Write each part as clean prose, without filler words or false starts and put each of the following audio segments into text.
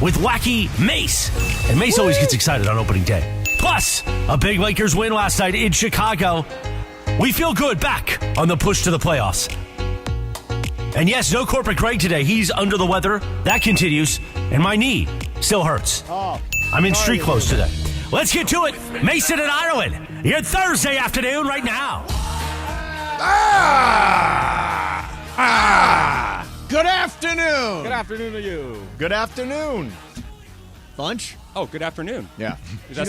with wacky Mace. And Mace always gets excited on opening day. Plus, a big Lakers win last night in Chicago. We feel good back on the push to the playoffs. And yes, no corporate Greg today. He's under the weather. That continues. And my knee still hurts. I'm in street clothes today. Let's get to it. Mason and Ireland. Your Thursday afternoon right now. Good afternoon. Good afternoon to you. Good afternoon. Bunch? Oh, good afternoon. Yeah. Is that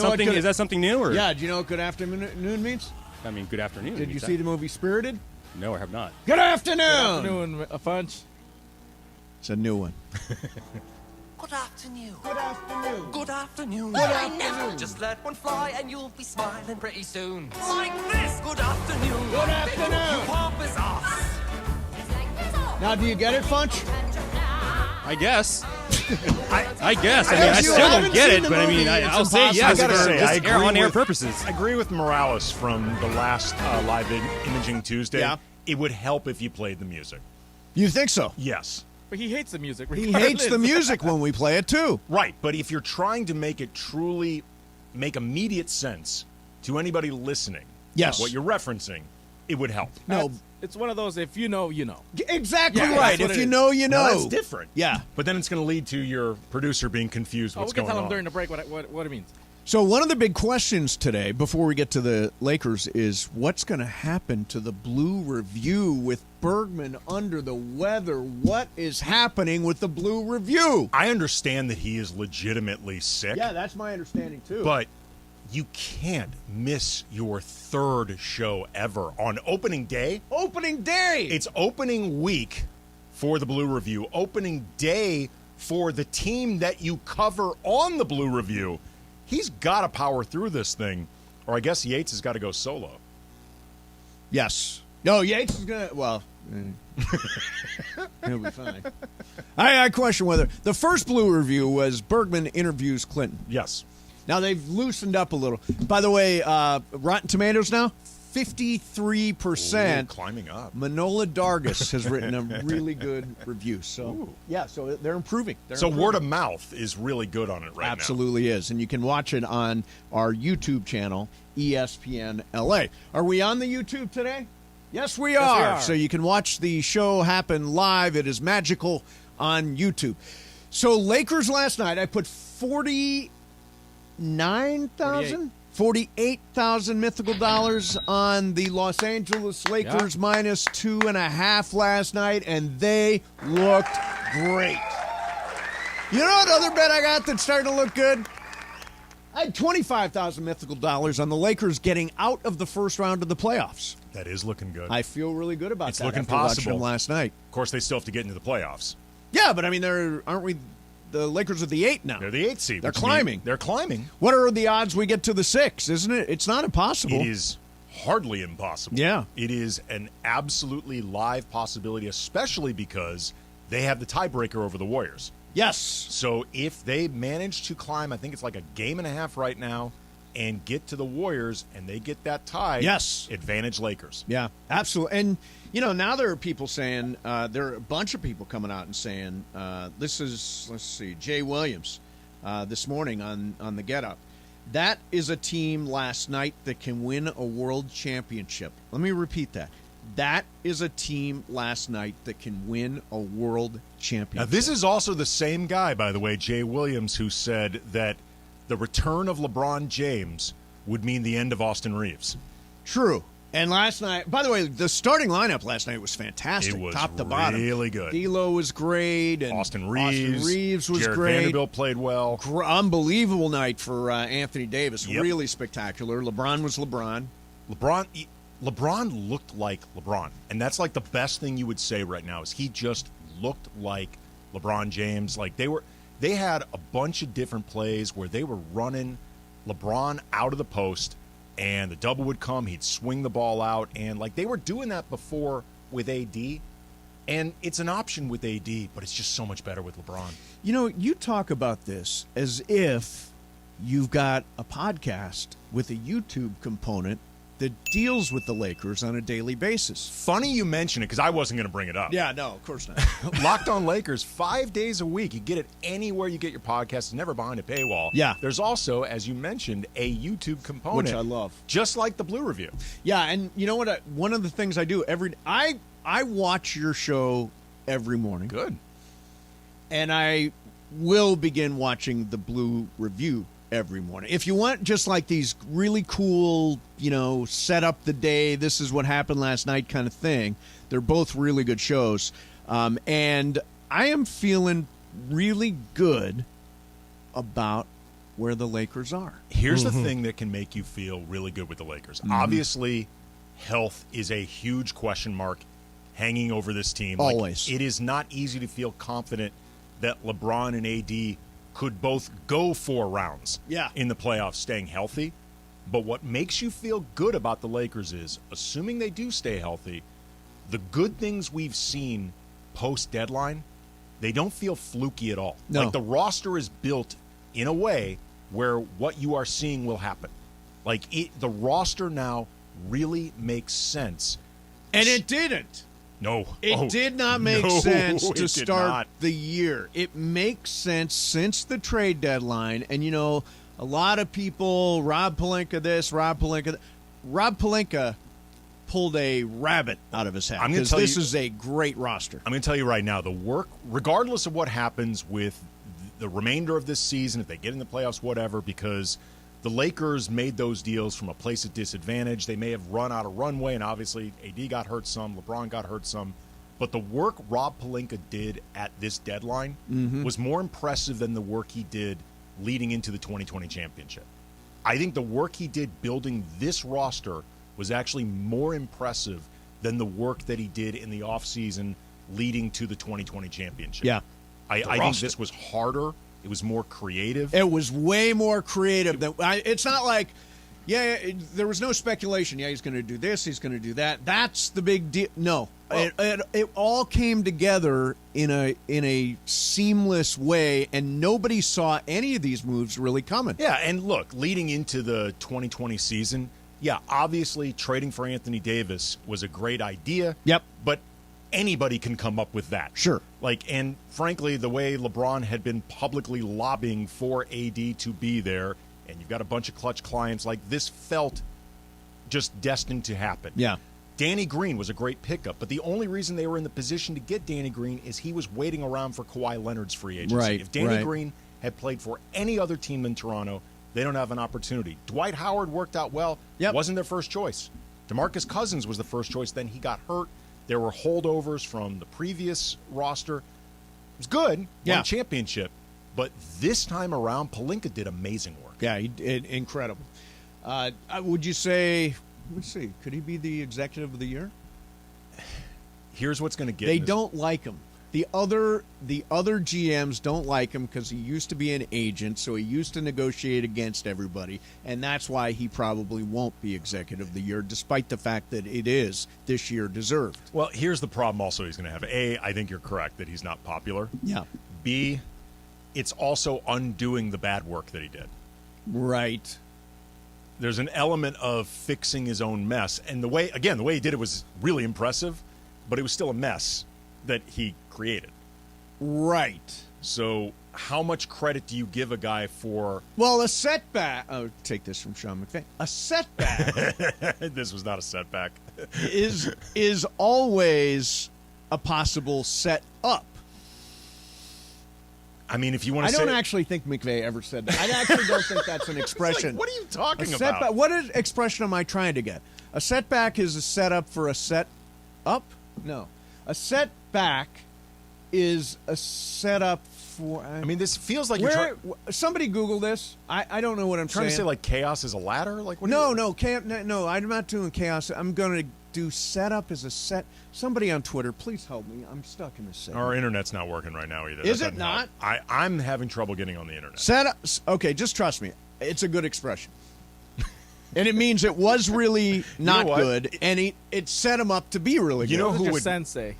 something new? Or? Yeah, do you know what good afternoon means? I mean, good afternoon. Did you see the movie Spirited? No, I have not. Good afternoon. Good afternoon, Bunch. It's a new one. Good afternoon. Good afternoon. Good afternoon. Good afternoon. Just let one fly and you'll be smiling pretty soon. Like this. Good afternoon. Good afternoon. You pop is off. Now, do you get it, Funch? I guess. I guess. I mean, I still don't get it, but I mean, I'll say yes for on-air purposes. I agree with Morales from the last live imaging Tuesday. Yeah. It would help if you played the music. You think so? Yes. But he hates the music. He hates the music when we play it, too. Right, but if you're trying to make it truly make immediate sense to anybody listening, Yes. what you're referencing, it would help. No. It's one of those, if you know, you know. Exactly Yeah, right. that's what If it you is. know, you know. Now, that's different. Yeah. But then it's going to lead to your producer being confused We what's can going tell him on. during the break what it means. So one of the big questions today, before we get to the Lakers, is what's going to happen to the Blue Review with Bergman under the weather? What is happening with the Blue Review? I understand that he is legitimately sick. Yeah, that's my understanding, too. But you can't miss your third show ever on opening day. Opening day! It's opening week for the Blue Review, opening day for the team that you cover on the Blue Review. He's got to power through this thing, or I guess Yates has got to go solo. Yes. No, Yates is going to, well, he'll be fine. I question whether, the first Blue Review was Bergman interviews Clinton. Yes. Now they've loosened up a little. By the way, Rotten Tomatoes now, 53%. Ooh, climbing up. Manola Dargis has written a really good review. So, yeah, so they're improving. So word of mouth is really good on it right now. Absolutely is. And you can watch it on our YouTube channel, ESPNLA. Are we on the YouTube today? Yes, we are. So you can watch the show happen live. It is magical on YouTube. So Lakers last night, I put 48,000 mythical dollars on the Los Angeles Lakers minus 2.5 last night, and they looked great. You know what other bet I got that's starting to look good? I had 25,000 mythical dollars on the Lakers getting out of the first round of the playoffs. That is looking good. I feel really good about It's that. looking after watching possible. them last night. Of course, they still have to get into the playoffs. Yeah, but I mean, aren't we? The Lakers are the 8 now. They're the 8th seed. They're which climbing. means They're climbing. What are the odds we get to the 6? Isn't it? It's not impossible. It is hardly impossible. Yeah. It is an absolutely live possibility, especially because they have the tiebreaker over the Warriors. Yes. So if they manage to climb, I think it's like a game and a half right now, and get to the Warriors and they get that tie, Yes. advantage Lakers. Yeah, absolutely. And, you know, now there are people saying, there are a bunch of people coming out and saying, this is, let's see, Jay Williams this morning on the Get Up. That is a team last night that can win a world championship. Let me repeat that. That is a team last night that can win a world championship. Now, this is also the same guy, by the way, Jay Williams, who said that the return of LeBron James would mean the end of Austin Reeves. True. And last night, by the way, the starting lineup last night was fantastic. It was top to bottom. really good. D'Lo was great. And Austin Reeves was Jared great. Vanderbilt played well. Unbelievable night for Anthony Davis. Yep. Really spectacular. LeBron was LeBron. LeBron looked like LeBron. And that's like the best thing you would say right now is he just looked like LeBron James. Like they had a bunch of different plays where they were running LeBron out of the post and the double would come, he'd swing the ball out, and like they were doing that before with AD. And it's an option with AD, but it's just so much better with LeBron. You know, you talk about this as if you've got a podcast with a YouTube component that deals with the Lakers on a daily basis. Funny you mention it because I wasn't going to bring it up. Yeah, no, of course not. Locked On Lakers, 5 days a week. You get it anywhere you get your podcast. It's never behind a paywall. Yeah. There's also, as you mentioned, a YouTube component. Which I love. Just like the Blue Review. Yeah, and you know what? One of the things I do I watch your show every morning. Good. And I will begin watching the Blue Review every morning. If you want just like these really cool, set up the day, this is what happened last night kind of thing, they're both really good shows. And I am feeling really good about where the Lakers are. Here's the thing that can make you feel really good with the Lakers. Obviously, health is a huge question mark hanging over this team. Always. It is not easy to feel confident that LeBron and AD could both go 4 rounds in the playoffs staying healthy. But what makes you feel good about the Lakers is, assuming they do stay healthy, the good things we've seen post-deadline, they don't feel fluky at all. No. Like the roster is built in a way where what you are seeing will happen. The roster now really makes sense. And it didn't. No. It did not make no, sense to it start did not. the year. It makes sense since the trade deadline. And, a lot of people, Rob Pelinka this, Rob Pelinka that. Rob Pelinka pulled a rabbit out of his hat because this is a great roster. I'm going to tell you right now, the work, regardless of what happens with the remainder of this season, if they get in the playoffs, whatever, because the Lakers made those deals from a place of disadvantage. They may have run out of runway, and obviously AD got hurt some, LeBron got hurt some. But the work Rob Pelinka did at this deadline was more impressive than the work he did leading into the 2020 championship. I think the work he did building this roster was actually more impressive than the work that he did in the offseason leading to the 2020 championship. Yeah. I think this was harder. It was more creative. It was way more creative than it's not like, there was no speculation. Yeah, he's going to do this. He's going to do that. That's the big deal. No, it all came together in a seamless way, and nobody saw any of these moves really coming. Yeah, and look, leading into the 2020 season, obviously trading for Anthony Davis was a great idea. Yep. But anybody can come up with that. Sure. And frankly, the way LeBron had been publicly lobbying for AD to be there, and you've got a bunch of clutch clients, this felt just destined to happen. Yeah. Danny Green was a great pickup, but the only reason they were in the position to get Danny Green is he was waiting around for Kawhi Leonard's free agency. Right, If Danny Green had played for any other team in Toronto, they don't have an opportunity. Dwight Howard worked out well. Yep. Wasn't their first choice. DeMarcus Cousins was the first choice. Then he got hurt. There were holdovers from the previous roster. It was good. Won championship. But this time around, Pelinka did amazing work. Yeah, he did incredible. Would you say, let's see, could he be the executive of the year? Here's what's going to get They don't like him. The other GMs don't like him because he used to be an agent, so he used to negotiate against everybody, and that's why he probably won't be executive of the year, despite the fact that it is this year deserved. Well, here's the problem also he's going to have. A, I think you're correct that he's not popular. Yeah. B, it's also undoing the bad work that he did. Right. There's an element of fixing his own mess. And the way he did it was really impressive, but it was still a mess that he created. Right. So how much credit do you give a guy for... Well, a setback... Oh, take this from Sean McVay. A setback... This was not a setback. is always a possible set up. I mean, if you want to say... I don't actually think McVay ever said that. I actually don't think that's an expression. What are you talking setback, about? What expression am I trying to get? A setback is a setup for a set up? No. A setback is a setup for... I mean, this feels like somebody Google this. I don't know what I'm trying saying. to say, like, chaos is a ladder? Like, what No, I'm not doing chaos. I'm going to do setup as a set... Somebody on Twitter, please help me. I'm stuck in this segment. Our internet's not working right now either. Is it not? I'm having trouble getting on the internet. Setup... Okay, just trust me. It's a good expression. And it means it was really not good, and it set him up to be really good. You know What who does your would... sense say?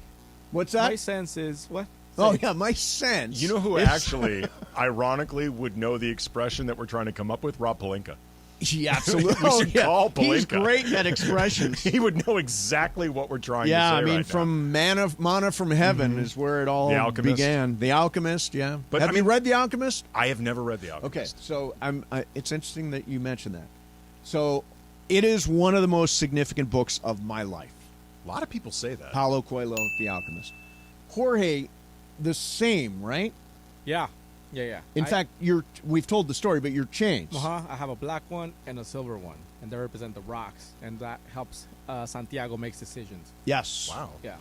What's that? My sense is what? Oh, yeah, my sense. You know who actually, ironically, would know the expression that we're trying to come up with? Rob Pelinka. Yeah, absolutely. We should call Pelinka. He's great at expressions. He would know exactly what we're trying to say. Yeah, I mean, right from Mana from Heaven is where it all The Alchemist. began. The Alchemist, yeah. But, Have you read The Alchemist? now. I have never read The Alchemist. Okay, so it's interesting that you mentioned that. So it is one of the most significant books of my life. A lot of people say that. Paulo Coelho, The Alchemist. Jorge, the same, right? Yeah. Yeah. In fact, we've told the story, but you're changed. I have a black one and a silver one, and they represent the rocks, and that helps Santiago makes decisions. Yes. Wow. Yeah.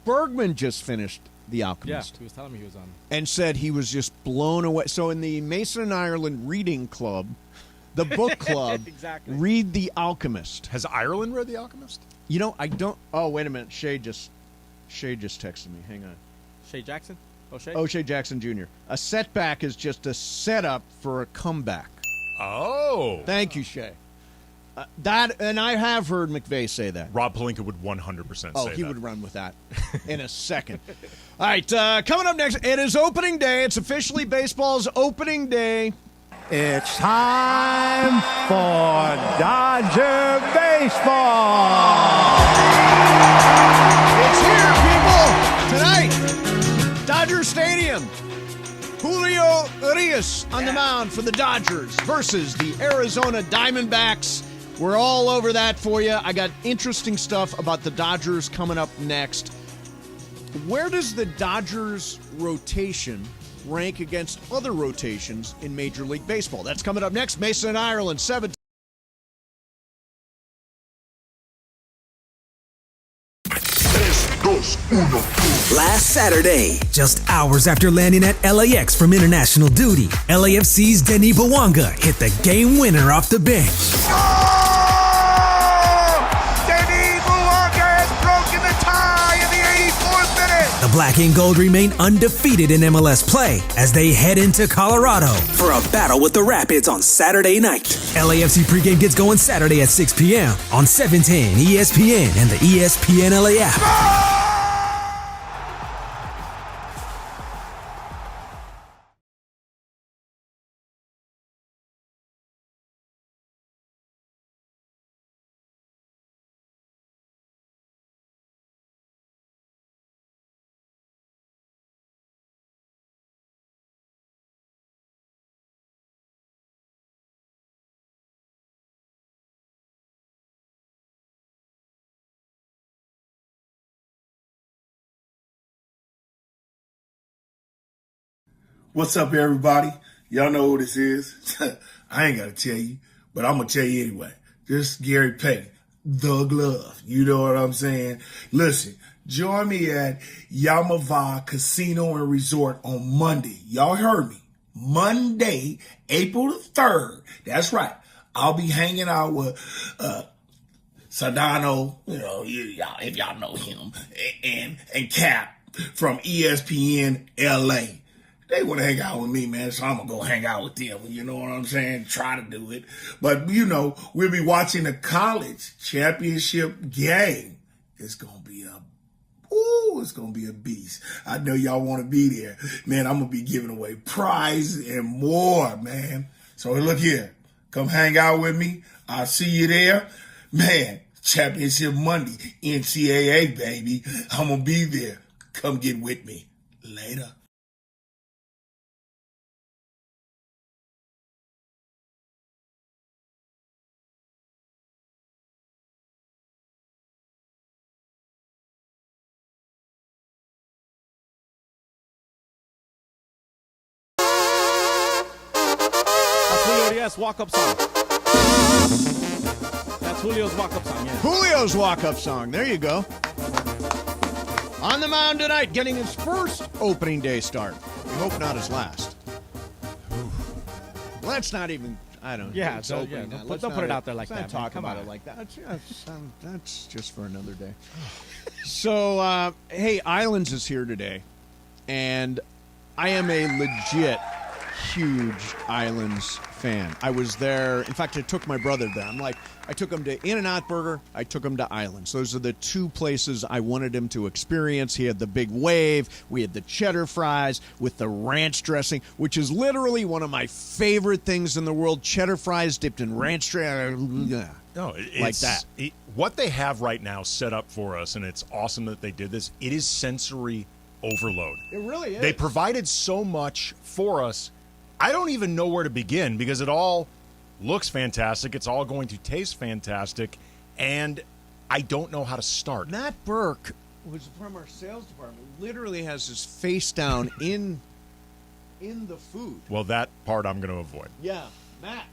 Bergman just finished The Yeah. Alchemist. He was telling me he was on. And said he was just blown away. So in the Mason and Ireland Reading Club, the book club, Exactly. read The Alchemist. Has Ireland read The Alchemist? You know, I don't. Oh, wait a minute. Shay just texted me. Hang on. Shay Jackson? O'Shea Jackson Jr. A setback is just a setup for a comeback. Oh. Thank you, Shay. And I have heard McVay say that. Rob Pelinka would 100% say that. Oh, he would run with that in a second. All right, coming up next, it is opening day. It's officially baseball's opening day. It's time for Dodger baseball. It's here, people. Tonight, Dodger Stadium. Julio Urias on the mound for the Dodgers versus the Arizona Diamondbacks. We're all over that for you. I got interesting stuff about the Dodgers coming up next. Where does the Dodgers rotation rank against other rotations in Major League Baseball? That's coming up next. Mason and Ireland, 7. Last Saturday, just hours after landing at LAX from international duty, LAFC's Denny Bawanga hit the game winner off the bench. Denny Bawanga has broken the tie in the 84th minute. The Black and Gold remain undefeated in MLS play as they head into Colorado for a battle with the Rapids on Saturday night. LAFC pregame gets going Saturday at 6 p.m. on 710 ESPN and the ESPNLA app. What's up, everybody? Y'all know who this is. I ain't got to tell you, but I'm going to tell you anyway. This is Gary Payton, the glove. You know what I'm saying? Listen, join me at Yamava Casino and Resort on Monday. Y'all heard me. Monday, April the 3rd. That's right. I'll be hanging out with Sedano, you know, if y'all know him, and Cap from ESPNLA. They want to hang out with me, man, so I'm going to go hang out with them. You know what I'm saying? Try to do it. But, you know, we'll be watching the college championship game. It's going to be a beast. I know y'all want to be there. Man, I'm going to be giving away prizes and more, man. So look here. Come hang out with me. I'll see you there. Man, championship Monday, NCAA, baby. I'm going to be there. Come get with me. Later. Yes, walk-up song. That's Julio's walk-up song, yeah. Julio's walk-up song. There you go. On the mound tonight, getting his first opening day start. We hope not his last. Let's not even, I don't know. Yeah, it's so, opening yeah, now. don't put it out there like let's that, not man. talk Come about on. it like that. That's just for another day. So, hey, Islands is here today, and I am a legit huge Islands fan. I was there. In fact, I took my brother there. I took him to In-N-Out Burger. I took him to Islands. Those are the two places I wanted him to experience. He had the big wave. We had the cheddar fries with the ranch dressing, which is literally one of my favorite things in the world. Cheddar fries dipped in ranch dressing. No, like that. What they have right now set up for us, and it's awesome that they did this, it is sensory overload. It really is. They provided so much for us. I don't even know where to begin because it all looks fantastic. It's all going to taste fantastic, and I don't know how to start. Matt Burke was from our sales department. Literally has his face down in the food. Well, that part I'm going to avoid. Yeah, Matt.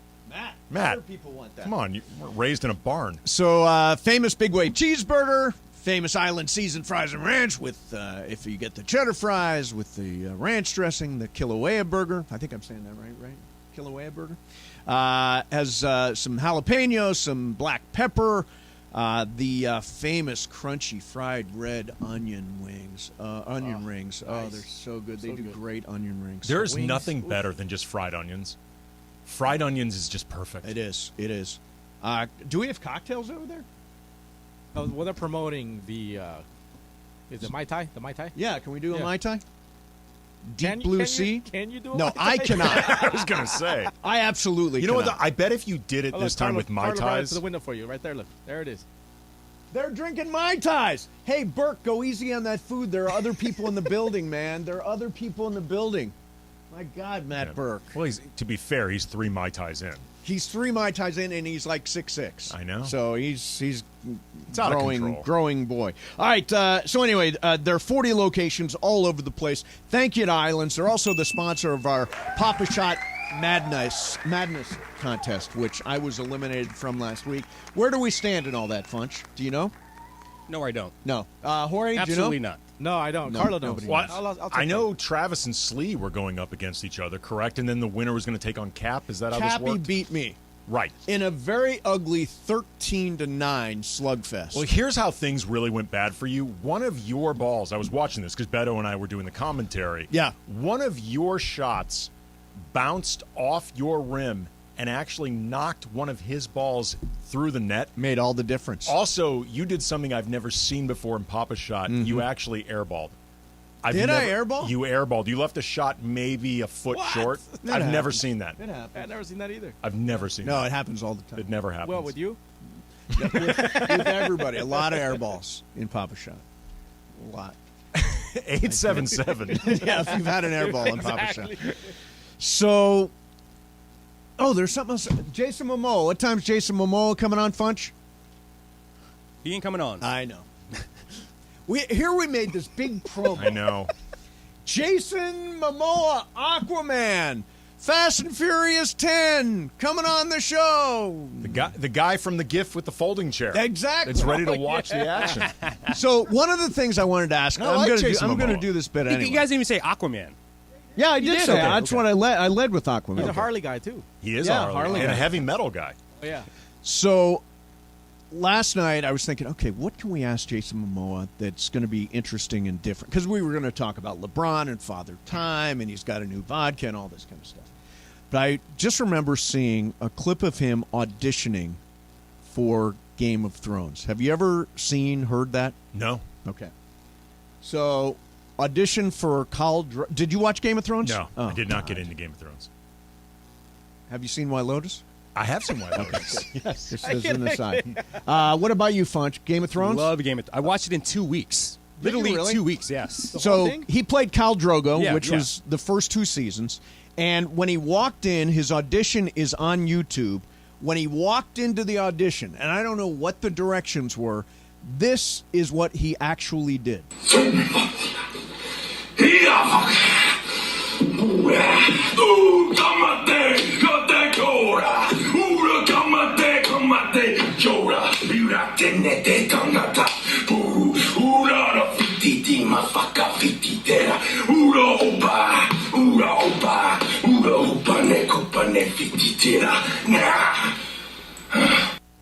Other people want that. Come on, you were raised in a barn. So, famous Big Wave cheeseburger, famous Island seasoned fries and ranch with, if you get the cheddar fries with the ranch dressing, the Kilauea burger. I think I'm saying that right? Kilauea burger. Has some jalapenos, some black pepper, the famous crunchy fried red onion rings. Nice. Oh, they're so good. They do great onion rings. There's nothing better than just fried onions. Fried onions is just perfect. It is. Do we have cocktails over there? Oh, well, they're promoting the. Is it Mai Tai? The Mai Tai? Yeah, can we do a Mai Tai? Deep Blue Sea? Can you do a No, Mai Tai? I cannot. I was going to say. I absolutely You know cannot. what? I bet if you did it this time with Mai Carlo brought it Tais. to the window for you. Right there, look. There it is. They're drinking Mai Tais. Hey, Burke, go easy on that food. There are other people in the building, man. There are other people in the building. My God, Matt Burke. Well, to be fair, he's 3 Mai Tais in. He's 3 Mai Tais in, and he's like 6'6". I know. So he's out of control. growing boy. All right. So anyway, there are 40 locations all over the place. Thank you to Islands. They're also the sponsor of our Papa Shot Madness contest, which I was eliminated from last week. Where do we stand in all that, Funch? Do you know? No, I don't. No. Jorge, Absolutely do you know? not. No, I don't. No, Carlo knows. nobody Well, I'll I know Travis and Slee were going up against each other, correct? And then the winner was going to take on Cap. Is that how this Cappy worked? beat me Right. in a very ugly 13-9 slugfest. Well, here's how things really went bad for you. One of your balls, I was watching this because Beto and I were doing the commentary. Yeah. One of your shots bounced off your rim and actually knocked one of his balls through the net. Made all the difference. Also, you did something I've never seen before in Papa Shot. Mm-hmm. You actually airballed. I airball? You airballed. You left a shot maybe a foot short. That I've never happens. seen that. It happens. I've never seen that either. I've never seen No, that. it happens all the time. It never happens. Well, with you? with everybody. A lot of airballs in Papa Shot. A lot. 877. Yeah, if you've had an airball in Papa Exactly. Shot. So, there's something else. Jason Momoa. What time's Jason Momoa coming on, Funch? He ain't coming on. I know. we made this big promo. I know. Jason Momoa, Aquaman, Fast and Furious 10, coming on the show. The guy from the GIF with the folding chair. Exactly. It's ready to watch the action. So one of the things I wanted to ask, I like Jason I'm going to Momoa. do this bit You anyway. guys didn't even say Aquaman. Yeah, I You did did? say Okay, that. That's okay. what I led with Aquaman. He's a Harley guy, too. He is Yeah, a Harley and guy. a heavy metal guy. Oh, yeah. So last night I was thinking, okay, what can we ask Jason Momoa that's going to be interesting and different? Because we were going to talk about LeBron and Father Time, and he's got a new vodka and all this kind of stuff. But I just remember seeing a clip of him auditioning for Game of Thrones. Have you ever heard that? No. Okay. So, audition for Did you watch Game of Thrones? No. Oh, I did not God. get into Game of Thrones. Have you seen White Lotus? I have some White Lotus. Yes. This is in the side. What about you, Funch? Game of Thrones? Love Game of Thrones. I watched it in 2 weeks. Did you Literally really? 2 weeks, yes. So thing? he played Khal Drogo, Yeah, which yeah. was the first 2 seasons. And when he walked in, his audition is on YouTube. When he walked into the audition, and I don't know what the directions were, this is what he actually did.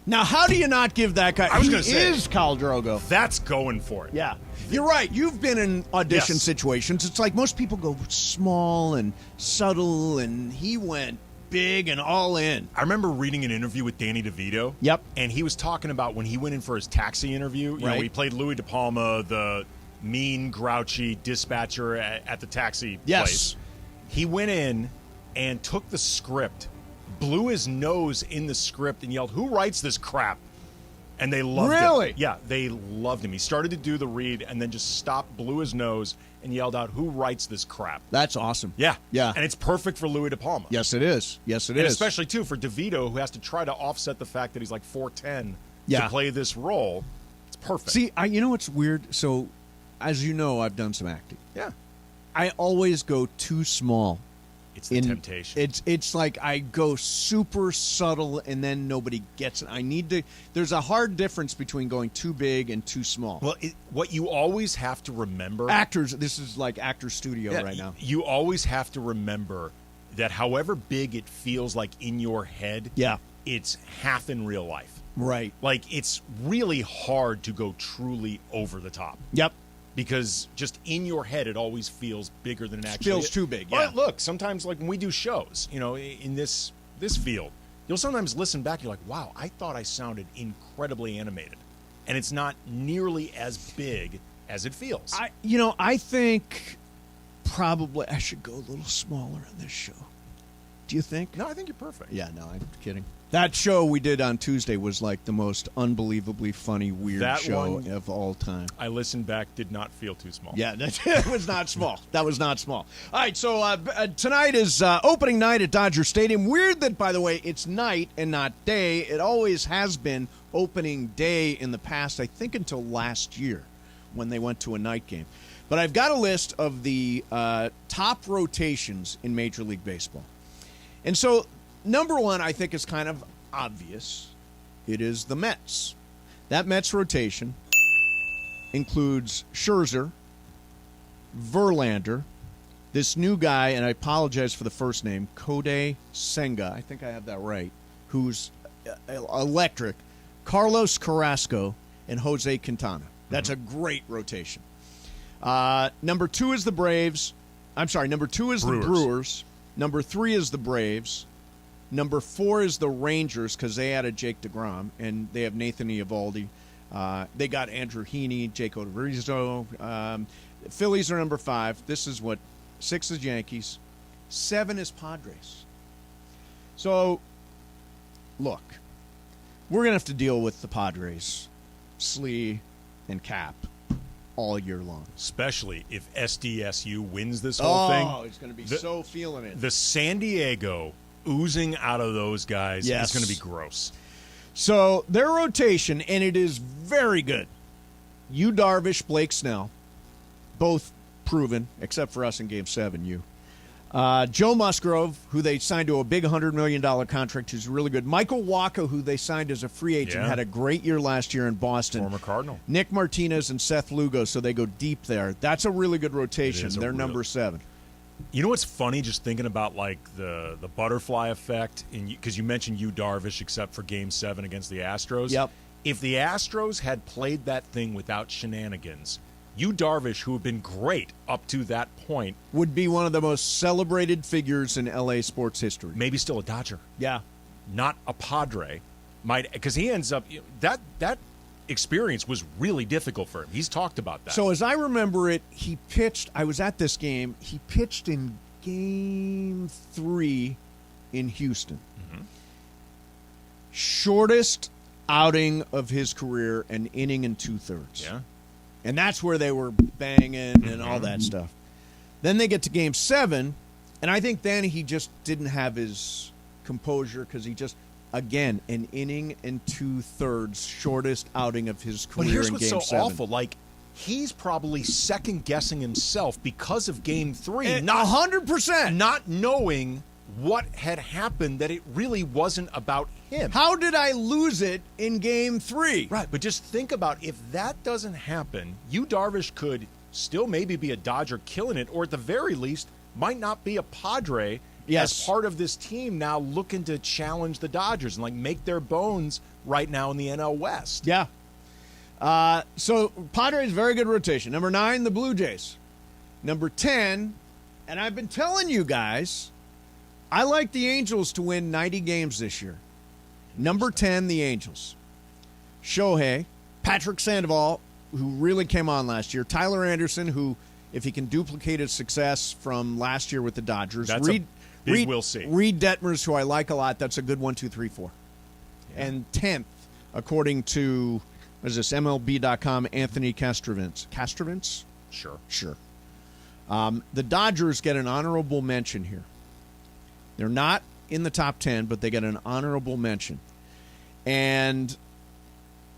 Now, how do you not give that guy? I was He gonna say, is Khal Drogo. That's going for it. Yeah. You're right. You've been in audition Yes. situations. It's like most people go small and subtle, and he went big and all in. I remember reading an interview with Danny DeVito. Yep. And he was talking about when he went in for his Taxi interview. You know, Right. he played Louis De Palma, the mean, grouchy dispatcher at the taxi Yes. place. He went in and took the script, blew his nose in the script, and yelled, "Who writes this crap?" And they loved Really? him. Yeah, they loved him. He started to do the read and then just stopped, blew his nose, and yelled out, "Who writes this crap?" That's awesome. Yeah. Yeah. And it's perfect for Louis De Palma. Yes, it is. Yes, it And is. especially, too, for DeVito, who has to try to offset the fact that he's like 4'10" Yeah. to play this role. It's perfect. See, you know what's weird? So, as you know, I've done some acting. Yeah. I always go too small. It's the temptation. It's like I go super subtle and then nobody gets it. There's a hard difference between going too big and too small. Well, what you always have to remember... Actors, this is like actor studio right now. You always have to remember that however big it feels like in your head, Yeah. it's half in real life. Right. Like, it's really hard to go truly over the top. Yep. Because just in your head, it always feels bigger than it actually Feels is. too big, But yeah. look, sometimes, like when we do shows, you know, in this field, you'll sometimes listen back. You're like, "Wow, I thought I sounded incredibly animated," and it's not nearly as big as it feels. I think probably I should go a little smaller on this show. Do you think? No, I think you're perfect. Yeah, no, I'm kidding. That show we did on Tuesday was like the most unbelievably funny, weird That show one- of all time. I listened back, did not feel too small. Yeah, that was not small. That was not small. All right, so tonight is opening night at Dodger Stadium. Weird that, by the way, it's night and not day. It always has been opening day in the past, I think until last year when they went to a night game. But I've got a list of the top rotations in Major League Baseball. And so, number one, I think is kind of obvious. It is the Mets. That Mets rotation includes Scherzer, Verlander, this new guy, and I apologize for the first name, Kodai Senga. I think I have that right. Who's electric. Carlos Carrasco and Jose Quintana. That's a great rotation. Number two is the Braves. I'm sorry, number two is the Brewers. Number three is the Braves. Number four is the Rangers because they added Jake DeGrom, and they have Nathan Eovaldi. They got Andrew Heaney, Jake Odorizzo. Phillies are number five. This is what? 6 is Yankees. 7 is Padres. So, look, we're going to have to deal with the Padres, Slee, and Cap all year long. Especially if SDSU wins this whole thing. Oh, he's going to be so feeling it. The San Diego oozing out of those guys Yes. is going to be gross. So their rotation, and it is very good. Yu Darvish, Blake Snell, both proven, except for us in Game 7, Joe Musgrove, who they signed to a big $100 million contract, who's really good. Michael Wacha, who they signed as a free agent, had a great year last year in Boston. Former Cardinal. Nick Martinez and Seth Lugo, so they go deep there. That's a really good rotation. They're number 7. You know what's funny, just thinking about like the butterfly effect, because you mentioned Yu Darvish, except for Game 7 against the Astros. Yep. If the Astros had played that thing without shenanigans, Yu Darvish, who had been great up to that point, would be one of the most celebrated figures in LA sports history. Maybe still a Dodger. Yeah. Not a Padre. Because he ends up that experience was really difficult for him. He's talked about that. So as I remember it, he pitched, I was at this game, he pitched in Game 3 in Houston. Mm-hmm. Shortest outing of his career, an inning and 2/3. Yeah. And that's where they were banging and all that stuff. Then they get to Game 7, and I think then he just didn't have his composure because he just, again, an inning and 2/3, shortest outing of his career But here's in what's Game so 7. awful. Like, he's probably second-guessing himself because of Game 3. 100%. Not knowing what had happened, that it really wasn't about him. How did I lose it in Game 3? Right, but just think about if that doesn't happen, Yu Darvish could still maybe be a Dodger killing it, or at the very least, might not be a Padre as part of this team now looking to challenge the Dodgers and like make their bones right now in the NL West. Yeah. So Padres, very good rotation. Number 9, the Blue Jays. Number 10, and I've been telling you guys, I like the Angels to win 90 games this year. Number 10, the Angels. Shohei, Patrick Sandoval, who really came on last year. Tyler Anderson, who, if he can duplicate his success from last year with the Dodgers. We'll see. Reed Detmers, who I like a lot. That's a good 1, 2, 3, 4. Yeah. And 10th, according to, what is this, MLB.com, Anthony Castrovins? Sure. The Dodgers get an honorable mention here. They're not in the top 10, but they get an honorable mention. And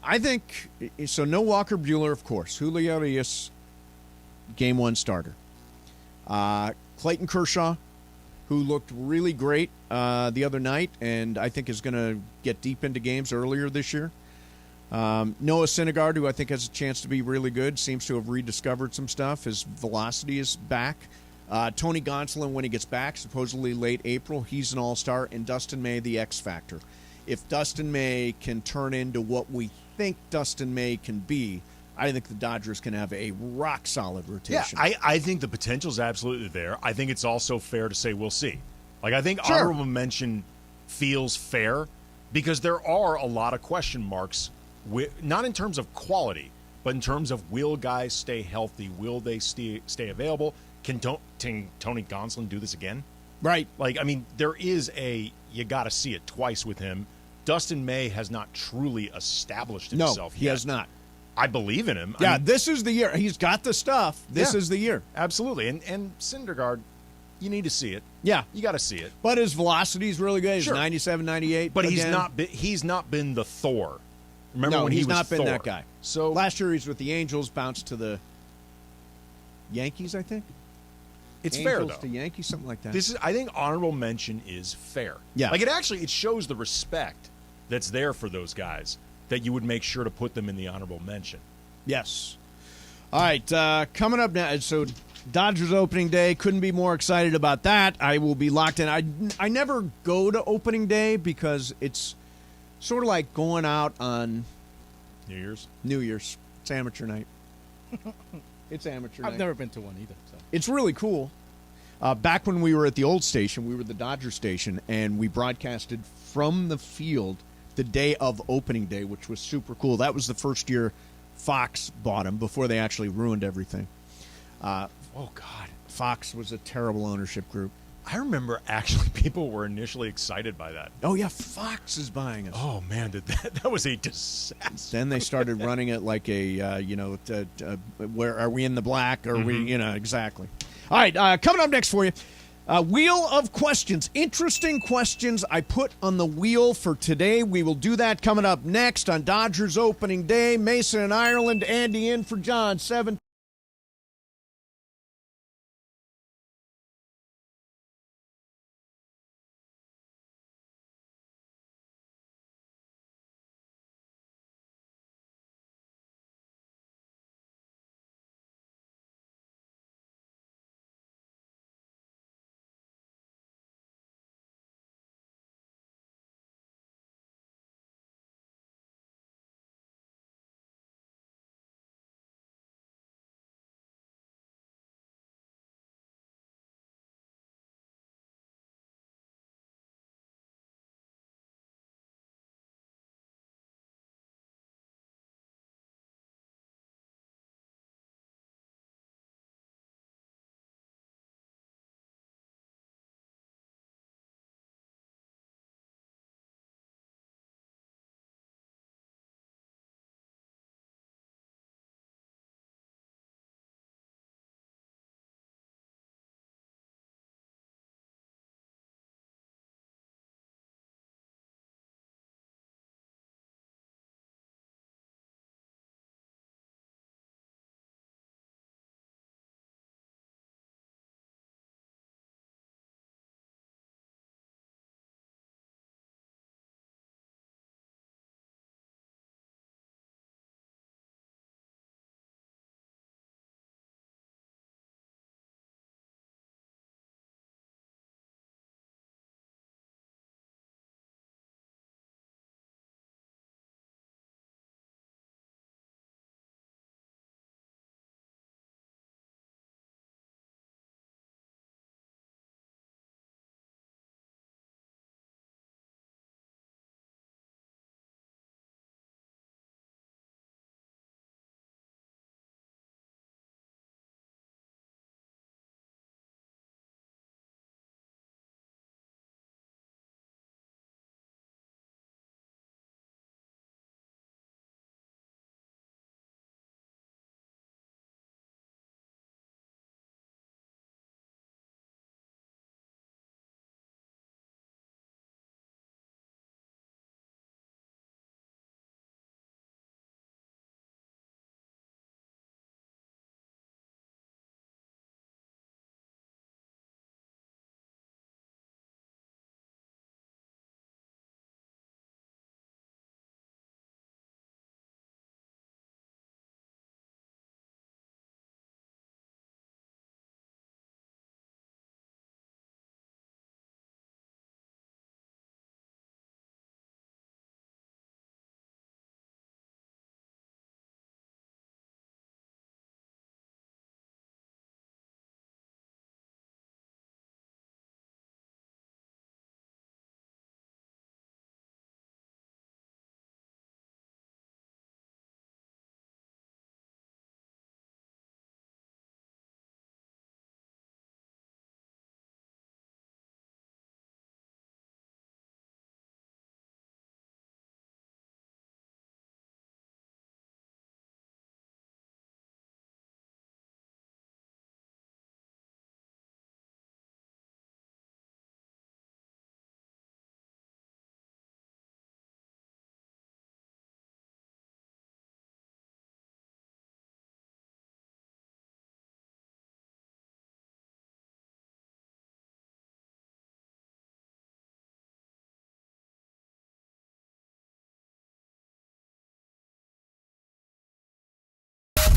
I think, so no Walker Buehler, of course. Julio Urias, game 1 starter. Clayton Kershaw, who looked really great the other night, and I think is going to get deep into games earlier this year. Noah Syndergaard, who I think has a chance to be really good, seems to have rediscovered some stuff. His velocity is back. Tony Gonsolin, when he gets back, supposedly late April, he's an all-star. And Dustin May, the X factor. If Dustin May can turn into what we think Dustin May can be, I think the Dodgers can have a rock-solid rotation. Yeah, I think the potential is absolutely there. I think it's also fair to say we'll see. Like, I think Sure. honorable mention feels fair because there are a lot of question marks, not in terms of quality, but in terms of will guys stay healthy? Will they stay available? Can Tony Gonsolin do this again? Right. Like, I mean, there is you got to see it twice with him. Dustin May has not truly established himself yet. He has not. I believe in him. Yeah, I mean, this is the year. He's got the stuff. This is the year. Absolutely. And Syndergaard, you need to see it. Yeah. You got to see it. But his velocity is really good. He's Sure. 97, 98. But again. he's not been the Thor. Remember when he's he was not been Thor. that guy. So last year he's with the Angels, bounced to the Yankees, I think. it's Angels fair though. to Yankees, something like that. I think honorable mention is fair. Yeah. Like it shows the respect that's there for those guys that you would make sure to put them in the honorable mention. Yes. All right, coming up now. So Dodgers opening day, couldn't be more excited about that. I will be locked in. I never go to opening day because it's sort of like going out on New Year's. It's amateur night. It's amateur night. I've never been to one either. So It's really cool. Back when we were at the old station, we were the Dodger station, and we broadcasted from the field the day of opening day, which was super cool. That was the first year Fox bought them before they actually ruined everything. Oh, God. Fox was a terrible ownership group. I remember actually people were initially excited by that. Oh, yeah, Fox is buying us. Oh, man, that was a disaster. Then they started running it like a, where are we in the black? Or we, exactly. All right, coming up next for you, wheel of questions. Interesting questions I put on the wheel for today. We will do that coming up next on Dodgers opening day. Mason and Ireland, Andy in for John, 7.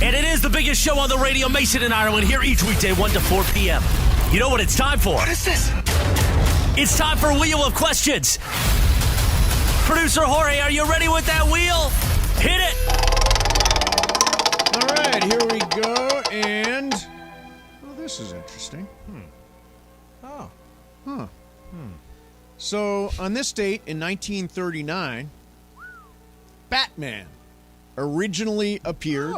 And it is the biggest show on the radio. Mason and Ireland here each weekday, 1 to 4 p.m. You know what it's time for? What is this? It's time for Wheel of Questions. Producer Jorge, are you ready with that wheel? Hit it! All right, here we go. And, well, this is interesting. So, on this date in 1939, Batman originally appeared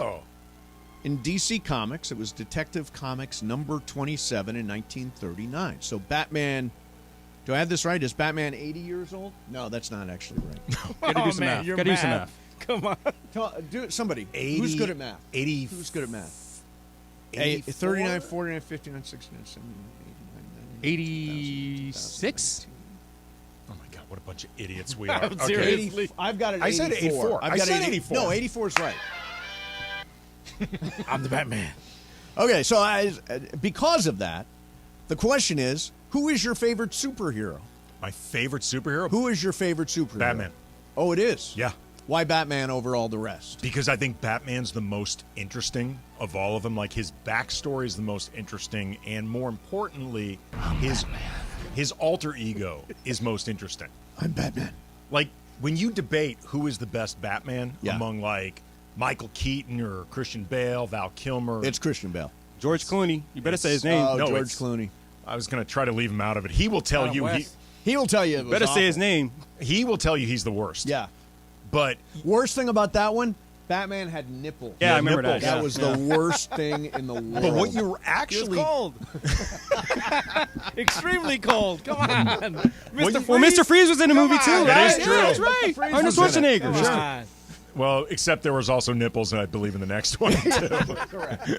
in DC Comics. It was Detective Comics number 27 in 1939. So, Batman, do I have this right? Is Batman 80 years old? No, that's not actually right. Gotta do some math. Gotta do some math. Come on. Do it, somebody. 80, Who's good at math? 80. Who's good at math? 84? 39, 49, 59, 69, 70, 86? Oh my God, what a bunch of idiots we are. Okay. Seriously. I've got it. I said 84. I've I got said 80 84. No, 84 is right. I'm the Batman. Okay, so because of that, the question is, who is your favorite superhero? My favorite superhero? Who is your favorite superhero? Batman. Oh, it is? Yeah. Why Batman over all the rest? Because I think Batman's the most interesting of all of them. Like, his backstory is the most interesting, and more importantly, his alter ego is most interesting. I'm Batman. Like, when you debate who is the best Batman Yeah. among, like, Michael Keaton or Christian Bale, Val Kilmer. It's Christian Bale. George Clooney. You better say his name. Oh, No, George it's- Clooney. I was going to try to leave him out of it. He will tell Adam you West. He will tell you. It was Better say his awful. name. he will tell you he's the worst. Yeah. But Worst thing about that one, Batman had nipples. Yeah, I remember nipples. that. That was the worst thing in the world. but what you're He was actually cold. Extremely cold. Come on. Well, Mr. Freeze was in the movie too, That right? is true. Yeah, that's right. Freeze Arnold was in it. Schwarzenegger. Come Sure. on. well, except there was also nipples, and I believe in the next one too. Correct.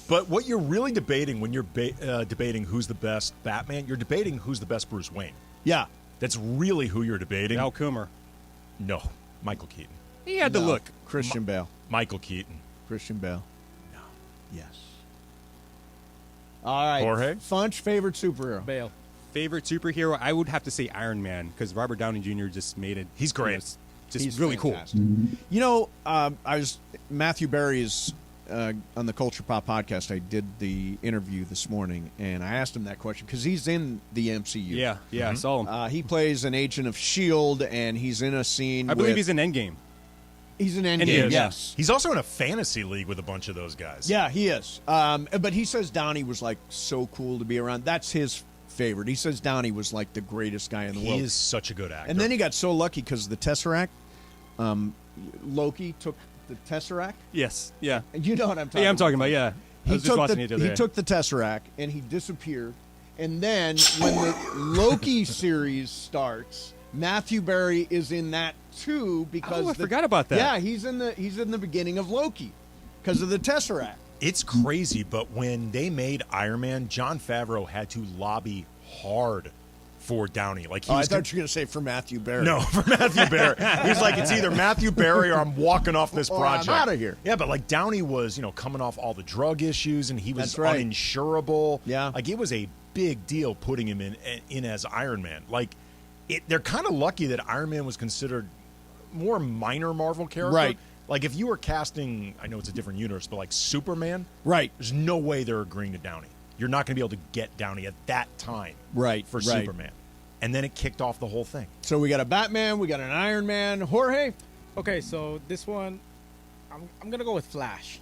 But what you're really debating when you're debating who's the best Batman, you're debating who's the best Bruce Wayne. Yeah. That's really who you're debating. Val Kilmer. No, Michael Keaton. He had the look. Christian Bale. Michael Keaton. Christian Bale. No. Yes. All right. Jorge? Funch, favorite superhero? Bale. Favorite superhero? I would have to say Iron Man because Robert Downey Jr. just made it. He's great. Just He's really fantastic. You know, Matthew Berry's on the Culture Pop podcast. I did the interview this morning, and I asked him that question because he's in the MCU. cool. Yeah, I saw him. He plays an agent of S.H.I.E.L.D., and he's in a scene. I believe with- he's in Endgame. He's in Endgame. Endgame, yeah. Yes. He's also in a fantasy league with a bunch of those guys. Yeah, he is. But he says Downey was like so cool to be around. That's his favorite. He says Downey was like the greatest guy in the He world. is such a good actor. And then he got so lucky because of the Tesseract. Loki took the Tesseract. Yes. Yeah. And you know what I'm talking about. Yeah, I'm talking about. Yeah. I was just watching it the other He day. took the Tesseract and he disappeared. And then when the Loki series starts, Matthew Berry is in that too because I forgot about that. Yeah, he's in the beginning of Loki because of the Tesseract. It's crazy, but when they made Iron Man, Jon Favreau had to lobby hard for Downey. Like he I was thought you were going to say for Matthew Berry. No, for Matthew Berry. He's like, it's either Matthew Berry or I'm walking off this Or project. I'm outta here. Yeah, but like Downey was, coming off all the drug issues and he was That's right. uninsurable. Yeah. Like it was a big deal putting him in as Iron Man. Like they're kind of lucky that Iron Man was considered more minor Marvel character. Right. Like if you were casting, I know it's a different universe, but like Superman, Right. there's no way they're agreeing to Downey. You're not going to be able to get Downey at that time. Right, For right. Superman. And then it kicked off the whole thing. So we got a Batman, we got an Iron Man. Jorge, Okay, so this one, I'm gonna go with Flash.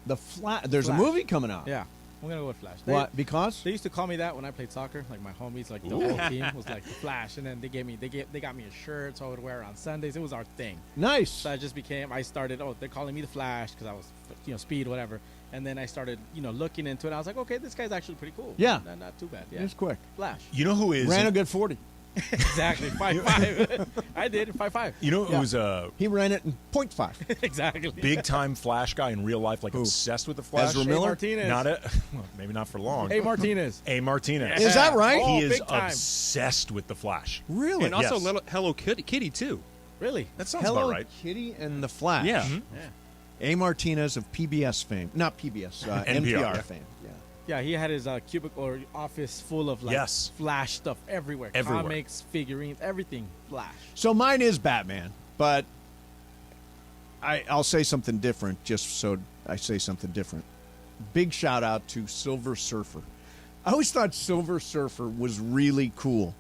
there's Flash. a movie coming out. Yeah, I'm gonna go with Flash. What? Because? They used to call me that when I played soccer. Like my homies, like the whole team was like the Flash, and then they got me a shirt, so I would wear it on Sundays. It was our thing. Nice. So I started. Oh, they're calling me the Flash because I was, speed, whatever. And then I started, looking into it. I was like, okay, this guy's actually pretty cool. Yeah. Not too bad. Yeah, It's quick. Flash. You know who is? Ran a good 40. Exactly. 5'5". I did 5'5". You know who's a He ran it in 0.5. Exactly. big time Flash guy in real life, like obsessed with the Flash? Ezra Hey, Miller? Martinez. Not well, maybe not for long. Hey, Martinez. A. Martinez. Is that right? Oh, He is big time. obsessed with the Flash. Really? And also Yes. Hello Kitty too. Really? That sounds Hello about right. Kitty and the Flash. Yeah. A. Martinez of PBS fame. Not PBS, NPR yeah. fame. Yeah. Yeah, he had his cubicle or office full of Yes. Flash stuff everywhere. Everywhere. Comics, figurines, everything Flash. So mine is Batman, but I'll say something different just so I say something different. Big shout out to Silver Surfer. I always thought Silver Surfer was really cool.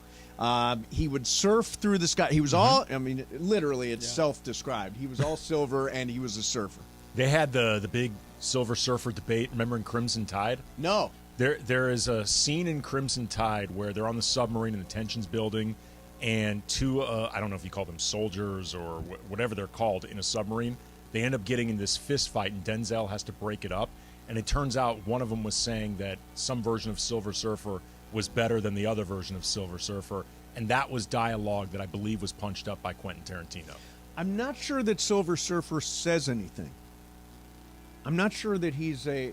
He would surf through the sky. He was all, I mean, literally, it's self-described. He was all silver, and he was a surfer. They had the big Silver Surfer debate. Remember in Crimson Tide? No. There is a scene in Crimson Tide where they're on the submarine and the tension's building, and two, I don't know if you call them soldiers or whatever they're called in a submarine, they end up getting in this fist fight, and Denzel has to break it up. And it turns out one of them was saying that some version of Silver Surfer was better than the other version of Silver Surfer, and that was dialogue that I believe was punched up by Quentin Tarantino. I'm not sure that Silver Surfer says anything. I'm not sure that he's a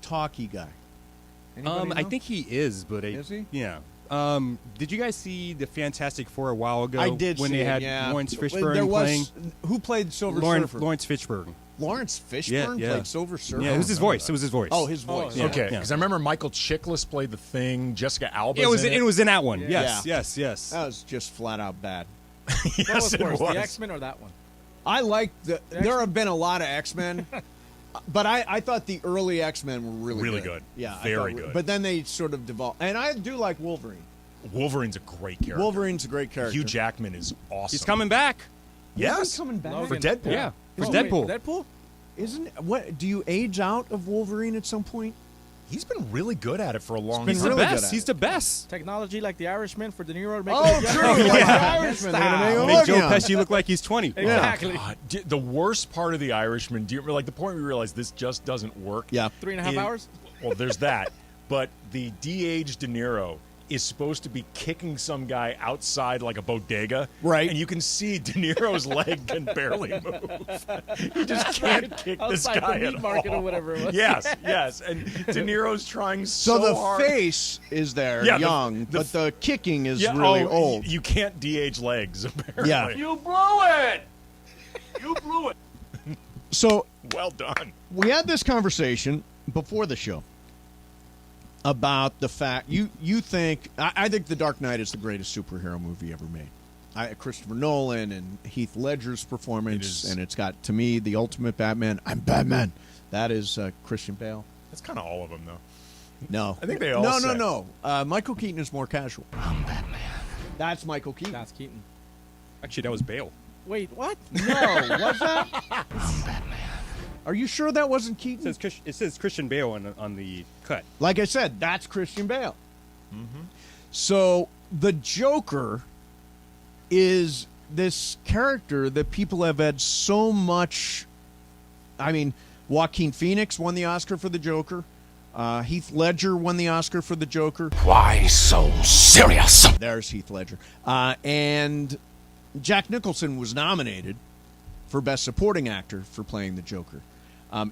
talky guy. Anybody know? I think he is, but is he? Yeah. Did you guys see the Fantastic Four a while ago? I did when see they had it, Lawrence Fishburne playing. Who played Silver Surfer? Lawrence Fishburne. Lawrence Fishburne played Silver Surfer? Yeah, it was his voice. It was his voice. Oh, his voice. Yeah. Okay, because I remember Michael Chiklis played the Thing. Jessica Alba. It was in that one. Yeah. Yes. That was just flat out bad. What was it worse, was. the X-Men or that one? I like there have been a lot of X-Men, but I thought the early X-Men were really good. Yeah, very good. But then they sort of devolved, and I do like Wolverine. Wolverine's a great character. Wolverine's a great character. Hugh Jackman is awesome. He's coming back. Yes, coming back for Deadpool. Yeah, for Oh, Deadpool. wait, Deadpool? Isn't what? Do you age out of Wolverine at some point? He's been really good at it for a long been time. He's really the good best. at He's it. the best. Technology like the Irishman for De Niro to make Oh, him true. young? Like Yeah. the Irishman. They're gonna make him Make look Joe young. Pesci look like he's 20. Exactly. God, the worst part of The Irishman, do you like the point we realize this just doesn't work? Yeah. 3.5 hours? Well, there's that. But the de-aged De Niro is supposed to be kicking some guy outside like a bodega. Right. And you can see De Niro's leg can barely move. He just can't kick this Outside the guy meat at market all. or whatever it was. Yes. And De Niro's trying So the hard. face is there, Yeah, young, the but the kicking is Yeah, really oh, old. You can't de-age legs, apparently. Yeah. You blew it! You blew it! So Well done. we had this conversation before the show about the fact you think I think The Dark Knight is the greatest superhero movie ever made. Christopher Nolan and Heath Ledger's performance, and it's got, to me, the ultimate Batman. I'm Batman. That is Christian Bale. That's kind of all of them, though. No, I think they all say. No. Michael Keaton is more casual. I'm Batman. That's Michael Keaton. That's Keaton. Actually, that was Bale. Wait, what? No, was that? I'm Batman. Are you sure that wasn't Keaton? It says Christian Bale on the cut. Like I said, that's Christian Bale. Mm-hmm. So the Joker is this character that people have had so much. I mean, Joaquin Phoenix won the Oscar for the Joker. Heath Ledger won the Oscar for the Joker. Why so serious? There's Heath Ledger. And Jack Nicholson was nominated for Best Supporting Actor for playing the Joker.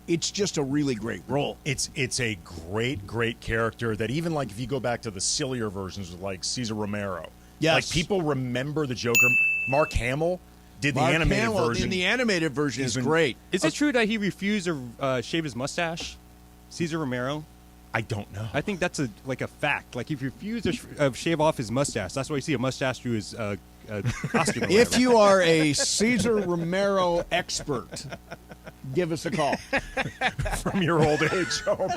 It's just a really great role. It's a great character that even like if you go back to the sillier versions of like Cesar Romero, Yes. like people remember the Joker. Mark Hamill did the Mark animated Hamill version. in the animated version is Even- great. Is it true that he refused to shave his mustache? Cesar Romero? I don't know. I think that's a fact. Like, he refused to shave off his mustache. That's why you see a mustache through his costume. If you are a Cesar Romero expert, give us a call. From your old age home.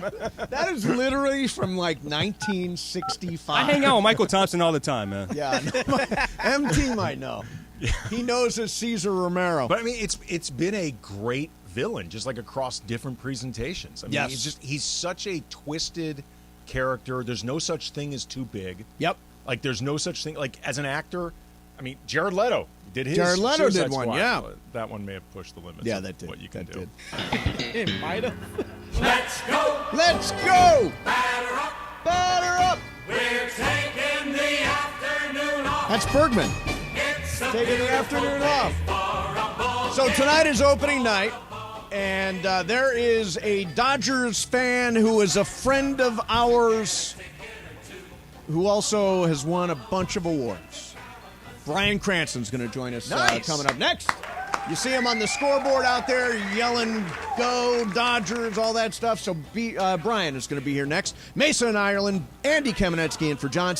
That is literally from like 1965. I hang out with Michael Thompson all the time, man. Yeah, MT might know. He knows his Cesar Romero. But I mean, it's been a great villain, just like across different presentations. I mean, Yes. he's such a twisted character. There's no such thing as too big. Yep. Like there's no such thing. Like as an actor, I mean, Jared Leto did his. Jared Leto Suicide did one, Squad. yeah. That one may have pushed the limits. Yeah, of that did. What you can that do. did. It might have. Let's go! Let's go! Batter up! Batter up! We're taking the afternoon off! That's Bergman. It's a Taking the afternoon off. ball So tonight is opening night, and there is a Dodgers fan who is a friend of ours who also has won a bunch of awards. Brian Cranston's going to join us Nice. coming up next. You see him on the scoreboard out there yelling, go Dodgers, all that stuff. So Brian is going to be here next. Mesa in Ireland, Andy Kamenetsky in for John.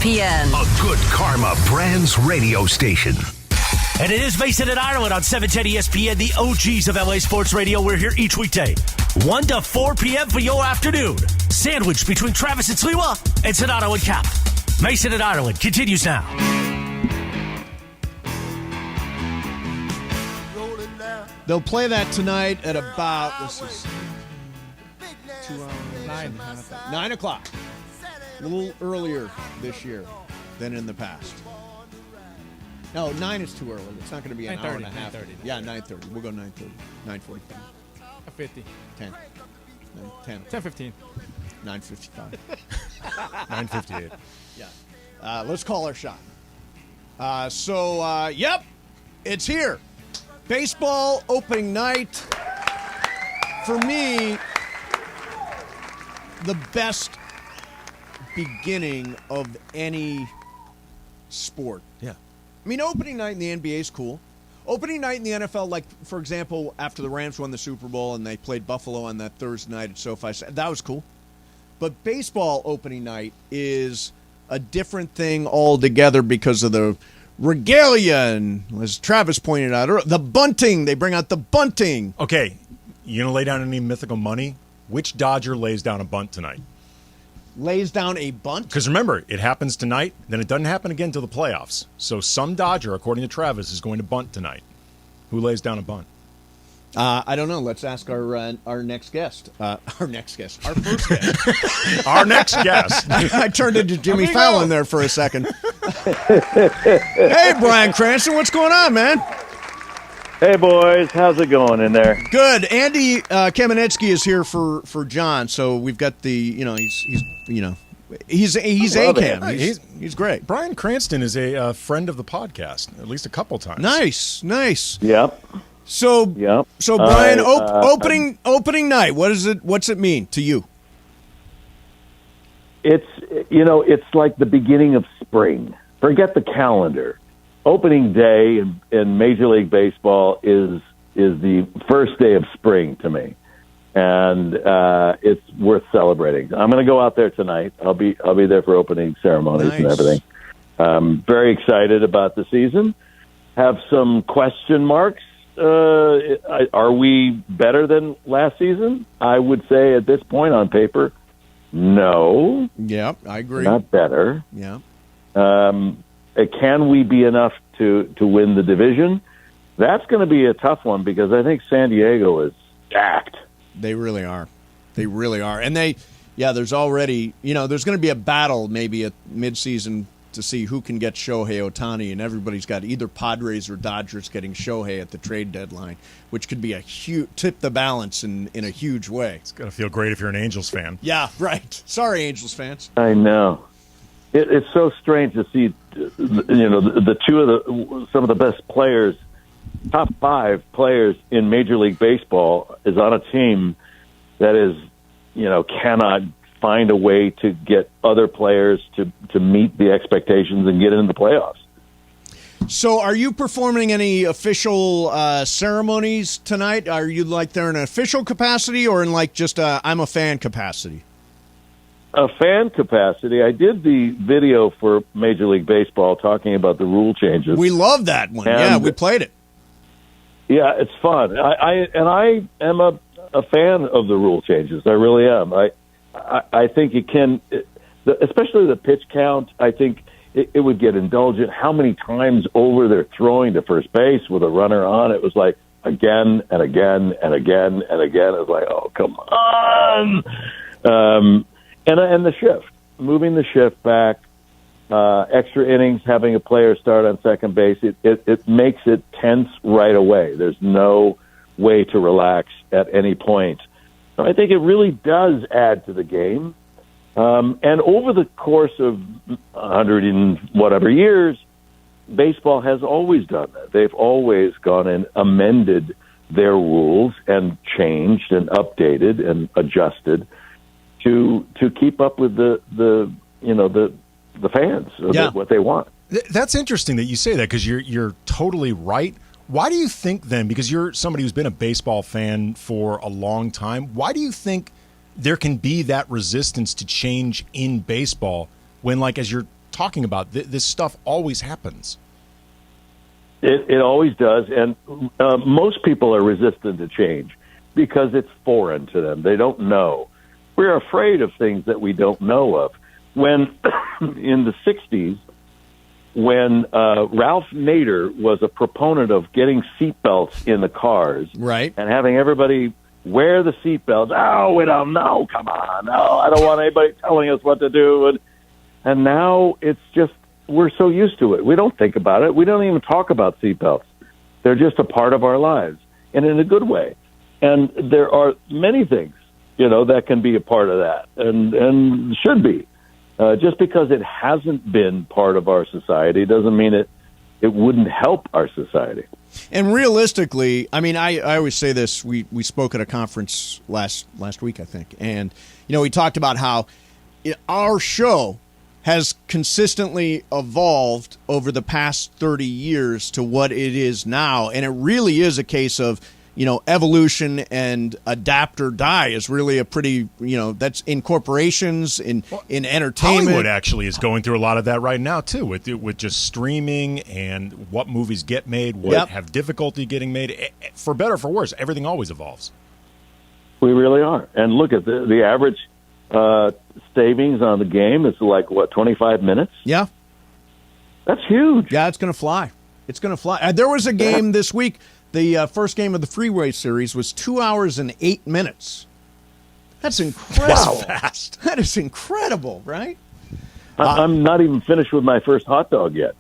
ESPN. A good karma brands radio station. And it is Mason and Ireland on 710 ESPN, the OGs of LA Sports Radio. We're here each weekday, 1 to 4 p.m. for your afternoon. Sandwiched between Travis and Sliwa and Sonato and Cap. Mason and Ireland continues now. They'll play that tonight at about, this is 2 hours, 9 o'clock. A little earlier this year than in the past. No, 9 is too early. It's not going to be an hour and a half. 9:30. Yeah, 9:30. We'll go 9:30. 9:45. 50. 10. 10. 10:15. 9:55. 9:58. Yeah. Let's call our shot. Yep, it's here. Baseball opening night. For me, the best beginning of any sport. Yeah. I mean, opening night in the NBA is cool. Opening night in the NFL, like, for example, after the Rams won the Super Bowl and they played Buffalo on that Thursday night at SoFi, that was cool. But baseball opening night is a different thing altogether because of the regalia and, as Travis pointed out, the bunting. They bring out the bunting. Okay, you going to lay down any mythical money? Which Dodger lays down a bunt tonight? Lays down a bunt? Because remember, it happens tonight, then it doesn't happen again until the playoffs. So some Dodger, according to Travis, is going to bunt tonight. Who lays down a bunt? I don't know. Let's ask our next guest. Our first guest. Our next guest. I turned into Jimmy Fallon there for a second. Hey, Brian Cranston, what's going on, man? Hey, boys. How's it going in there? Good. Andy Kamenetsky is here for John, so we've got the, he's ACAM. He's great. Brian Cranston is a friend of the podcast, at least a couple times. Nice. Yep. So Brian, opening night. What's it mean to you? It's like the beginning of spring. Forget the calendar. Opening day in Major League Baseball is the first day of spring to me, and it's worth celebrating. I'm going to go out there tonight. I'll be there for opening ceremonies and everything. Very excited about the season. Have some question marks. Are we better than last season? I would say at this point on paper, no. Yeah, I agree. Not better. Yeah. Can we be enough to win the division? That's going to be a tough one because I think San Diego is stacked. They really are. And there's already, there's going to be a battle maybe at midseason to see who can get Shohei Ohtani, and everybody's got either Padres or Dodgers getting Shohei at the trade deadline, which could be a huge tip the balance in a huge way. It's going to feel great if you're an Angels fan. Yeah, right. Sorry, Angels fans. I know. It's so strange to see, the two of some of the best players, top 5 players in Major League Baseball is on a team that is, cannot find a way to get other players to meet the expectations and get into the playoffs. So are you performing any official ceremonies tonight? Are you there in an official capacity or in just I'm a fan capacity? A fan capacity. I did the video for Major League Baseball talking about the rule changes. We love that one. Yeah, we played it. Yeah, it's fun. I am a fan of the rule changes. I really am. I think it can, especially the pitch count, I think it would get indulgent. How many times over they're throwing to first base with a runner on? It was like again and again and again and again. It was like, oh, come on. And the shift, moving the shift back, extra innings, having a player start on second base, it makes it tense right away. There's no way to relax at any point. So I think it really does add to the game. And over the course of 100 and whatever years, baseball has always done that. They've always gone and amended their rules and changed and updated and adjusted to keep up with the fans, what they want. That's interesting that you say that because you're totally right. Why do you think then, because you're somebody who's been a baseball fan for a long time, why do you think there can be that resistance to change in baseball when, as you're talking about. This stuff always happens. It always does, and most people are resistant to change because it's foreign to them. They don't know. We're afraid of things that we don't know of. When in the 60s, when Ralph Nader was a proponent of getting seatbelts in the cars, right, and having everybody wear the seatbelts. Oh, we don't know. Come on. No, I don't want anybody telling us what to do. And now it's just, we're so used to it. We don't think about it. We don't even talk about seatbelts. They're just a part of our lives, and in a good way. And there are many things, that can be a part of that, and should be. Just because it hasn't been part of our society doesn't mean it wouldn't help our society. And realistically, I mean, I always say this. We spoke at a conference last week, I think, and we talked about how our show has consistently evolved over the past 30 years to what it is now, and it really is a case of evolution, and adapt or die is really a pretty, that's in corporations, in entertainment. Hollywood actually is going through a lot of that right now, too, with just streaming and what movies get made, what have difficulty getting made. For better or for worse, everything always evolves. We really are. And look at the average savings on the game is 25 minutes? Yeah. That's huge. Yeah, it's going to fly. It's going to fly. There was a game this week. The first game of the Freeway Series was 2 hours and 8 minutes. That's incredible. Wow. Fast. That is incredible, right? I'm not even finished with my first hot dog yet.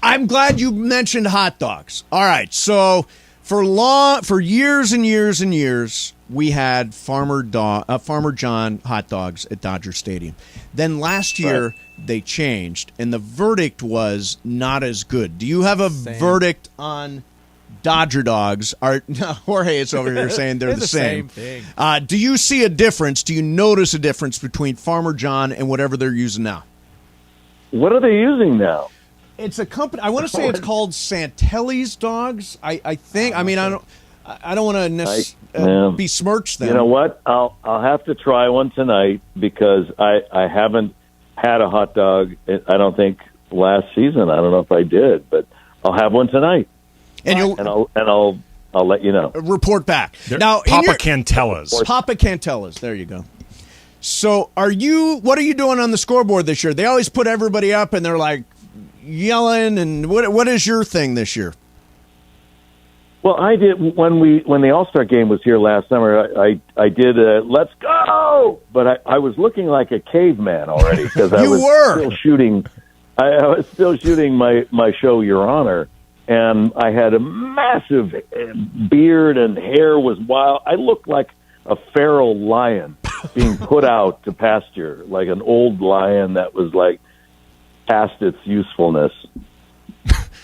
I'm glad you mentioned hot dogs. All right, so for years and years and years, we had Farmer John hot dogs at Dodger Stadium. Then last year they changed, and the verdict was not as good. Do you have a verdict on Dodger dogs? Jorge is over here saying they're the same thing. Do you see a difference? Do you notice a difference between Farmer John and whatever they're using now? What are they using now? It's a company. I want to say it's called Santelli's Dogs. I think. I mean, I don't want to besmirch them. You know what? I'll have to try one tonight because I haven't had a hot dog. I don't think last season. I don't know if I did, but I'll have one tonight. And I'll let you know. Report back. Now, Papa Cantella's. Papa Cantella's. There you go. So, what are you doing on the scoreboard this year? They always put everybody up, and they're like yelling. And what is your thing this year? Well, I did when the All-Star game was here last summer. I did a let's go, but I was looking like a caveman already because I was still shooting. I was still shooting my show, Your Honor. And I had a massive beard and hair was wild. I looked like a feral lion being put out to pasture, like an old lion that was past its usefulness.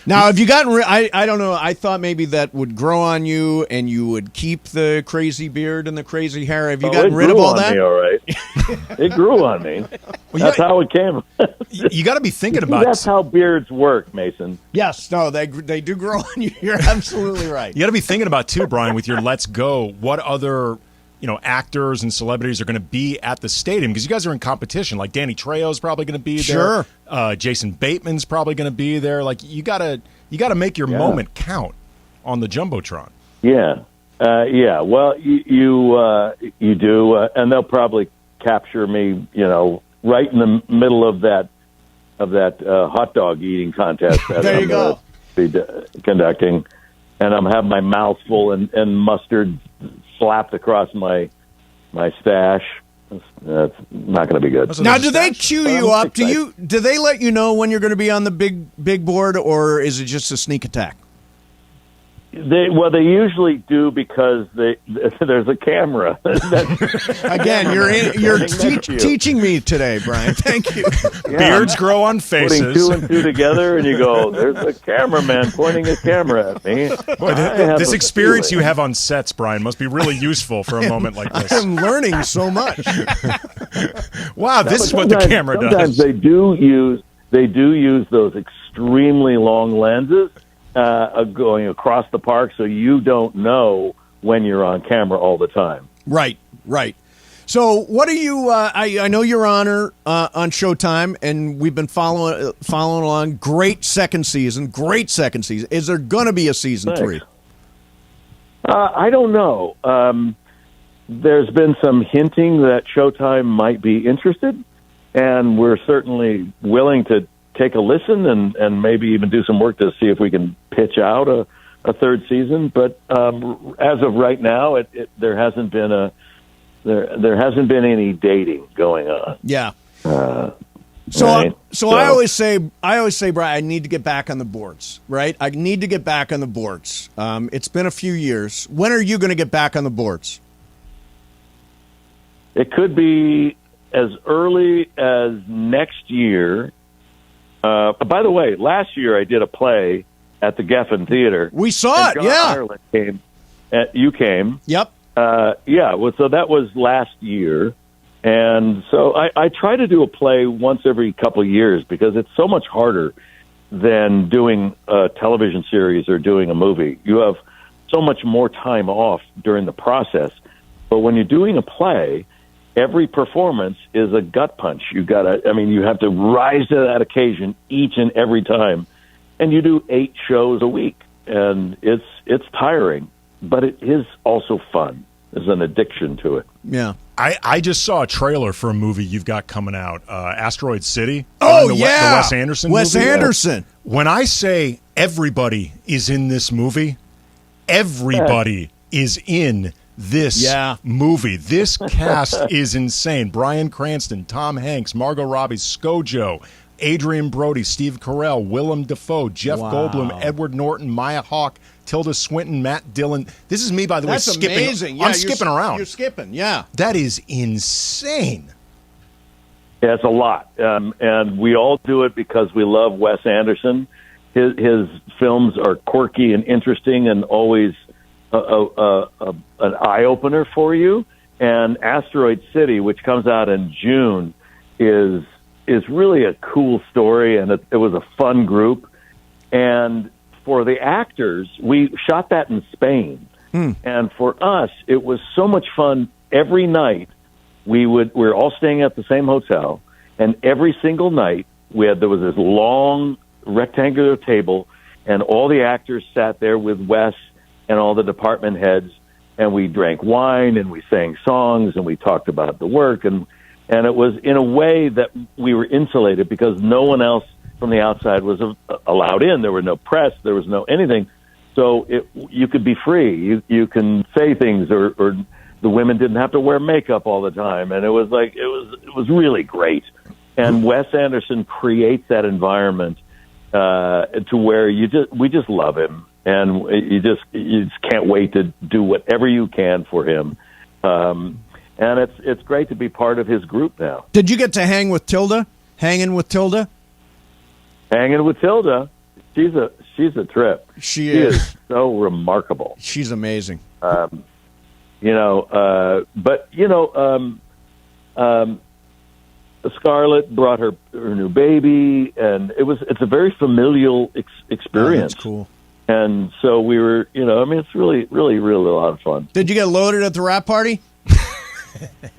Now, have you gotten I don't know. I thought maybe that would grow on you and you would keep the crazy beard and the crazy hair. Have you gotten rid of all that? It grew on me, all right. It grew on me. That's how it came. You got to be thinking about. That's how beards work, Mason. Yes, no, they do grow on you. You're absolutely right. You got to be thinking about too, Brian, with your Let's Go. What other actors and celebrities are going to be at the stadium because you guys are in competition. Like Danny Trejo's probably going to be there. Sure. Jason Bateman's probably going to be there. Like you gotta make your moment count on the jumbotron. Yeah, yeah. Well, you do, and they'll probably capture me. Right in the middle of that hot dog eating contest that there you go. Be conducting, and I'm having my mouth full and mustard slapped across my stash. That's not going to be good. Now, do they cue you up? Do they let you know when you're going to be on the big board, or is it just a sneak attack? They usually do because there's a camera. Again, you're teaching me today, Brian. Thank you. Yeah, beards grow on faces. Putting two and two together, and you go, "There's a cameraman pointing a camera at me." Boy, this experience you have on sets, Brian, must be really useful for a moment like this. I'm learning so much. Wow, this is what the camera does. Sometimes they do use those extremely long lenses. Going across the park, so you don't know when you're on camera all the time. Right. So, what are you? I know you're on Showtime, and we've been following along. Great second season. Is there going to be a season 3? I don't know. There's been some hinting that Showtime might be interested, and we're certainly willing to take a listen and maybe even do some work to see if we can pitch out a third season. But as of right now, there hasn't been there hasn't been any dating going on. Yeah. So I always say, Brian, I need to get back on the boards, right? I need to get back on the boards. It's been a few years. When are you going to get back on the boards? It could be as early as next year. By the way, last year I did a play at the Geffen Theater. We saw it, John yeah. Ireland came. You came. Yep. So that was last year. And so I try to do a play once every couple of years because it's so much harder than doing a television series or doing a movie. You have so much more time off during the process. But when you're doing a play, every performance is a gut punch. You have to rise to that occasion each and every time. And you do 8 shows a week. And it's tiring, but it is also fun. There's an addiction to it. Yeah. I just saw a trailer for a movie you've got coming out, Asteroid City. Oh, the Wes Anderson Wes movie. Anderson. When I say everybody is in this movie, everybody is in this movie. This cast is insane. Brian Cranston, Tom Hanks, Margot Robbie, ScoJo, Adrian Brody, Steve Carell, Willem Dafoe, Jeff Goldblum, Edward Norton, Maya Hawke, Tilda Swinton, Matt Dillon. This is me, by the way, skipping. Amazing. Yeah, I'm skipping around. You're skipping, yeah. That is insane. Yeah, it's a lot. And we all do it because we love Wes Anderson. His films are quirky and interesting and always an eye-opener for you. And Asteroid City, which comes out in June, is really a cool story, and it was a fun group. And for the actors, we shot that in Spain. And for us, it was so much fun. Every night, we were all staying at the same hotel, and every single night, there was this long rectangular table, and all the actors sat there with Wes and all the department heads, and we drank wine, and we sang songs, and we talked about the work, and it was in a way that we were insulated because no one else from the outside was allowed in. There were no press. There was no anything. So you could be free. You can say things, or the women didn't have to wear makeup all the time. And it was really great. And Wes Anderson creates that environment to where we just love him, and you just can't wait to do whatever you can for him. And it's great to be part of his group now. Did you get to hang with Tilda? Hanging with Tilda? Hanging with Tilda. She's a trip. She is so remarkable. She's amazing. Scarlett brought her new baby, and it's a very familial experience. Oh, that's cool. And so we were, it's really, really, really a lot of fun. Did you get loaded at the wrap party?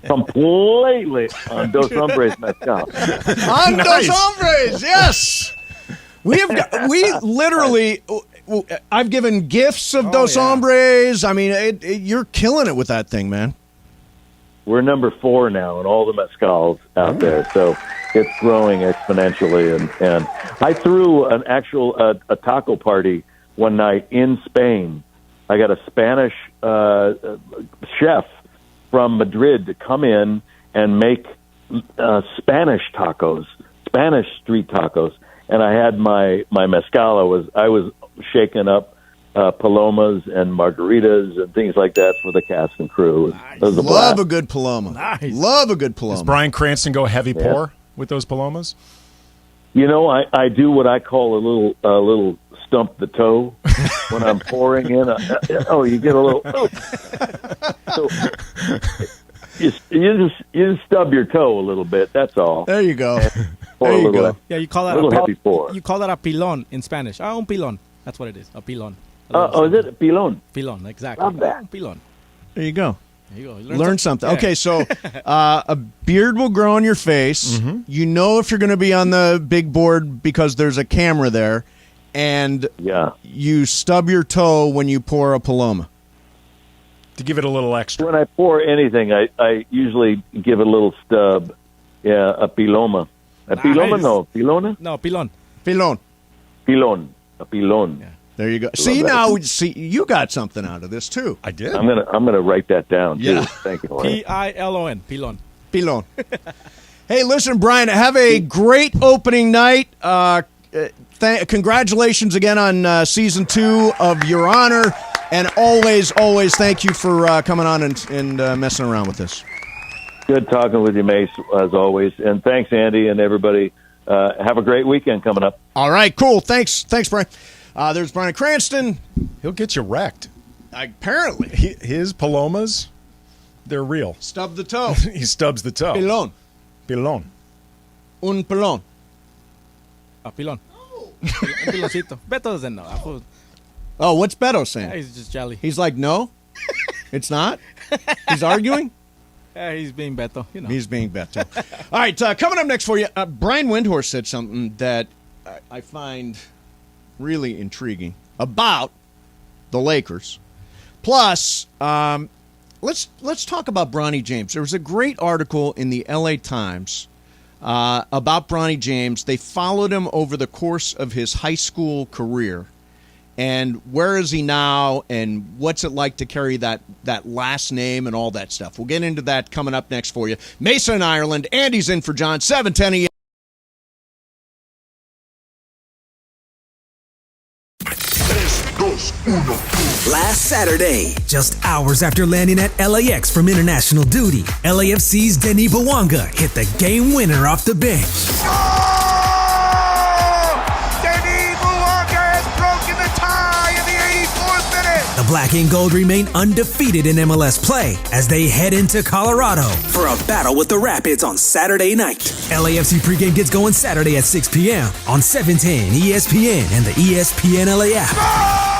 Completely on Dos Hombres mezcal. On Dos Hombres, yes. We literally, I've given gifts of Dos Hombres. I mean, you're killing it with that thing, man. We're number 4 now in all the mezcals out there, so it's growing exponentially. And I threw an actual a taco party one night in Spain. I got a Spanish chef from Madrid to come in and make Spanish tacos, Spanish street tacos. And I had my mezcal. I was shaking up palomas and margaritas and things like that for the cast and crew. Nice. Love a good paloma. Nice. Love a good paloma. Does Brian Cranston go heavy pour with those palomas? I do what I call a little stump the toe when I'm pouring in. You get a little. So you just stub your toe a little bit. That's all. There you go. There you go. Yeah, you call that a heavy pour. You call that a pilon in Spanish. Un pilon. That's what it is. A pilon. Is it pilon? Pilon, exactly. Love that. Pilon. There you go. There you go. You Learn something. Yeah. Okay, so a beard will grow on your face. Mm-hmm. You know if you're going to be on the big board because there's a camera there. And you stub your toe when you pour a Paloma. To give it a little extra. When I pour anything, I usually give it a little stub. Yeah, a piloma. A piloma? No. Pilona? No, pilon. Pilon. Pilon. A pilon. Yeah. There you go. See, you got something out of this, too. I did. I'm gonna write that down, too. Yeah. Thank you. Pilon. Pilon. Pilon. Hey, listen, Brian, have a great opening night. Congratulations again on Season 2 of Your Honor. And always thank you for coming on and messing around with us. Good talking with you, Mace, as always. And thanks, Andy, and everybody. Have a great weekend coming up. All right, cool. Thanks, Brian. There's Brian Cranston. He'll get you wrecked. Apparently. His Palomas, they're real. Stub the toe. He stubs the toe. Pilon. Pilon. Un pilon. A pilon. Un piloncito. Beto doesn't know. Oh, what's Beto saying? Yeah, he's just jelly. He's like, no, it's not. He's arguing. Yeah, he's being Beto. You know. He's being Beto. All right, coming up next for you, Brian Windhorst said something that I find really intriguing about the Lakers. Plus, let's talk about Bronny James. There was a great article in the LA Times about Bronny James. They followed him over the course of his high school career. And where is he now, and what's it like to carry that last name and all that stuff? We'll get into that coming up next for you. Mesa in Ireland. Andy's in for John, 710 ESPN. Last Saturday, just hours after landing at LAX from international duty, LAFC's Denis Bouanga hit the game winner off the bench. Denis Bouanga has broken the tie in the 84th minute. The Black and Gold remain undefeated in MLS play as they head into Colorado for a battle with the Rapids on Saturday night. LAFC pregame gets going Saturday at 6 p.m. on 710 ESPN and the ESPNLA app.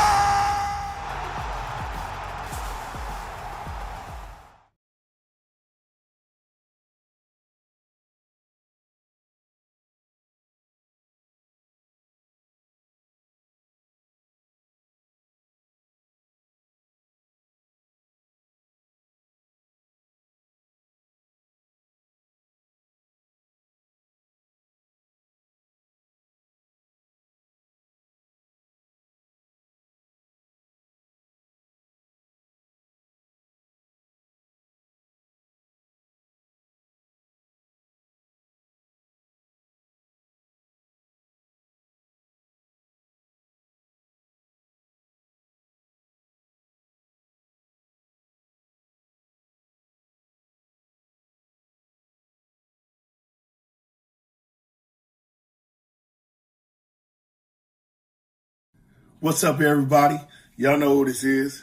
What's up, everybody? Y'all know who this is.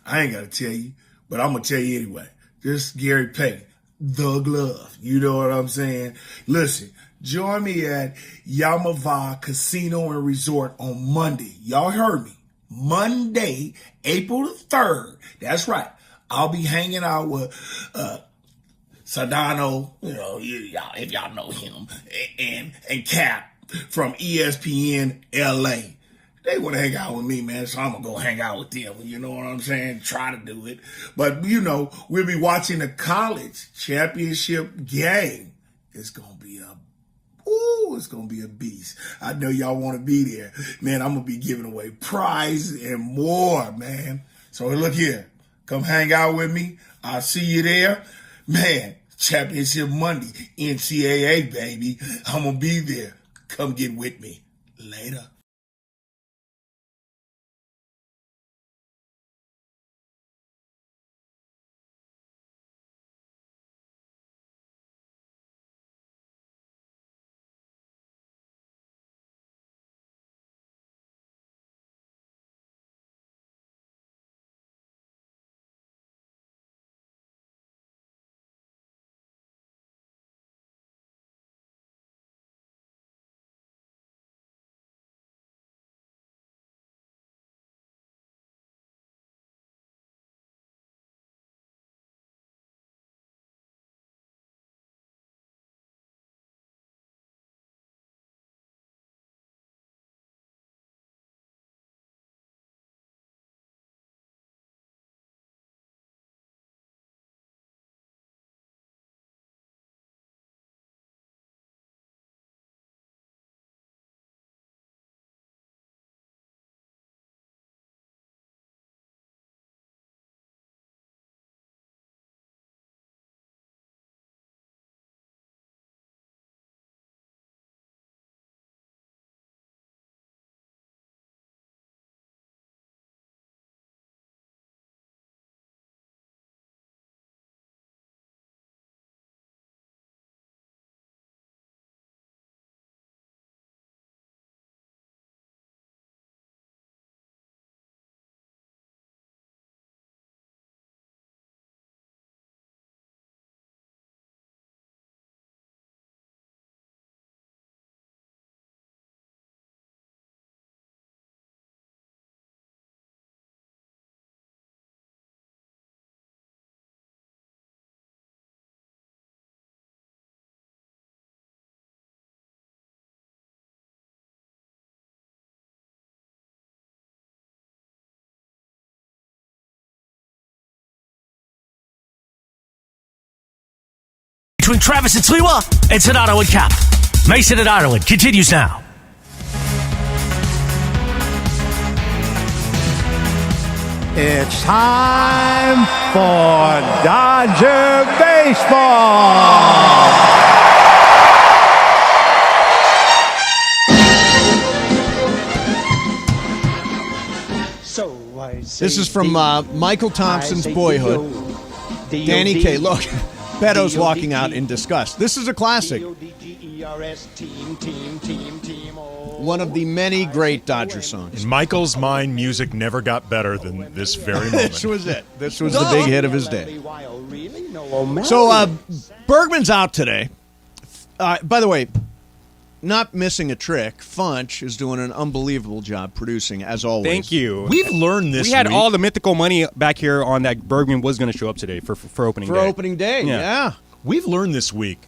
I ain't got to tell you, but I'm going to tell you anyway. This is Gary Payton, the glove. You know what I'm saying? Listen, join me at Yamava Casino and Resort on Monday. Y'all heard me. Monday, April the 3rd. That's right. I'll be hanging out with Sedano, you know, if y'all know him, and Cap from ESPNLA. They want to hang out with me, man, so I'm going to go hang out with them. You know what I'm saying? Try to do it. But, you know, we'll be watching the college championship game. It's going to be it's going to be a beast. I know y'all want to be there. Man, I'm going to be giving away prizes and more, man. So look here. Come hang out with me. I'll see you there. Man, championship Monday, NCAA, baby. I'm going to be there. Come get with me. Later. between Travis and Sliwa. It's Donato and Cap. Mason and Ireland continues now. It's time for Dodger Baseball. This is from Michael Thompson's Boyhood. Danny K. Look, Beto's walking out in disgust. This is a classic. One of the many great Dodger songs. In Michael's mind, music never got better than this very moment. This was it. This was the big hit of his day. So Bergman's out today. By the way, not missing a trick, Funch is doing an unbelievable job producing, as always. Thank you. We've learned this We had week. all the mythical money back here on that Bergman was going to show up today for opening day. For opening day, yeah. We've learned this week,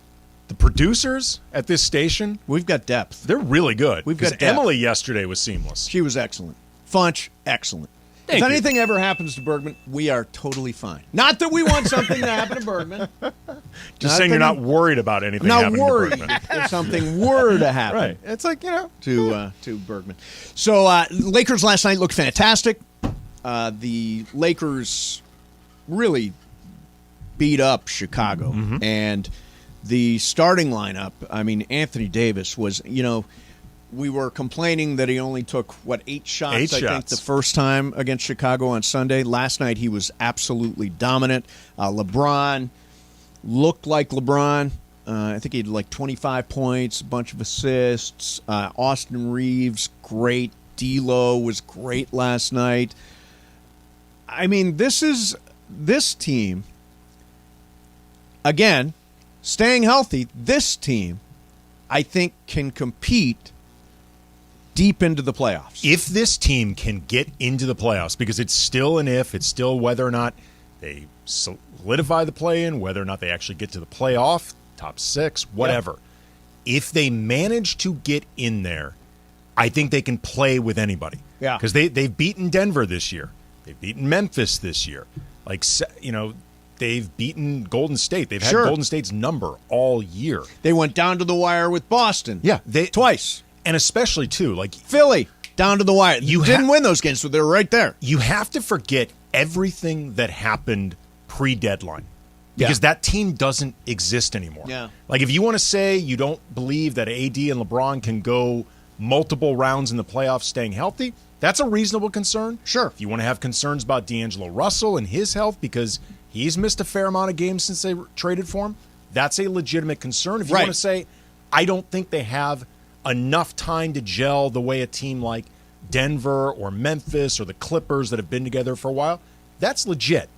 the producers at this station, we've got depth. They're really good. We've got depth. Emily yesterday was seamless. She was excellent. Funch, excellent. Thank if you. anything ever happens to Bergman, we are totally fine. Not that we want something to happen to Bergman. Just saying you're not worried about anything not happening worried to Bergman. if something were to happen. Right. It's like, to Bergman. So Lakers last night looked fantastic. The Lakers really beat up Chicago. Mm-hmm. And the starting lineup, I mean, Anthony Davis was, we were complaining that he only took, 8 shots, I think, the first time against Chicago on Sunday. Last night he was absolutely dominant. LeBron looked like LeBron. I think he had like 25 points, a bunch of assists. Austin Reeves, great. D'Lo was great last night. I mean, this team, again, staying healthy, this team, I think, can compete deep into the playoffs. If this team can get into the playoffs, because it's still an if, it's still whether or not they solidify the play-in, whether or not they actually get to the playoff, top 6, whatever. Yep. If they manage to get in there, I think they can play with anybody. Yeah. Because they've beaten Denver this year. They've beaten Memphis this year. They've beaten Golden State. They've had Golden State's number all year. They went down to the wire with Boston. Yeah. Twice. And especially, too, like Philly, down to the wire. You didn't win those games, but they were right there. You have to forget everything that happened pre-deadline because that team doesn't exist anymore. Yeah. Like, if you want to say you don't believe that AD and LeBron can go multiple rounds in the playoffs staying healthy, that's a reasonable concern. Sure. If you want to have concerns about D'Angelo Russell and his health because he's missed a fair amount of games since they traded for him, that's a legitimate concern. If you want to say, I don't think they have enough time to gel the way a team like Denver or Memphis or the Clippers that have been together for a while, that's legit.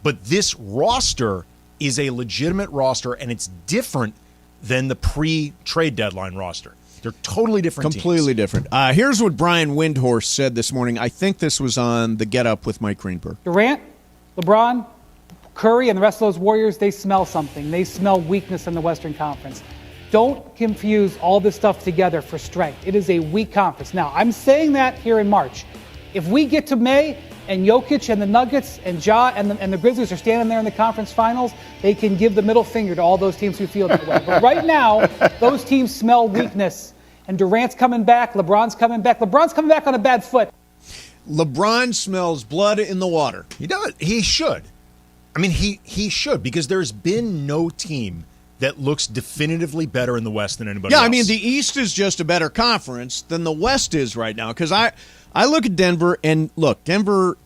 But this roster is a legitimate roster, and it's different than the pre-trade deadline roster. They're totally different Completely teams. different. Here's what Brian Windhorst said this morning. I think this was on the Get Up with Mike Greenberg. Durant, LeBron, Curry, and the rest of those Warriors, they smell something. They smell weakness in the Western Conference. Don't confuse all this stuff together for strength. It is a weak conference. Now, I'm saying that here in March. If we get to May and Jokic and the Nuggets and Ja and the Grizzlies are standing there in the conference finals, they can give the middle finger to all those teams who feel that way. But right now, those teams smell weakness. And Durant's coming back. LeBron's coming back. LeBron's coming back on a bad foot. LeBron smells blood in the water. He does. He should. I mean, he should, because there's been no team that looks definitively better in the West than anybody else. Yeah, I mean, the East is just a better conference than the West is right now. Because I look at Denver, and look, Denver,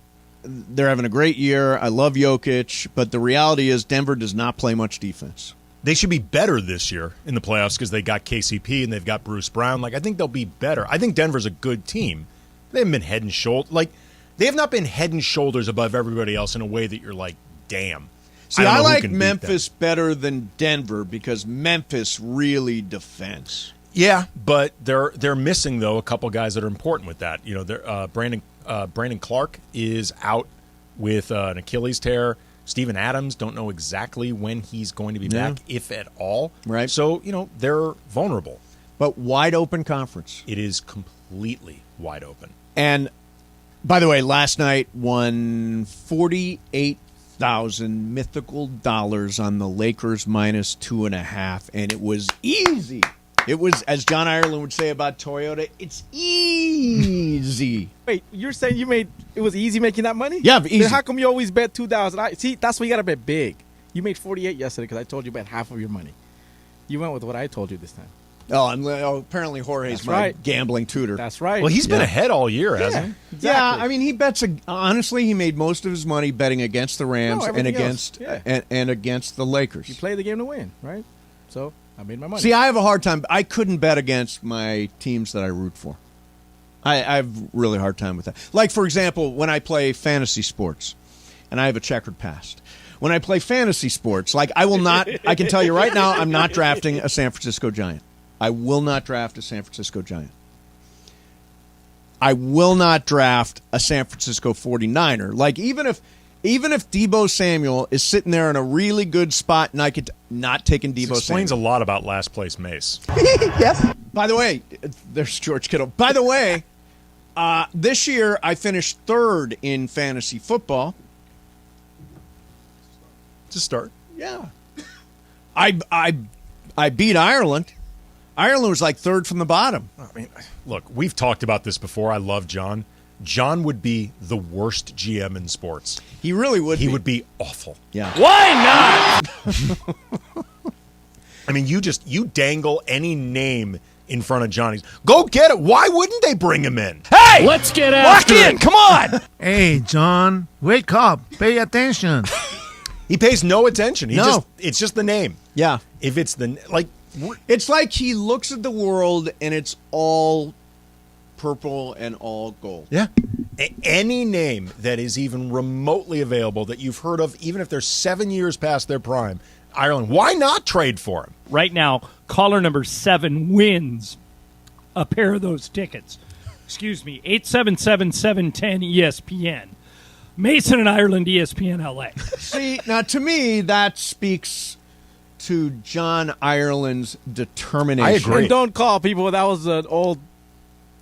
they're having a great year. I love Jokic, but the reality is Denver does not play much defense. They should be better this year in the playoffs because they got KCP and they've got Bruce Brown. Like, I think they'll be better. I think Denver's a good team. They haven't been head and shoulders. Like, they have not been head and shoulders above everybody else in a way that you're like, damn. See, I like Memphis better than Denver because Memphis really defends. Yeah, but they're missing, though, a couple guys that are important with that. You know, Brandon Clark is out with an Achilles tear. Steven Adams, don't know exactly when he's going to be back, if at all. Right. So, you know, they're vulnerable. But wide open conference. It is completely wide open. And, by the way, last night won 48-30 $1,000 mythical dollars on the Lakers minus 2.5, and it was easy. It was, as John Ireland would say about Toyota, it's easy. Wait, you're saying it was easy making that money? Yeah, easy. Then how come you always bet 2,000? See, that's why you got to bet big. You made 48 yesterday because I told you bet half of your money. You went with what I told you this time. Apparently Jorge's That's my right. gambling tutor. That's right. Well, he's been ahead all year, hasn't he? Exactly. Yeah, I mean, he bets. Honestly, he made most of his money betting against the Rams and against and against the Lakers. You play the game to win, right? So I made my money. See, I have a hard time. I couldn't bet against my teams that I root for. I have a really hard time with that. Like, for example, when I play fantasy sports, and I have a checkered past. When I play fantasy sports, like I will not. I can tell you right now, I'm not drafting a San Francisco Giant. I will not draft a San Francisco Giant. I will not draft a San Francisco 49er. Like, even if Deebo Samuel is sitting there in a really good spot and I could not taking Deebo Samuel. Explains a lot about last place Mace. Yes. By the way, there's George Kittle. By the way, this year I finished third in fantasy football. To start. Yeah. I beat Ireland. Ireland was like third from the bottom. I mean, look, we've talked about this before. I love John. John would be the worst GM in sports. He really would. He would be awful. Yeah. Why not? I mean, you dangle any name in front of Johnny's. Go get it. Why wouldn't they bring him in? Hey, let's get after lock in. Come on. Hey, John, wake up. Pay attention. He pays no attention. It's just the name. Yeah. If it's it's like he looks at the world and it's all purple and all gold. Yeah. Any name that is even remotely available that you've heard of, even if they're 7 years past their prime, Ireland, why not trade for him? Right now, caller number 7 wins a pair of those tickets. Excuse me, 877-710-ESPN. Mason and Ireland, ESPNLA. See, now to me, that speaks to John Ireland's determination. I agree. And don't call people. That was an old.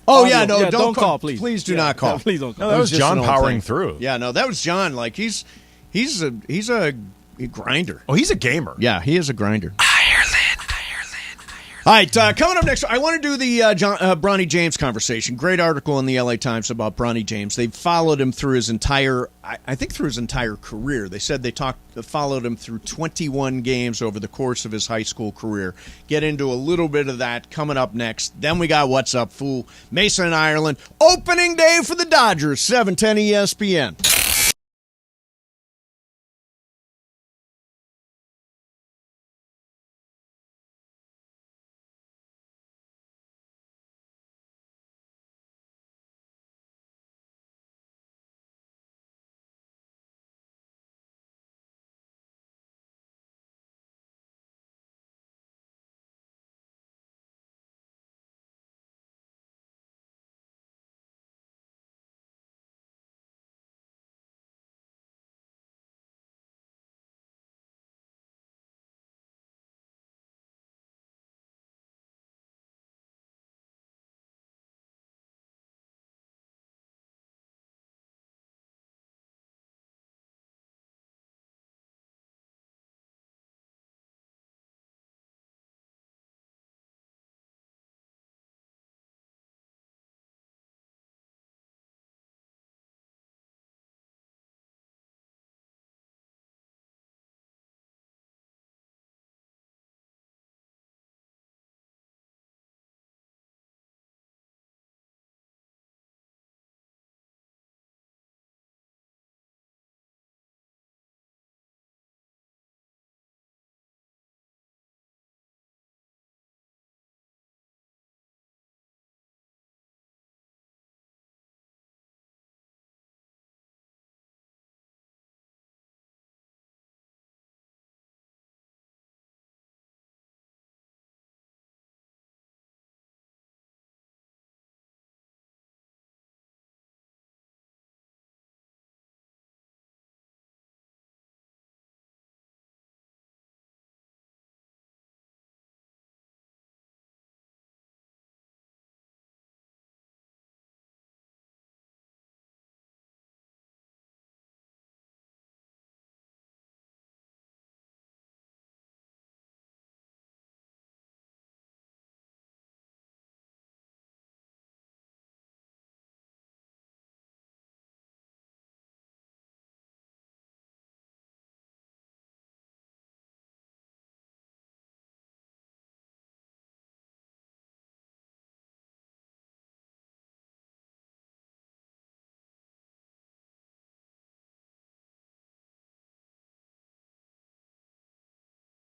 Oh audio. Yeah, no, don't call, please. Please do not call. No, please don't call. No, that was just John an old powering thing. through. Yeah, no, that was John. Like he's a grinder. Oh, he's a gamer. Yeah, he is a grinder. All right, coming up next, I want to do the Bronny James conversation. Great article in the LA Times about Bronny James. They followed him through his entire, I think through his entire career. They said they followed him through 21 games over the course of his high school career. Get into a little bit of that coming up next. Then we got What's Up, Fool? Mason and Ireland. Opening day for the Dodgers, 710 ESPN.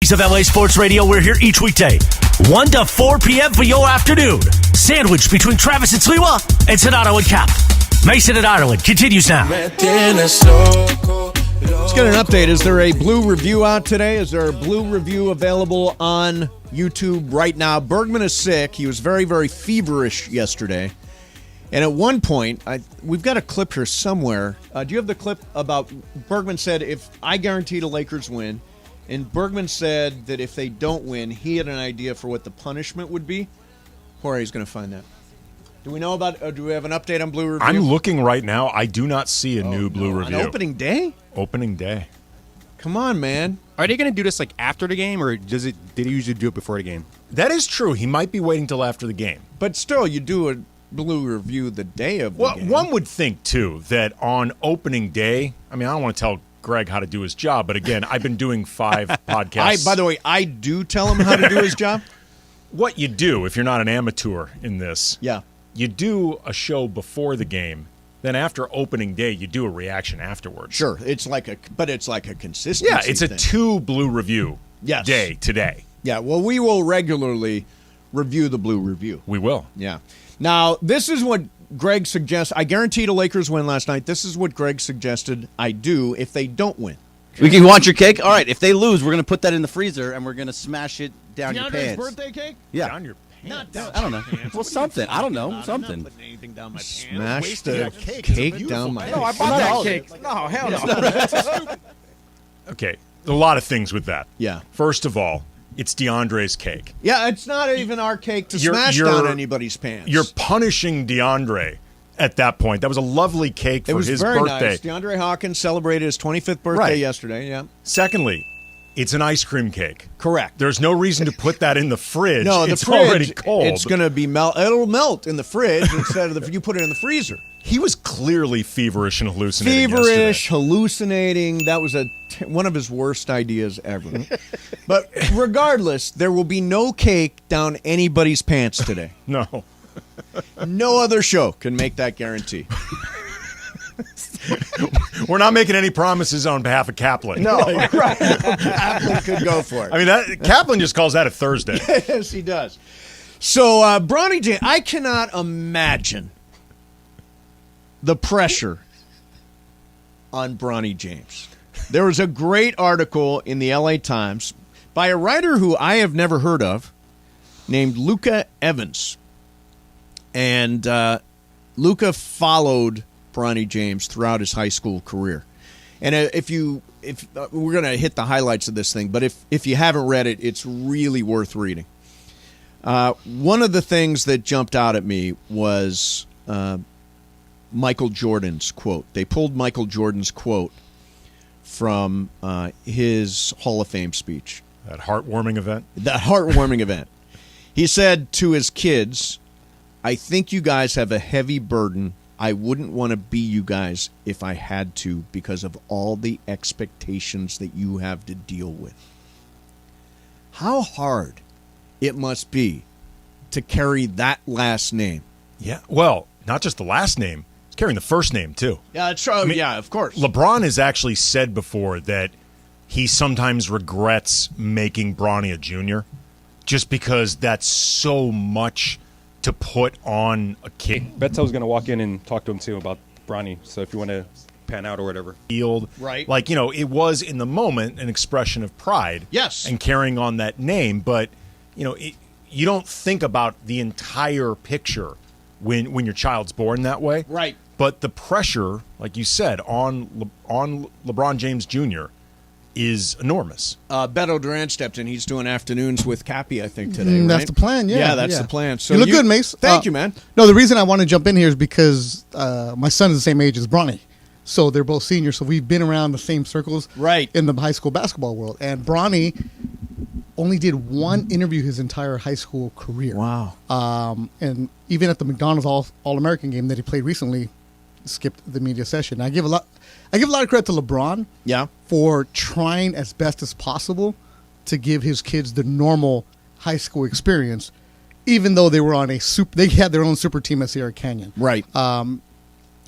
Voice of LA Sports Radio. We're here each weekday, 1 to 4 p.m. for your afternoon. Sandwiched between Travis and Sliwa and Sonato and Cap. Mason and Ireland continues now. Let's get an update. Is there a blue review out today? Is there a blue review available on YouTube right now? Bergman is sick. He was very, very feverish yesterday. And at one point, we've got a clip here somewhere. Do you have the clip about Bergman said, if I guarantee the Lakers win, and Bergman said that if they don't win, he had an idea for what the punishment would be? Jorge's going to find that. Do we know about, do we have an update on blue review? I'm looking right now. I do not see a new blue review. On opening day? Opening day. Come on, man. Are they going to do this like after the game, or did he usually do it before the game? That is true. He might be waiting till after the game. But still, you do a blue review the day of the game. One would think, too, that on opening day, I mean, I don't want to tell Greg how to do his job, but again, I've been doing 5 podcasts. By the way, I do tell him how to do his job. What you do, if you're not an amateur in this, you do a show before the game, then after opening day, you do a reaction afterwards. Sure, it's like a consistency. Yeah, it's a thing. 2 blue review day today. Yeah, well, we will regularly review the blue review. We will. Yeah. Now, this is what Greg suggests. I guarantee the Lakers win last night. This is what Greg suggested I do if they don't win. You want your cake? All right, if they lose, we're going to put that in the freezer, and we're going to smash it down your DeAndre's pants. birthday cake? Yeah. Down your pants? I don't know. Well, something. I don't know. Something. I'm not putting anything down my pants. Smash the cake down my pants. No, I bought that cake. No, hell no. Okay, a lot of things with that. Yeah. First of all, it's DeAndre's cake. Yeah, it's not even our cake to smash down anybody's pants. You're punishing DeAndre at that point. That was a lovely cake for his birthday. It was very nice. DeAndre Hawkins celebrated his 25th birthday yesterday, yeah. Secondly, it's an ice cream cake. Correct. There's no reason to put that in the fridge. No, the it's fridge, already cold. It's going to be it'll melt in the fridge instead of you put it in the freezer. He was clearly feverish and hallucinating yesterday. Hallucinating. That was one of his worst ideas ever. But regardless, there will be no cake down anybody's pants today. No. No other show can make that guarantee. We're not making any promises on behalf of Kaplan. No, right. Kaplan could go for it. I mean, Kaplan just calls that a Thursday. Yes, he does. So, Bronny James, I cannot imagine the pressure on Bronny James. There was a great article in the LA Times by a writer who I have never heard of named Luca Evans. And Luca followed Bronny James throughout his high school career. And if we're going to hit the highlights of this thing, but if you haven't read it, it's really worth reading. One of the things that jumped out at me was Michael Jordan's quote. They pulled Michael Jordan's quote from his Hall of Fame speech. That heartwarming event? That heartwarming event. He said to his kids, I think you guys have a heavy burden. I wouldn't want to be you guys if I had to because of all the expectations that you have to deal with. How hard it must be to carry that last name. Yeah, well, not just the last name. He's carrying the first name, too. Yeah, it's true. I mean, yeah, of course. LeBron has actually said before that he sometimes regrets making Bronny a junior just because that's so much to put on a kid. Beto's going to walk in and talk to him, too, about Bronny. So if you want to pan out or whatever. Field. Right. Like, it was in the moment an expression of pride. Yes. And carrying on that name. But, you don't think about the entire picture when your child's born that way. Right. But the pressure, like you said, on LeBron James Jr. is enormous. Beto Duran stepped in. He's doing afternoons with Cappy, I think, today, right? That's the plan, yeah. Yeah, that's the plan. So you look good, Mace. Thank you, man. No, the reason I want to jump in here is because my son is the same age as Bronny. So they're both seniors, so we've been around the same circles in the high school basketball world. And Bronny only did one interview his entire high school career. Wow. And even at the McDonald's All-American game that he played recently, skipped the media session. I give a lot of credit to LeBron for trying as best as possible to give his kids the normal high school experience, even though they were on they had their own super team at Sierra Canyon. Right.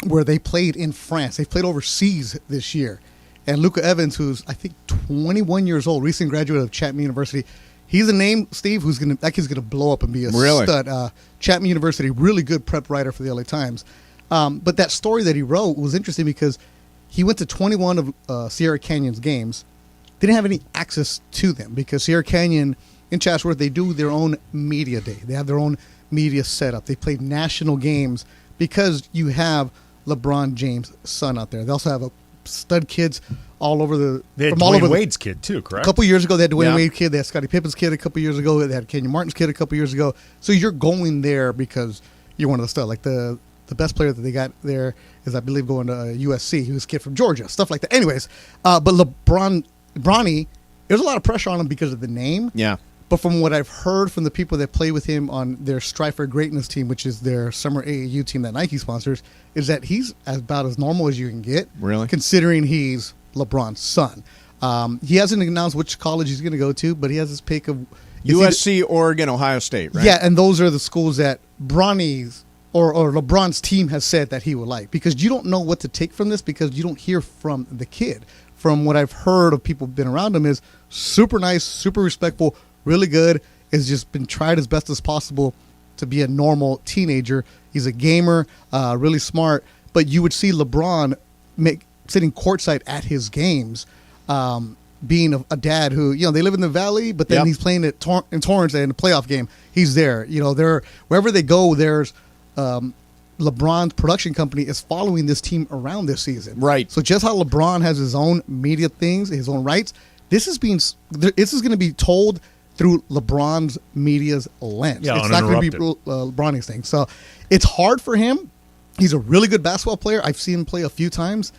Where they played in France. They played overseas this year. And Luka Evans, who's I think 21 years old, recent graduate of Chapman University. He's a name, Steve, that kid's gonna blow up and be a stud. Chapman University, really good prep writer for the LA Times. But that story that he wrote was interesting because he went to 21 of Sierra Canyon's games. Didn't have any access to them because Sierra Canyon in Chatsworth, they do their own media day. They have their own media setup. They play national games because you have LeBron James' son out there. They also have stud kids all over They had Dwayne Wade's kid too, correct? A couple years ago, they had Dwayne Wade kid. They had Scottie Pippen's kid a couple years ago. They had Kenyon Martin's kid a couple years ago. So you're going there because you're one of the studs. Like the best player that they got there is, I believe, going to USC. He was a kid from Georgia, stuff like that. Anyways, but Bronny, there's a lot of pressure on him because of the name. Yeah. But from what I've heard from the people that play with him on their Strive for Greatness team, which is their summer AAU team that Nike sponsors, is that he's about as normal as you can get. Really? Considering he's LeBron's son. He hasn't announced which college he's going to go to, but he has his pick of USC, Oregon, Ohio State, right? Yeah, and those are the schools that Bronny's or LeBron's team has said that he would like, because you don't know what to take from this because you don't hear from the kid. From what I've heard of people who've been around him, is super nice, super respectful, really good. Has just been tried as best as possible to be a normal teenager. He's a gamer, really smart. But you would see LeBron sitting courtside at his games, being a dad who, they live in the Valley, but then he's playing in Torrance in a playoff game. He's there. Wherever they go, there's LeBron's production company is following this team around this season. Right. So just how LeBron has his own media things, his own rights, this is going to be told through LeBron's media's lens. Yeah, it's not going to be Bronny's thing. So it's hard for him. He's a really good basketball player. I've seen him play a few times.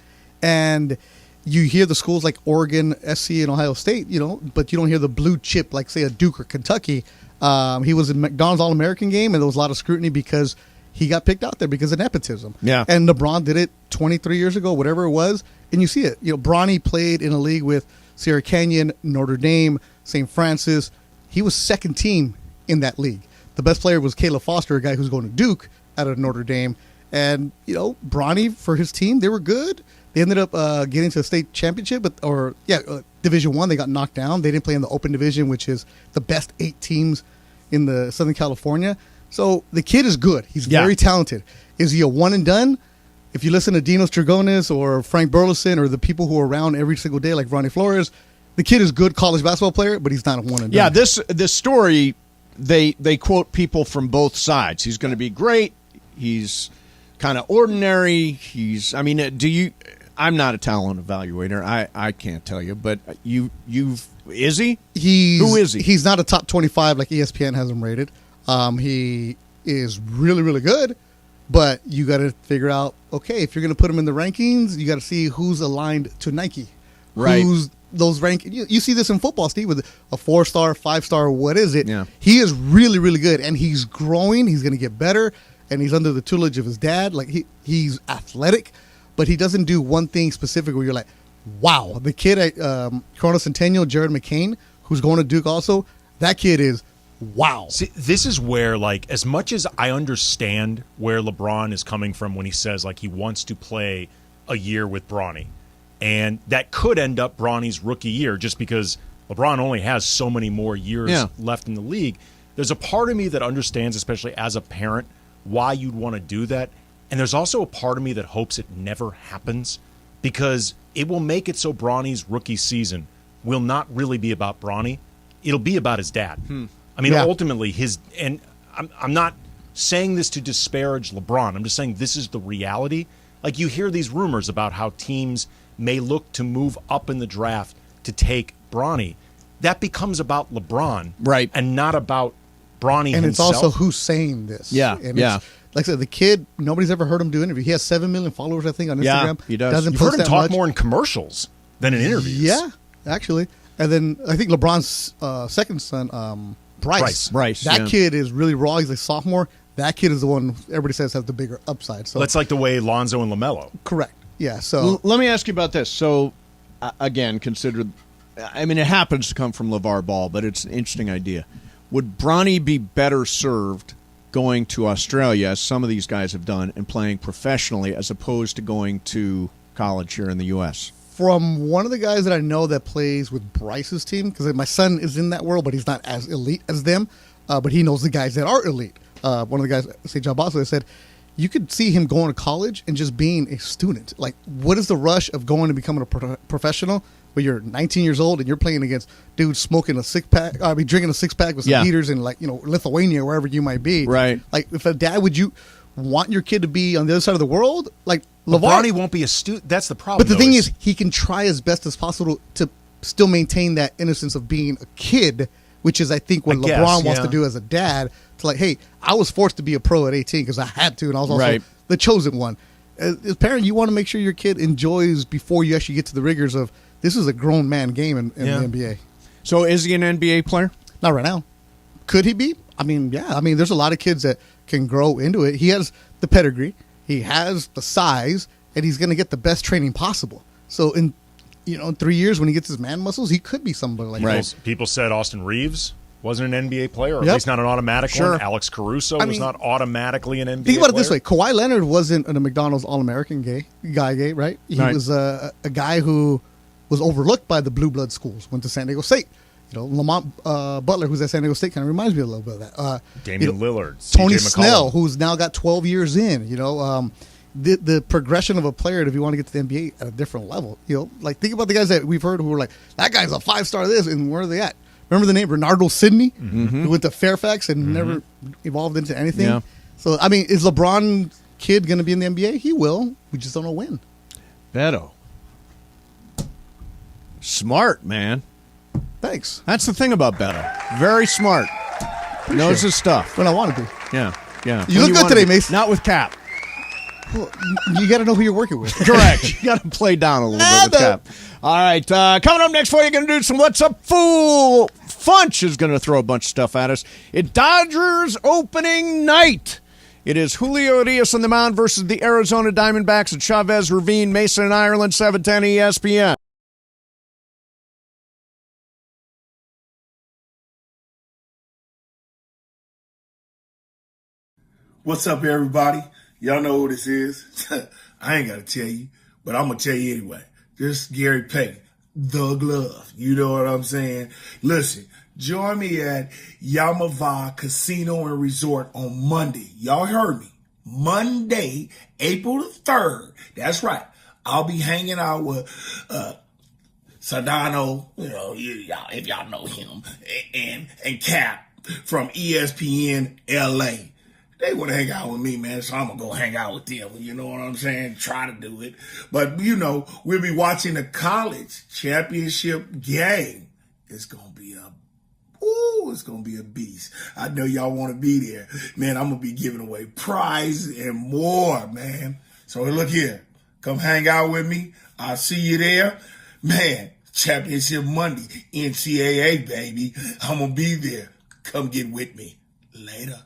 And you hear the schools like Oregon, SC, and Ohio State, but you don't hear the blue chip like, say, a Duke or Kentucky. He was in McDonald's All-American game, and there was a lot of scrutiny because he got picked out there because of nepotism. Yeah. And LeBron did it 23 years ago, whatever it was, and you see it. Bronny played in a league with Sierra Canyon, Notre Dame, St. Francis. He was second team in that league. The best player was Caleb Foster, a guy who's going to Duke out of Notre Dame. And, Bronny, for his team, they were good. They ended up getting to the state championship, Division I. They got knocked down. They didn't play in the Open Division, which is the best 8 teams in the Southern California. So the kid is good. He's very talented. Is he a one and done? If you listen to Dinos Trigonis or Frank Burleson or the people who are around every single day like Ronnie Flores, the kid is good college basketball player, but he's not a one and done. Yeah, this story, they quote people from both sides. He's going to be great. He's kind of ordinary. I'm not a talent evaluator. I can't tell you, but is he? Who is he? He's not a top 25 like ESPN has him rated. He is really, really good, but you got to figure out, okay, if you're going to put him in the rankings, you got to see who's aligned to Nike. Right. Who's those rankings? You see this in football, Steve, with a 4-star, 5-star, what is it? Yeah. He is really, really good, and he's growing. He's going to get better, and he's under the tutelage of his dad. Like he's athletic, but he doesn't do one thing specific where you're like, wow. The kid at Corona Centennial, Jared McCain, who's going to Duke also, that kid is wow. See, this is where, as much as I understand where LeBron is coming from when he says, he wants to play a year with Bronny, and that could end up Bronny's rookie year just because LeBron only has so many more years left in the league. There's a part of me that understands, especially as a parent, why you'd want to do that. And there's also a part of me that hopes it never happens because it will make it so Bronny's rookie season will not really be about Bronny. It'll be about his dad. Ultimately, I'm not saying this to disparage LeBron. I'm just saying this is the reality. You hear these rumors about how teams may look to move up in the draft to take Bronny. That becomes about LeBron, right, and not about Bronny and himself. It's also who's saying this. Yeah, and yeah. Like I said, the kid, nobody's ever heard him do interviews. He has 7 million followers, I think, on Instagram. Yeah, he does. Doesn't You've post heard him that talk much. more in commercials than in interviews. Yeah, actually. And then I think LeBron's second son, Bryce. That kid is really raw. He's a sophomore. That kid is the one everybody says has the bigger upside. So that's like the way Lonzo and LaMelo. Correct. Yeah. So let me ask you about this. So again, it happens to come from LeVar Ball, but it's an interesting idea. Would Bronny be better served going to Australia, as some of these guys have done, and playing professionally as opposed to going to college here in the U.S.? From one of the guys that I know that plays with Bryce's team, because my son is in that world, but he's not as elite as them, but he knows the guys that are elite. One of the guys, St. John Bosco, said, you could see him going to college and just being a student. Like, what is the rush of going and becoming a professional when you're 19 years old and you're playing against dudes smoking a six-pack, drinking a six-pack with some heaters in, Lithuania or wherever you might be. Right. Like, if a dad, would you want your kid to be on the other side of the world? Like, Bronny won't be a student. That's the problem. But the thing is, he can try as best as possible to still maintain that innocence of being a kid, which is, I think, what LeBron wants to do as a dad. To like, hey, I was forced to be a pro at 18 because I had to, and I was also the chosen one. As a parent, you want to make sure your kid enjoys before you actually get to the rigors of this is a grown man game in the NBA. So is he an NBA player? Not right now. Could he be? I mean, yeah. I mean, there's a lot of kids that can grow into it. He has the pedigree. He has the size, and he's going to get the best training possible. So in 3 years when he gets his man muscles, he could be somebody like that. People said Austin Reeves wasn't an NBA player, or at least not an automatic one. Alex Caruso was not automatically an NBA player. Think about it this way. Kawhi Leonard wasn't a McDonald's All-American guy, right? He was a guy who was overlooked by the blue blood schools, went to San Diego State. Lamont Butler, who's at San Diego State, kind of reminds me a little bit of that. Damian Lillard. Tony CJ Snell, who's now got 12 years in. The progression of a player, if you want to get to the NBA at a different level. Like think about the guys that we've heard who were like, that guy's a 5-star this, and where are they at? Remember the name Renardo Sidney, who went to Fairfax and never evolved into anything? Yeah. So, I mean, is LeBron kid going to be in the NBA? He will. We just don't know when. Beto. Smart, man. Thanks. That's the thing about Beto. Very smart. Knows his stuff. When I want to be. Yeah. You look good today, Mason. Not with Cap. Well, you got to know who you're working with. Correct. You got to play down a little bit with Cap. All right. Coming up next for you, going to do some What's Up Fool. Funch is going to throw a bunch of stuff at us. It's Dodgers opening night. It is Julio Urias on the mound versus the Arizona Diamondbacks at Chavez Ravine, Mason and Ireland, 710 ESPN. What's up, everybody? Y'all know who this is. I ain't got to tell you, but I'm going to tell you anyway. This is Gary Payton, the glove. You know what I'm saying? Listen, join me at Yamava Casino and Resort on Monday. Y'all heard me. Monday, April the 3rd. That's right. I'll be hanging out with Sedano, if y'all know him, and Cap from ESPNLA. They want to hang out with me, man, so I'm going to go hang out with them. You know what I'm saying? Try to do it. But, we'll be watching the college championship game. It's going to be a beast. I know y'all want to be there. Man, I'm going to be giving away prizes and more, man. So look here. Come hang out with me. I'll see you there. Man, championship Monday, NCAA, baby. I'm going to be there. Come get with me. Later.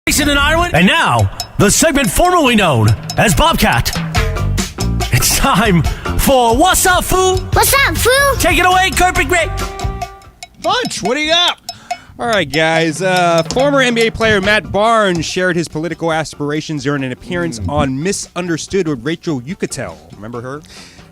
Mason and Ireland. And now, the segment formerly known as Bobcat. It's time for What's Up, Fool? What's up, Fool? Take it away, Kirby Gray. Bunch, what do you got? All right, guys. Former NBA player Matt Barnes shared his political aspirations during an appearance on Misunderstood with Rachel Yucatel. Remember her?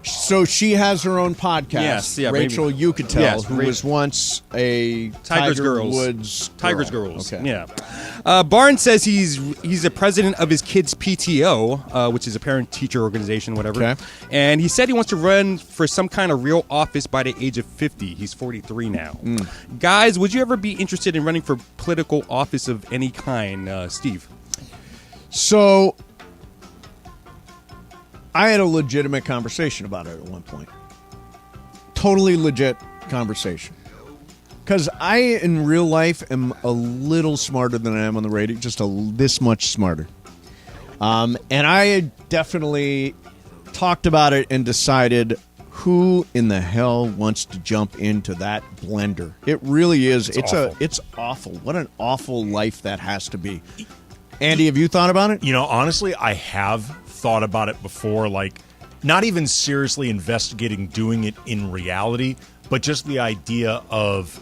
So she has her own podcast. Yes, yeah, Rachel maybe. Yucatel, Yes, who Rachel. was once a Tigers Tiger Girls. Woods Tigers girl. Girls. Okay. Yeah. Barnes says he's the president of his kids' PTO, which is a parent-teacher organization, whatever. Okay. And he said he wants to run for some kind of real office by the age of 50. He's 43 now. Guys, would you ever be interested in running for political office of any kind, Steve? So I had a legitimate conversation about it at one point. Totally legit conversation. Because I, in real life, am a little smarter than I am on the radio, just this much smarter. And I definitely talked about it and decided who in the hell wants to jump into that blender. It really is. It's awful. What an awful life that has to be. Andy, have you thought about it? You know, honestly, I have thought about it before, like not even seriously investigating doing it in reality, but just the idea of,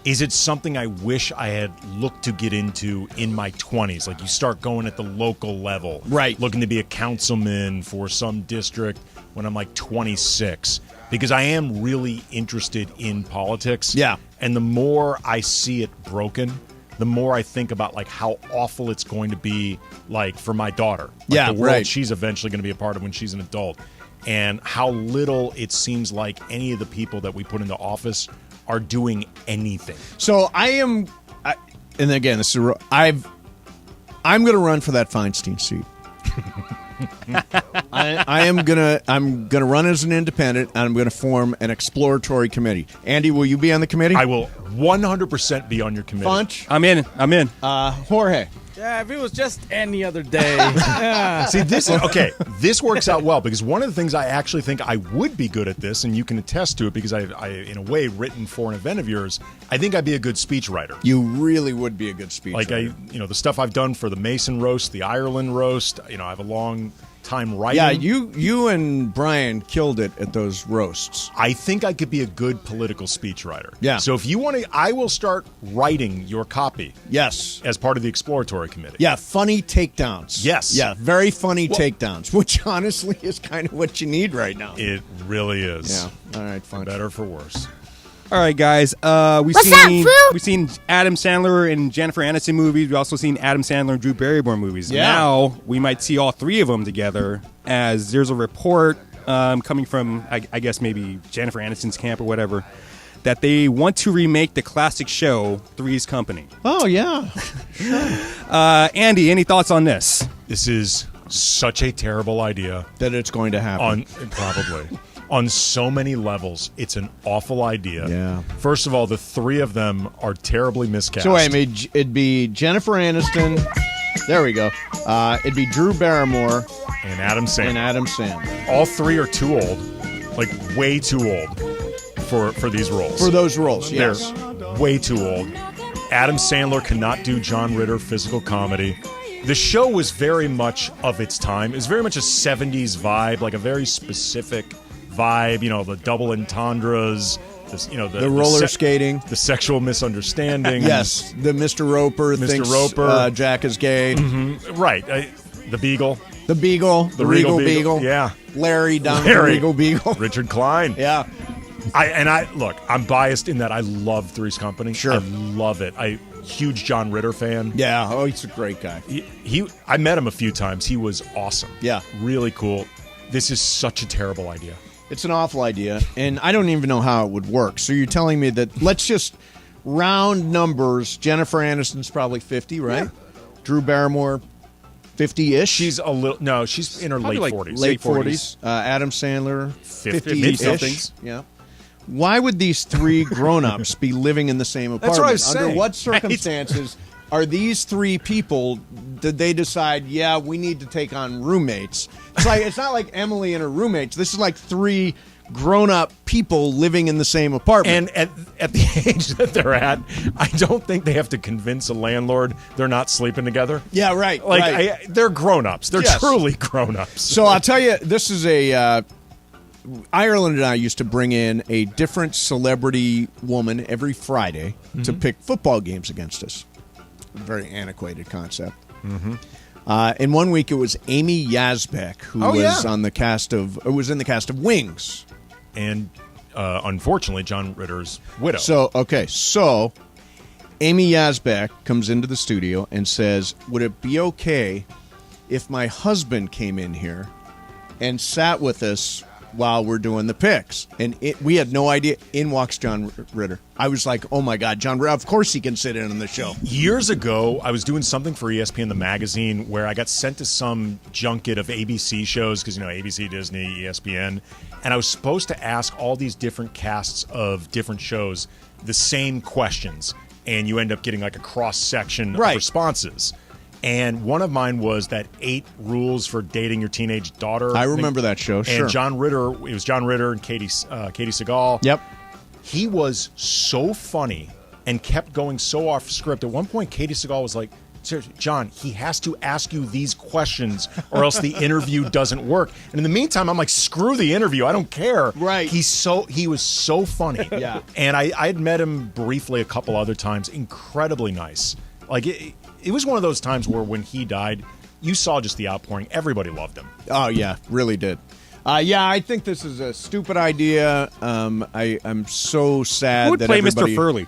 is it something I wish I had looked to get into in my 20s? Like you start going at the local level. Right. Looking to be a councilman for some district when I'm like 26. Because I am really interested in politics. Yeah. And the more I see it broken, the more I think about like how awful it's going to be like for my daughter. Like the world she's eventually going to be a part of when she's an adult. And how little it seems like any of the people that we put into office are doing anything. So and again, I'm going to run for that Feinstein seat. I'm gonna run as an independent, and I'm gonna form an exploratory committee. Andy, will you be on the committee? I will 100% be on your committee. Funch? I'm in. Jorge. Yeah, if it was just any other day. See, this works out well because one of the things I actually think I would be good at this, and you can attest to it because I in a way, written for an event of yours, I think I'd be a good speechwriter. You really would be a good speechwriter. Like the stuff I've done for the Mason roast, the Ireland roast, I have a long time writing. Yeah, you and Brian killed it at those roasts. I think I could be a good political speechwriter. Yeah. So if you want to, I will start writing your copy. Yes. As part of the exploratory committee. Yeah, funny takedowns. Yes. Yeah, very funny takedowns, which honestly is kind of what you need right now. It really is. Yeah. All right, fine. For better or for worse. All right, guys. We've seen Adam Sandler and Jennifer Aniston movies. We've also seen Adam Sandler and Drew Barrymore movies. Yeah. Now we might see all three of them together, as there's a report coming from, I guess, maybe Jennifer Aniston's camp or whatever, that they want to remake the classic show Three's Company. Oh, yeah. Andy, any thoughts on this? This is such a terrible idea. That it's going to happen. Probably. On so many levels, it's an awful idea. Yeah. First of all, the three of them are terribly miscast. So wait, it'd be Jennifer Aniston. There we go. It'd be Drew Barrymore and Adam Sandler. All three are too old, like way too old for these roles. For those roles, yes. They're way too old. Adam Sandler cannot do John Ritter physical comedy. The show was very much of its time. It was very much a 70s vibe, like a very specific vibe, the double entendres, the roller skating, the sexual misunderstanding. Yes, the Mr. Roper thinks Jack is gay. Mm-hmm. Right. The Beagle. The Beagle. The Regal Beagle. Yeah. Larry down the Regal Beagle. Richard Klein. Yeah. Look, I'm biased in that I love Three's Company. Sure. I love it. Huge John Ritter fan. Yeah. Oh, he's a great guy. I met him a few times. He was awesome. Yeah. Really cool. This is such a terrible idea. It's an awful idea, and I don't even know how it would work. So you're telling me that let's just round numbers. Jennifer Aniston's probably 50, right? Yeah. Drew Barrymore, 50-ish. She's a little. No, she's in her late 40s. Late 40s. Adam Sandler, 50-ish. Yeah. Why would these three grown-ups be living in the same apartment? That's what I was saying. Under what circumstances are these three people, did they decide, we need to take on roommates? It's not like Emily and her roommates. This is like three grown-up people living in the same apartment. And at the age that they're at, I don't think they have to convince a landlord they're not sleeping together. Yeah, right. They're grown-ups. They're truly grown-ups. So I'll tell you, this is Ireland and I used to bring in a different celebrity woman every Friday to pick football games against us. A very antiquated concept. Mm-hmm. In 1 week, it was Amy Yazbek, who was on the cast of. It was in the cast of Wings, and unfortunately, John Ritter's widow. So Amy Yazbek comes into the studio and says, "Would it be okay if my husband came in here and sat with us while we're doing the picks?" And we had no idea. In walks John Ritter. I was like, "Oh my God, John Ritter! Of course he can sit in on the show." Years ago, I was doing something for ESPN the magazine where I got sent to some junket of ABC shows because ABC, Disney, ESPN, and I was supposed to ask all these different casts of different shows the same questions, and you end up getting like a cross section of responses. And one of mine was that 8 rules for dating your teenage daughter. I remember that show, and sure. John Ritter, it was John Ritter and Katie Seagal. Yep. He was so funny and kept going so off script. At one point, Katie Seagal was like, "Seriously, John, he has to ask you these questions or else the interview doesn't work." And in the meantime, I'm like, screw the interview. I don't care. Right. He was so funny. Yeah. And I had met him briefly a couple other times. Incredibly nice. Like, it was one of those times where when he died, you saw just the outpouring. Everybody loved him. Oh, yeah, really did. I think this is a stupid idea. I'm so sad Who would that play everybody... Mr. Furley?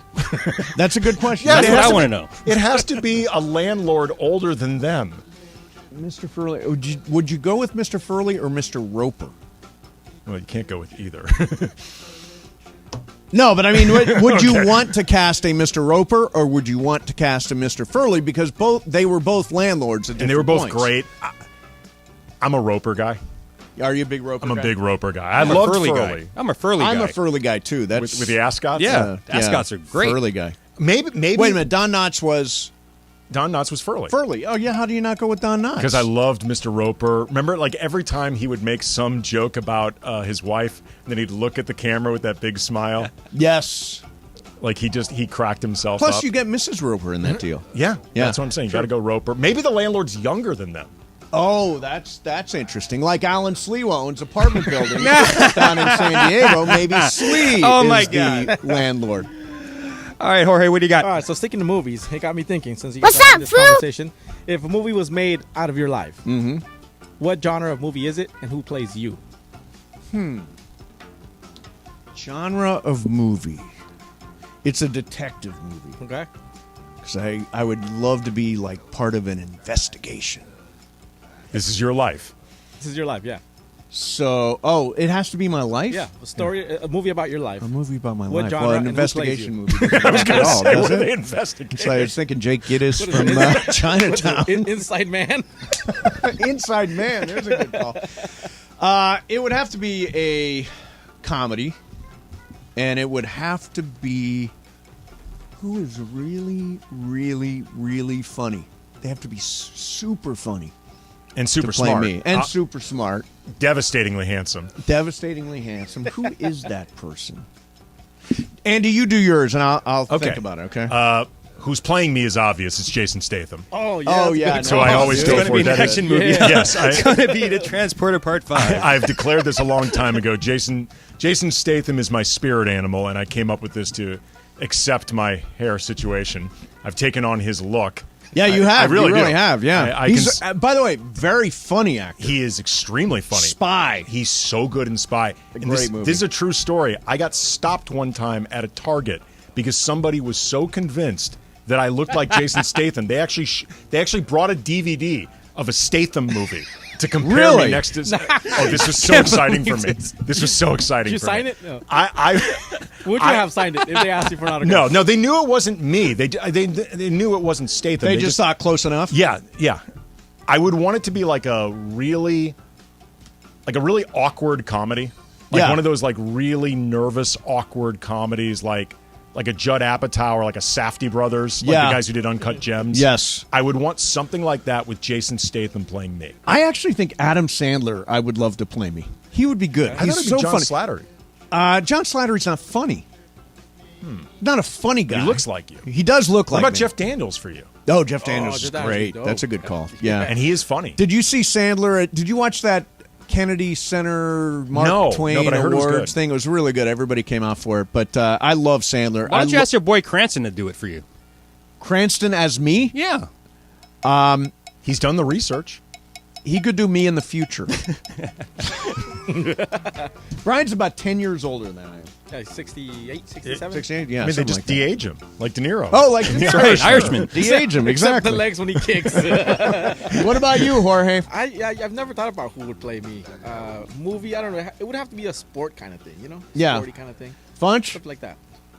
That's a good question. That's what I want to know. It has to be a landlord older than them. Mr. Furley. Would you go with Mr. Furley or Mr. Roper? Well, you can't go with either. No, but I mean, would you want to cast a Mr. Roper or would you want to cast a Mr. Furley? Because they were both landlords at different And they were both points. great. I'm a Roper guy. Are you a big Roper guy? I'm a big Roper guy. I'm a love Furley Furley. guy. I'm a Furley guy. I'm a Furley guy, too. That's With the ascots? Yeah, ascots are great. Furley guy. Maybe. Wait a minute. Don Knotts was Furley. Furley. Oh, yeah. How do you not go with Don Knotts? Because I loved Mr. Roper. Remember, like, every time he would make some joke about his wife, and then he'd look at the camera with that big smile. Yes. Like, he cracked himself up. Plus, you get Mrs. Roper in that deal. Yeah, that's what I'm saying. You got to go Roper. Maybe the landlord's younger than them. Oh, that's interesting. Like Alan Slewa owns apartment building down in San Diego. Maybe Slee is the landlord. All right, Jorge, what do you got? All right, so sticking to movies, it got me thinking. Since you What's guys up, this fool? conversation, if a movie was made out of your life, Mm-hmm. what genre of movie is it, and who plays you? Genre of movie. It's a detective movie. Okay. Because I would love to be like part of an investigation. This is your life. This is your life, yeah. So, it has to be my life? Yeah, a story, a movie about your life. A movie about my What life. genre Well, and an who plays investigation you? movie. I was going to say, what does are it? they investigating? So I was thinking Jake Gittes from Chinatown. Inside Man? Inside Man. There's a good call. It would have to be a comedy, and it would have to be who is really, really, really funny. They have to be super funny. And super to play smart. me. And super smart. Devastatingly handsome. Devastatingly handsome. Who is that person? Andy, you do yours, and I'll think about it, okay? Who's playing me is obvious. It's Jason Statham. Oh, yeah. Oh, yeah. So I always It's go going to for be an that. action movie. Yeah. Yes. It's going to be The Transporter Part 5. I've declared this a long time ago. Jason Statham is my spirit animal, and I came up with this to accept my hair situation. I've taken on his look. Yeah, you have. I really you really do. have, yeah. He's, by the way, very funny actor. He is extremely funny. Spy. He's so good in Spy. And Great movie. This is a true story. I got stopped one time at a Target because somebody was so convinced that I looked like Jason Statham. They actually brought a DVD of a Statham movie to compare me next to. Oh, this was so exciting for me. This was so exciting. Did you for sign me. it? No. Would you have signed it if they asked you for an autograph? No, they knew it wasn't me. They knew it wasn't Statham. They just thought close enough? Yeah. I would want it to be like a really awkward comedy. Like one of those like really nervous, awkward comedies like a Judd Apatow or like a Safdie Brothers, like the guys who did Uncut Gems. Yes. I would want something like that with Jason Statham playing me. I actually think Adam Sandler, I would love to play me. He would be good. I He's thought it'd so be John funny. Slattery. John Slattery's not funny. Not a funny guy. He looks like you. He does look What like about me. Jeff Daniels for you? Oh, Jeff Daniels is that's great. dope. That's a good call. Yeah. And he is funny. Did you see Sandler? Did you watch that Kennedy Center Mark Twain but I heard it was Awards good. thing? It was really good. Everybody came out for it. But I love Sandler. Why don't you ask your boy Cranston to do it for you? Cranston as me? Yeah. He's done the research. He could do me in the future. Brian's about 10 years older than I am. Yeah, 68, 67? 68, yeah. I mean, they something just like that. de-age him, like De Niro. Oh, like De Niro. Irishman. De-age him, Except exactly. the legs when he kicks. What about you, Jorge? I've never thought about who would play me. Movie, I don't know. It would have to be a sport kind of thing, you know? Yeah. Sporty kind of thing. Funch? Something like that.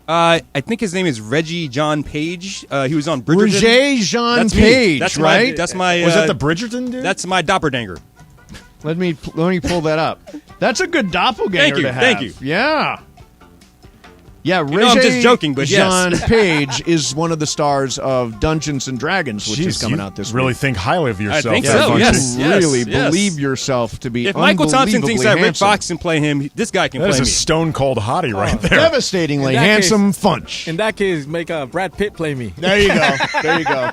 I think his name is Reggie John Page. He was on Bridgerton. Reggie Jean That's me. Page, That's right? That's my. Was that the Bridgerton dude? That's my doppelganger. Let me pull that up. That's a good doppelganger Thank you, to have. thank you. Yeah. Yeah, You know I'm just joking, but Jean yes. Page is one of the stars of Dungeons and Dragons, which is coming out this really week. think highly of yourself. I think there, so, don't yes. you? Really believe yourself to be If Michael Thompson thinks that Rick handsome. Fox can play him, this guy can That play is a me. stone cold hottie right there. Devastatingly In that handsome Funch. In that case, make Brad Pitt play me. There you go. There you go.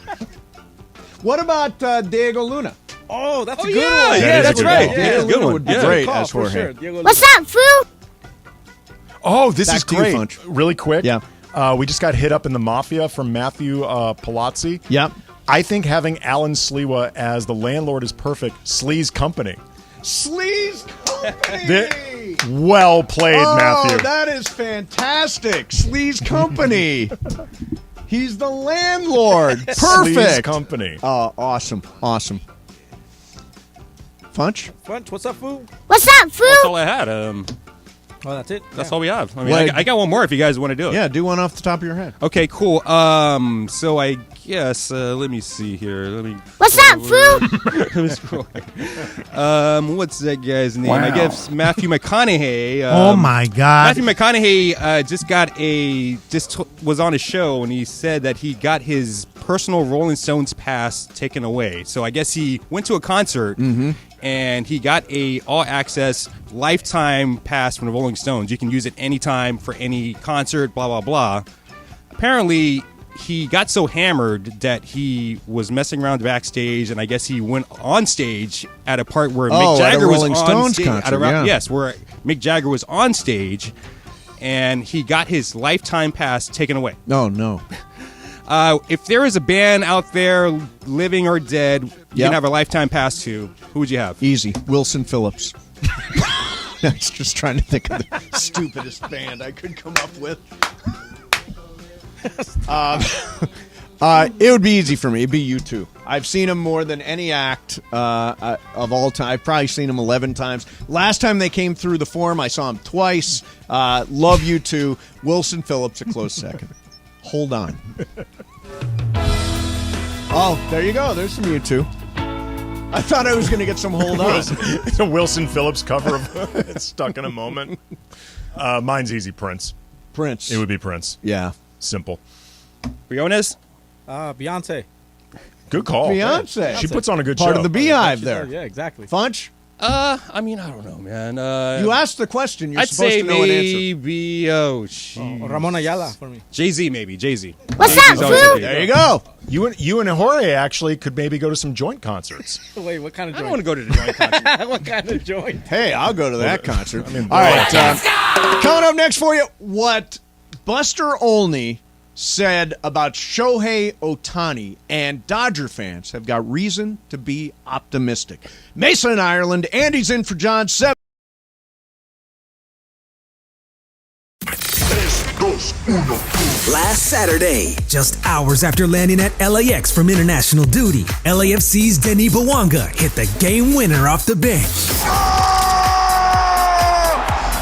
What about Diego Luna? Oh, that's a good yeah, one. yeah, that's right. Diego Yeah, Luna good one. would be Yeah. great Call, as for Jorge. sure. Diego What's Luna. up, fool? Oh, this Back is to you, great. Funch. Really quick. Yeah. We just got hit up in the Mafia from Matthew Palazzi. Yep. I think having Alan Sleewa as the landlord is perfect. Slee's Company. Slee's Company. Well played, Matthew. Oh, that is fantastic. Slee's Company. He's the landlord. Perfect. Slee's Company. Oh, awesome. Awesome. Funch? Funch, what's up, fool? What's up, fool? That's all I had. Oh, that's it? That's Yeah. all we have. I mean, Like- I got one more if you guys want to do it. Yeah, do one off the top of your head. Okay, cool. So I guess let me see here. Let me. What's up, fool? Let me scroll. What's that guy's name? I guess Matthew McConaughey. Oh my God! Matthew McConaughey just was on a show and he said that he got his personal Rolling Stones pass taken away. So I guess he went to a concert and he got a all-access lifetime pass from the Rolling Stones. You can use it anytime for any concert, blah, blah, blah. Apparently, he got so hammered that he was messing around backstage, and I guess he went on stage at a part where Mick at a Jagger was Rolling on Stones stage. concert, yeah. Yes, where Mick Jagger was on stage, and he got his lifetime pass taken away. Oh, no. If there is a band out there, living or dead, you Yep. can have a lifetime pass to, who would you have? Easy. Wilson Phillips. I was just trying to think of the stupidest band I could come up with. It would be easy for me. It'd be U2. I've seen him more than any act of all time. I've probably seen him 11 times. Last time they came through the Forum, I saw him twice. Love U2. Wilson Phillips, a close second. Hold on. Oh, there you go. There's some U2. I thought I was going to get some Hold On. It's a Wilson Phillips cover of It's Stuck in a Moment. Mine's easy, Prince. Prince. It would be Prince. Yeah. Simple. Briones? Beyonce. Good call. Beyonce. She puts on a good Part show. of the Beehive there. Yeah, exactly. Funch? I mean, I don't know, man. You asked the question. You're I'd supposed say to know an answer. maybe, Ramon Ayala for me. Jay-Z, maybe. Jay-Z. What's up, fool? There you go. You and Jorge actually could maybe go to some joint concerts. Wait, what kind of I joint? don't want to go to the joint concert. What kind of joint? Hey, I'll go to that concert. mean, all right. Coming up next for you, what Buster Olney said about Shohei Ohtani, and Dodger fans have got reason to be optimistic. Mason in Ireland, Andy's in for John 7. Last Saturday, just hours after landing at LAX from international duty, LAFC's Denis Bouanga hit the game winner off the bench.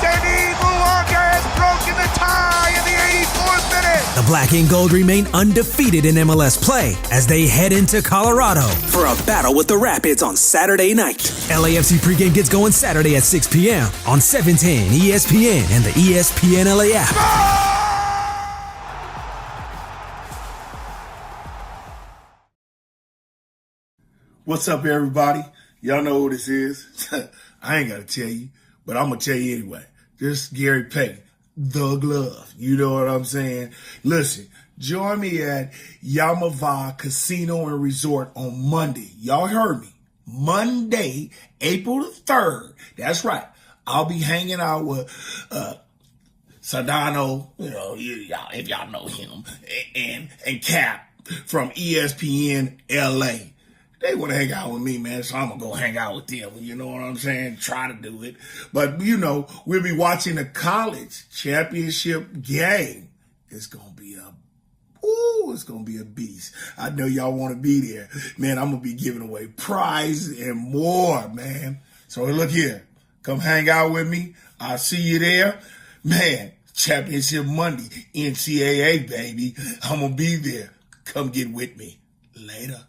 Denis Bouanga has broken the tie in the 84th minute. The Black and Gold remain undefeated in MLS play as they head into Colorado for a battle with the Rapids on Saturday night. LAFC pregame gets going Saturday at 6 p.m. on 710 ESPN and the ESPNLA app. What's up, everybody? Y'all know who this is. I ain't got to tell you, but I'm going to tell you anyway. This is Gary Payton, the glove. You know what I'm saying? Listen, join me at Yamava Casino and Resort on Monday. Y'all heard me. Monday, April the 3rd. That's right. I'll be hanging out with Sedano, if y'all know him, and Cap from ESPNLA. They want to hang out with me, man, so I'm going to go hang out with them. You know what I'm saying? Try to do it. But, you know, we'll be watching the college championship game. It's going to be it's going to be a beast. I know y'all want to be there. Man, I'm going to be giving away prizes and more, man. So look here. Come hang out with me. I'll see you there. Man, Championship Monday, NCAA, baby. I'm going to be there. Come get with me. Later.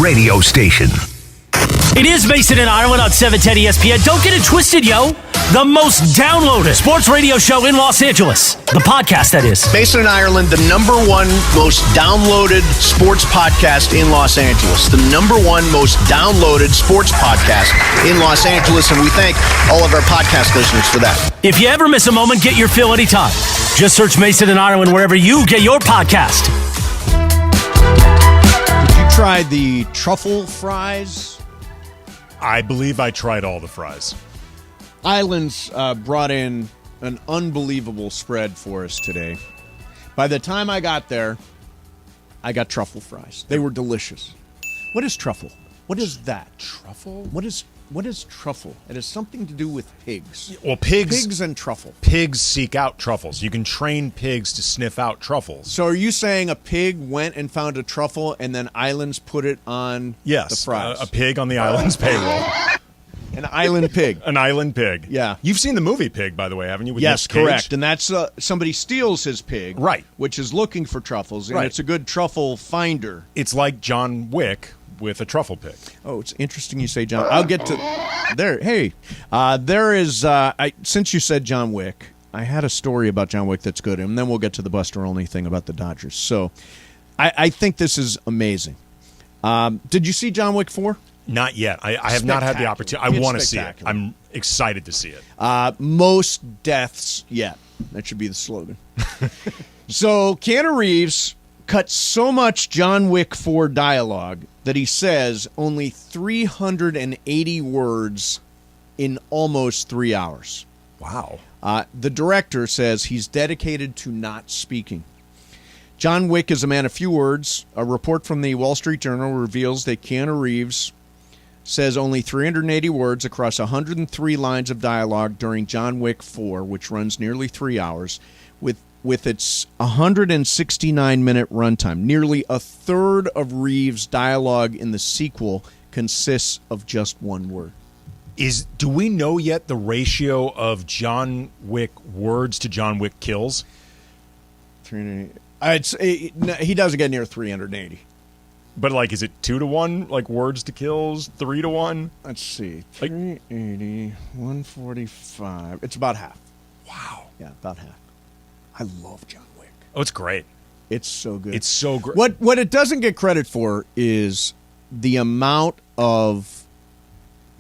Radio station. It is Mason in Ireland on 710 ESPN. Don't get it twisted, yo. The most downloaded sports radio show in Los Angeles. The podcast, that is. Mason in Ireland, the number one most downloaded sports podcast in Los Angeles. The number one most downloaded sports podcast in Los Angeles, and we thank all of our podcast listeners for that. If you ever miss a moment, get your fill anytime. Just search Mason in Ireland wherever you get your podcast. Tried the truffle fries? I believe I tried all the fries. Islands brought in an unbelievable spread for us today. By the time I got there, I got truffle fries. They were delicious. What is truffle? What is that? Truffle? What is truffle? It has something to do with pigs. Well, pigs and truffle. Pigs seek out truffles. You can train pigs to sniff out truffles. So are you saying a pig went and found a truffle and then Islands put it on the fries? A pig on the Islands payroll. An island pig. An island pig. Yeah. You've seen the movie Pig, by the way, haven't you? With Yes, Nick Cage? correct. And that's somebody steals his pig. Right. Which is looking for truffles, and Right. it's a good truffle finder. It's like John Wick with a truffle pig. Oh, it's interesting you say John. I'll get to there. Hey, there is. Since you said John Wick, I had a story about John Wick that's good, and then we'll get to the Buster Olney thing about the Dodgers. So, I think this is amazing. Did you see John Wick 4? Not yet. I have not had the opportunity. I It's want to see it. spectacular. I'm excited to see it. Most deaths yet. That should be the slogan. So Keanu Reeves cut so much John Wick 4 dialogue that he says only 380 words in almost 3 hours. Wow. The director says he's dedicated to not speaking. John Wick is a man of few words. A report from the Wall Street Journal reveals that Keanu Reeves says only 380 words across 103 lines of dialogue during John Wick 4, which runs nearly 3 hours, with its 169-minute runtime. Nearly a third of Reeves' dialogue in the sequel consists of just one word. Do we know yet the ratio of John Wick words to John Wick kills? 380. I'd say he doesn't get near 380. But, like, is it 2-to-1, like, words to kills, 3-to-1? Let's see. 380, 145. It's about half. Wow. Yeah, about half. I love John Wick. Oh, it's great. It's so good. It's so great. What it doesn't get credit for is the amount of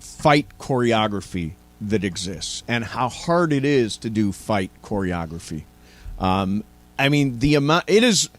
fight choreography that exists and how hard it is to do fight choreography. I mean, the amount it is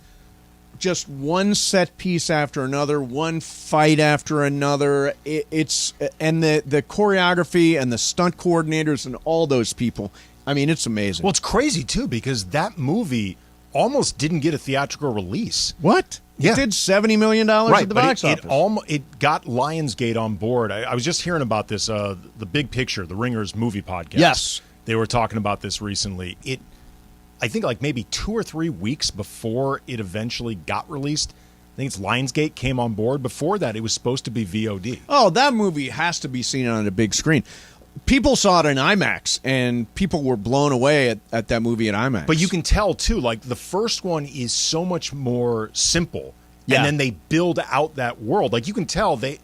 just one set piece after another, one fight after another. It's and the choreography and the stunt coordinators and all those people. I mean, it's amazing. Well, it's crazy too because that movie almost didn't get a theatrical release. What? Yeah. It did $70 million at the box office. It got Lionsgate on board. I was just hearing about this, the Big Picture, the Ringers movie podcast. Yes. They were talking about this recently. I think like maybe 2 or 3 weeks before it eventually got released, I think it's Lionsgate came on board. Before that, it was supposed to be VOD. Oh, that movie has to be seen on a big screen. People saw it in IMAX, and people were blown away at that movie in IMAX. But you can tell, too, like the first one is so much more simple. Yeah. And then they build out that world. Like you can tell they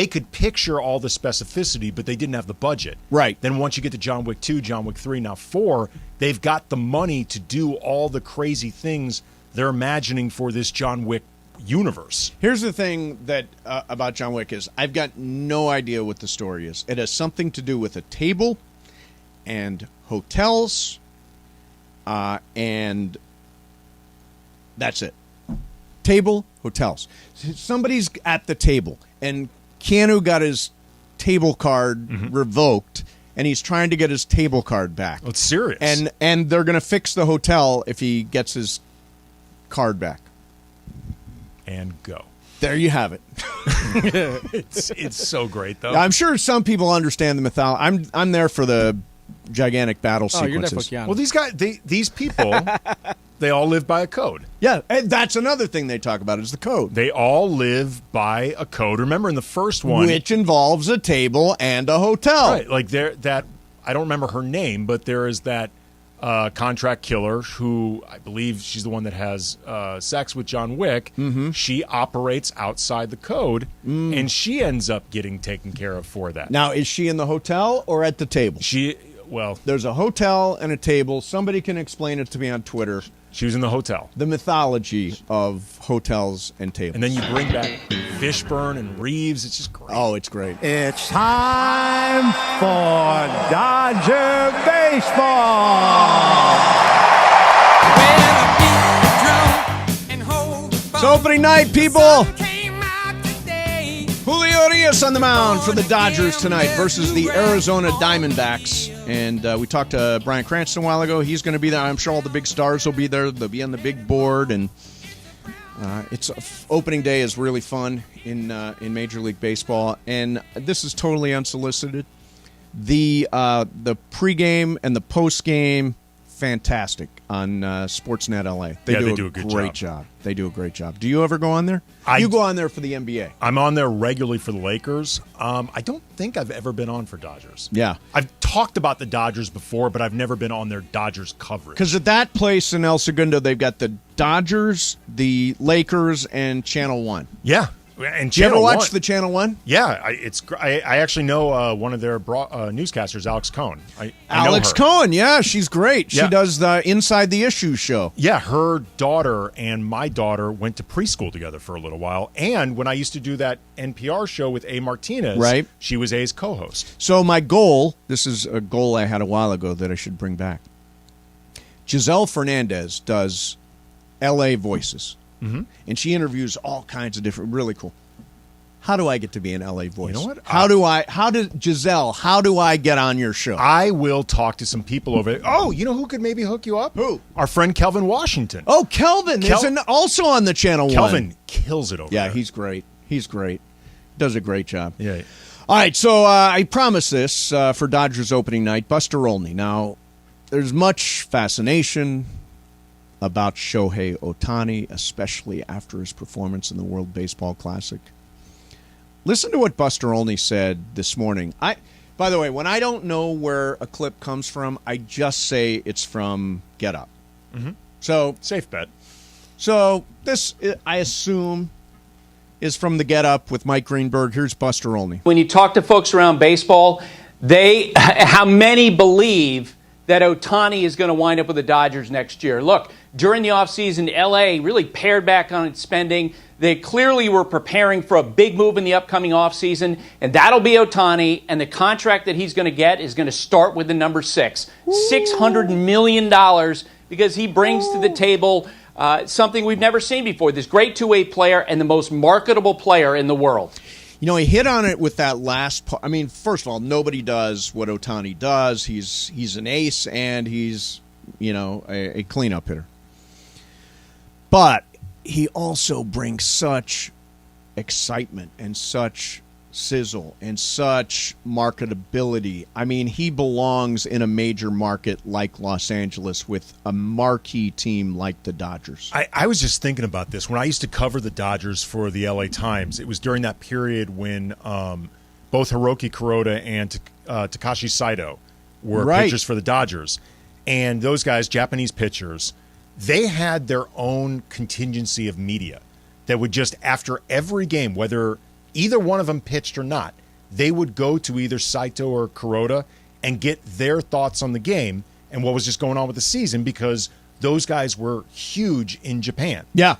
could picture all the specificity, but they didn't have the budget. Right. Then once you get to John Wick 2, John Wick 3, now 4, they've got the money to do all the crazy things they're imagining for this John Wick universe. Here's the thing that about John Wick is I've got no idea what the story is. It has something to do with a table and hotels, and that's it. Table, hotels. Somebody's at the table, and Keanu got his table card revoked, and he's trying to get his table card back. It's serious. And they're going to fix the hotel if he gets his card back. And go. There you have it. It's so great, though. I'm sure some people understand the mythology. I'm there for the gigantic battle sequences. You're there for Keanu. Well, these guys, these people, they all live by a code. Yeah, and that's another thing they talk about is the code. They all live by a code. Remember in the first one, which involves a table and a hotel. Right, like that. I don't remember her name, but there is that contract killer who I believe she's the one that has sex with John Wick. Mm-hmm. She operates outside the code, and she ends up getting taken care of for that. Now, is she in the hotel or at the table? There's a hotel and a table. Somebody can explain it to me on Twitter. She was in the hotel. The mythology of hotels and tables. And then you bring back Fishburne and Reeves. It's just great. Oh, it's great. It's time for Dodger Baseball. It's opening night, people. Julio Urias on the mound for the Dodgers tonight versus the Arizona Diamondbacks. And we talked to Brian Cranston a while ago. He's going to be there. I'm sure all the big stars will be there. They'll be on the big board. And opening day is really fun in Major League Baseball. And this is totally unsolicited. The pregame and the postgame, fantastic on Sportsnet LA. They do a great job. They do a great job. Do you ever go on there? You go on there for the NBA. I'm on there regularly for the Lakers. I don't think I've ever been on for Dodgers. Yeah. I've talked about the Dodgers before, but I've never been on their Dodgers coverage. Because at that place in El Segundo, they've got the Dodgers, the Lakers, and Channel 1. Yeah. And Did you ever watch the Channel 1? Yeah, I actually know one of their newscasters, Alex Cohn. I Alex know her. Cohn, yeah, she's great. She does the Inside the Issues show. Yeah, her daughter and my daughter went to preschool together for a little while. And when I used to do that NPR show with A. Martinez, right, she was A's co-host. So my goal, this is a goal I had a while ago that I should bring back. Giselle Fernandez does LA Voices. Mm-hmm. And she interviews all kinds of different, really cool. How do I get to be an LA voice? You know what? How do I get on your show? I will talk to some people over there. Oh, you know who could maybe hook you up? Who? Our friend Kelvin Washington. Oh, Kelvin is also on the Channel 1. Kelvin kills it over there. Yeah, he's great. He's great. Does a great job. Yeah. All right, so I promised this for Dodgers opening night, Buster Olney. Now, there's much fascination about Shohei Ohtani, especially after his performance in the World Baseball Classic. Listen to what Buster Olney said this morning. By the way, when I don't know where a clip comes from, I just say it's from Get Up. Mm-hmm. So safe bet. So this, I assume, is from the Get Up with Mike Greenberg. Here's Buster Olney. When you talk to folks around baseball, how many believe that Ohtani is going to wind up with the Dodgers next year? Look, during the offseason, LA really pared back on its spending. They clearly were preparing for a big move in the upcoming offseason, and that'll be Ohtani, and the contract that he's going to get is going to start with the number 6. $600 million, because he brings to the table something we've never seen before. This great two-way player and the most marketable player in the world. You know, he hit on it with that last part. I mean, first of all, nobody does what Ohtani does. He's an ace, and he's, you know, a cleanup hitter. But he also brings such excitement and such sizzle and such marketability. I mean, he belongs in a major market like Los Angeles with a marquee team like the Dodgers. I was just thinking about this. When I used to cover the Dodgers for the LA Times, it was during that period when both Hiroki Kuroda and Takashi Saito were pitchers for the Dodgers. And those guys, Japanese pitchers, they had their own contingency of media that would just, after every game, whether either one of them pitched or not, they would go to either Saito or Kuroda and get their thoughts on the game and what was just going on with the season, because those guys were huge in Japan. Yeah.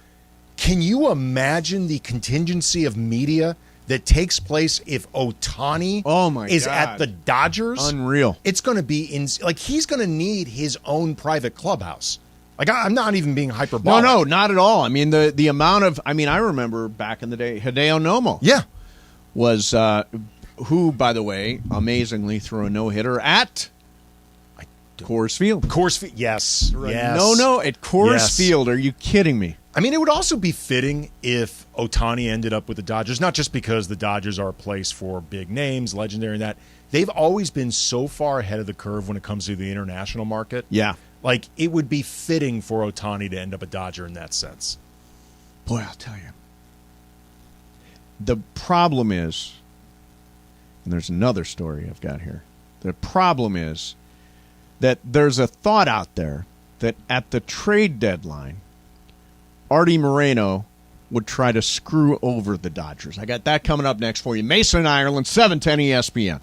Can you imagine the contingency of media that takes place if Ohtani is at the Dodgers? Unreal. It's going to be he's going to need his own private clubhouse. Like, I'm not even being hyperbolic. No, not at all. I mean, the amount of, I mean, I remember back in the day, Hideo Nomo. Yeah. Was, who, by the way, amazingly threw a no-hitter at Coors Field. Coors Field, yes. Yes. No, at Coors Field. Are you kidding me? I mean, it would also be fitting if Ohtani ended up with the Dodgers, not just because the Dodgers are a place for big names, legendary and that. They've always been so far ahead of the curve when it comes to the international market. Yeah. Like, it would be fitting for Ohtani to end up a Dodger in that sense. Boy, I'll tell you. The problem is, and there's another story I've got here. The problem is that there's a thought out there that at the trade deadline, Artie Moreno would try to screw over the Dodgers. I got that coming up next for you. Mason, Ireland, 710 ESPN.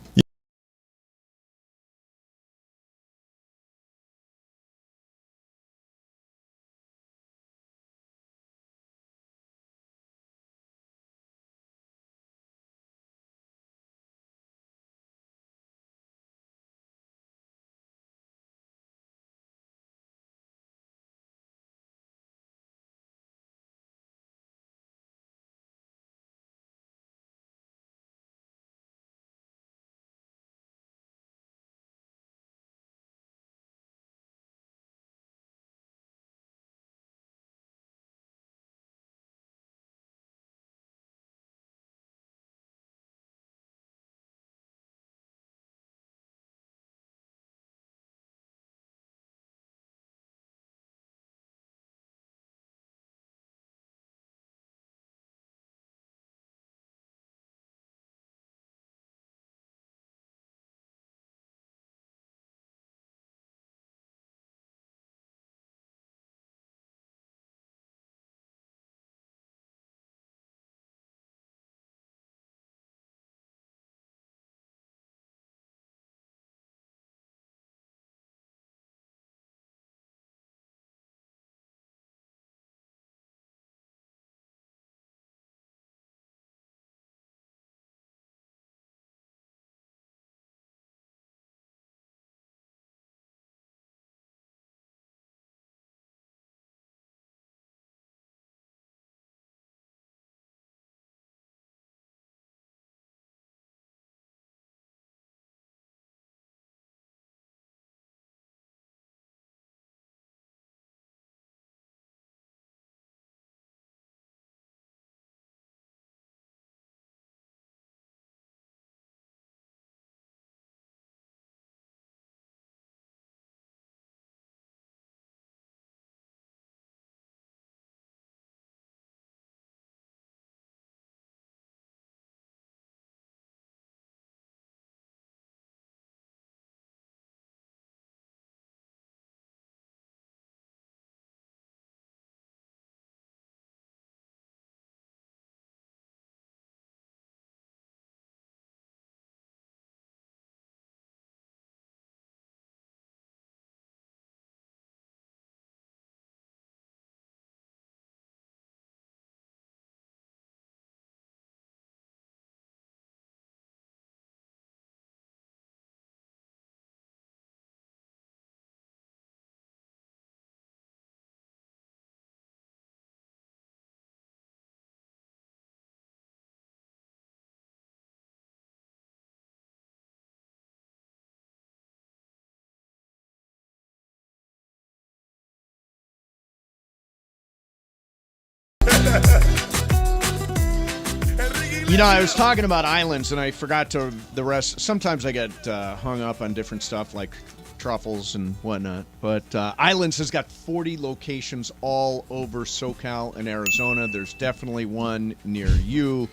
You know, I was talking about islands, and I forgot the rest. Sometimes I get hung up on different stuff like Truffles and whatnot. But Islands has got 40 locations all over SoCal and Arizona. There's definitely one near you.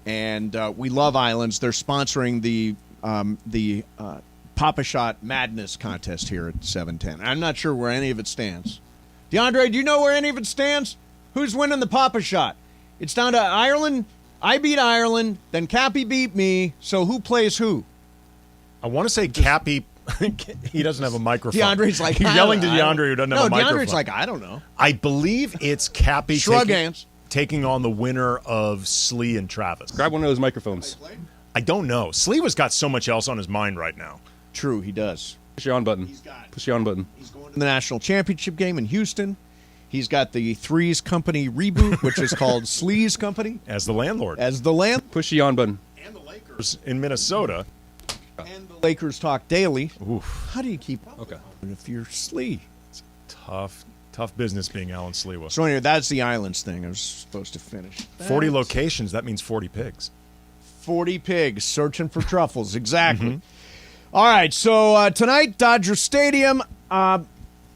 And we love Islands. They're sponsoring the Papa Shot Madness contest here at 710. I'm not sure where any of it stands. DeAndre, do you know where any of it stands? Who's winning the Papa Shot? It's down to Ireland. I beat Ireland, then Cappy beat me. So who plays who? I want to say Cappy. He doesn't have a microphone. DeAndre's like, He's yelling to DeAndre who doesn't have a microphone. DeAndre's like, I don't know. I believe it's Cappy taking on the winner of Slee and Travis. Grab one of those microphones. I don't know. Slee has got so much else on his mind right now. True, he does. Push the on button. Push the on button. He's going to the national championship game in Houston. He's got the Threes Company reboot, which is called Slee's Company. As the landlord. Push the on button. And the Lakers in Minnesota. And the Lakers talk daily. Oof. How do you keep up if you're Slee? It's tough business being Alan Sleewa. So anyway, that's the Islands thing I was supposed to finish. 40 locations, that means 40 pigs. 40 pigs searching for truffles, exactly. Mm-hmm. All right, so tonight, Dodger Stadium.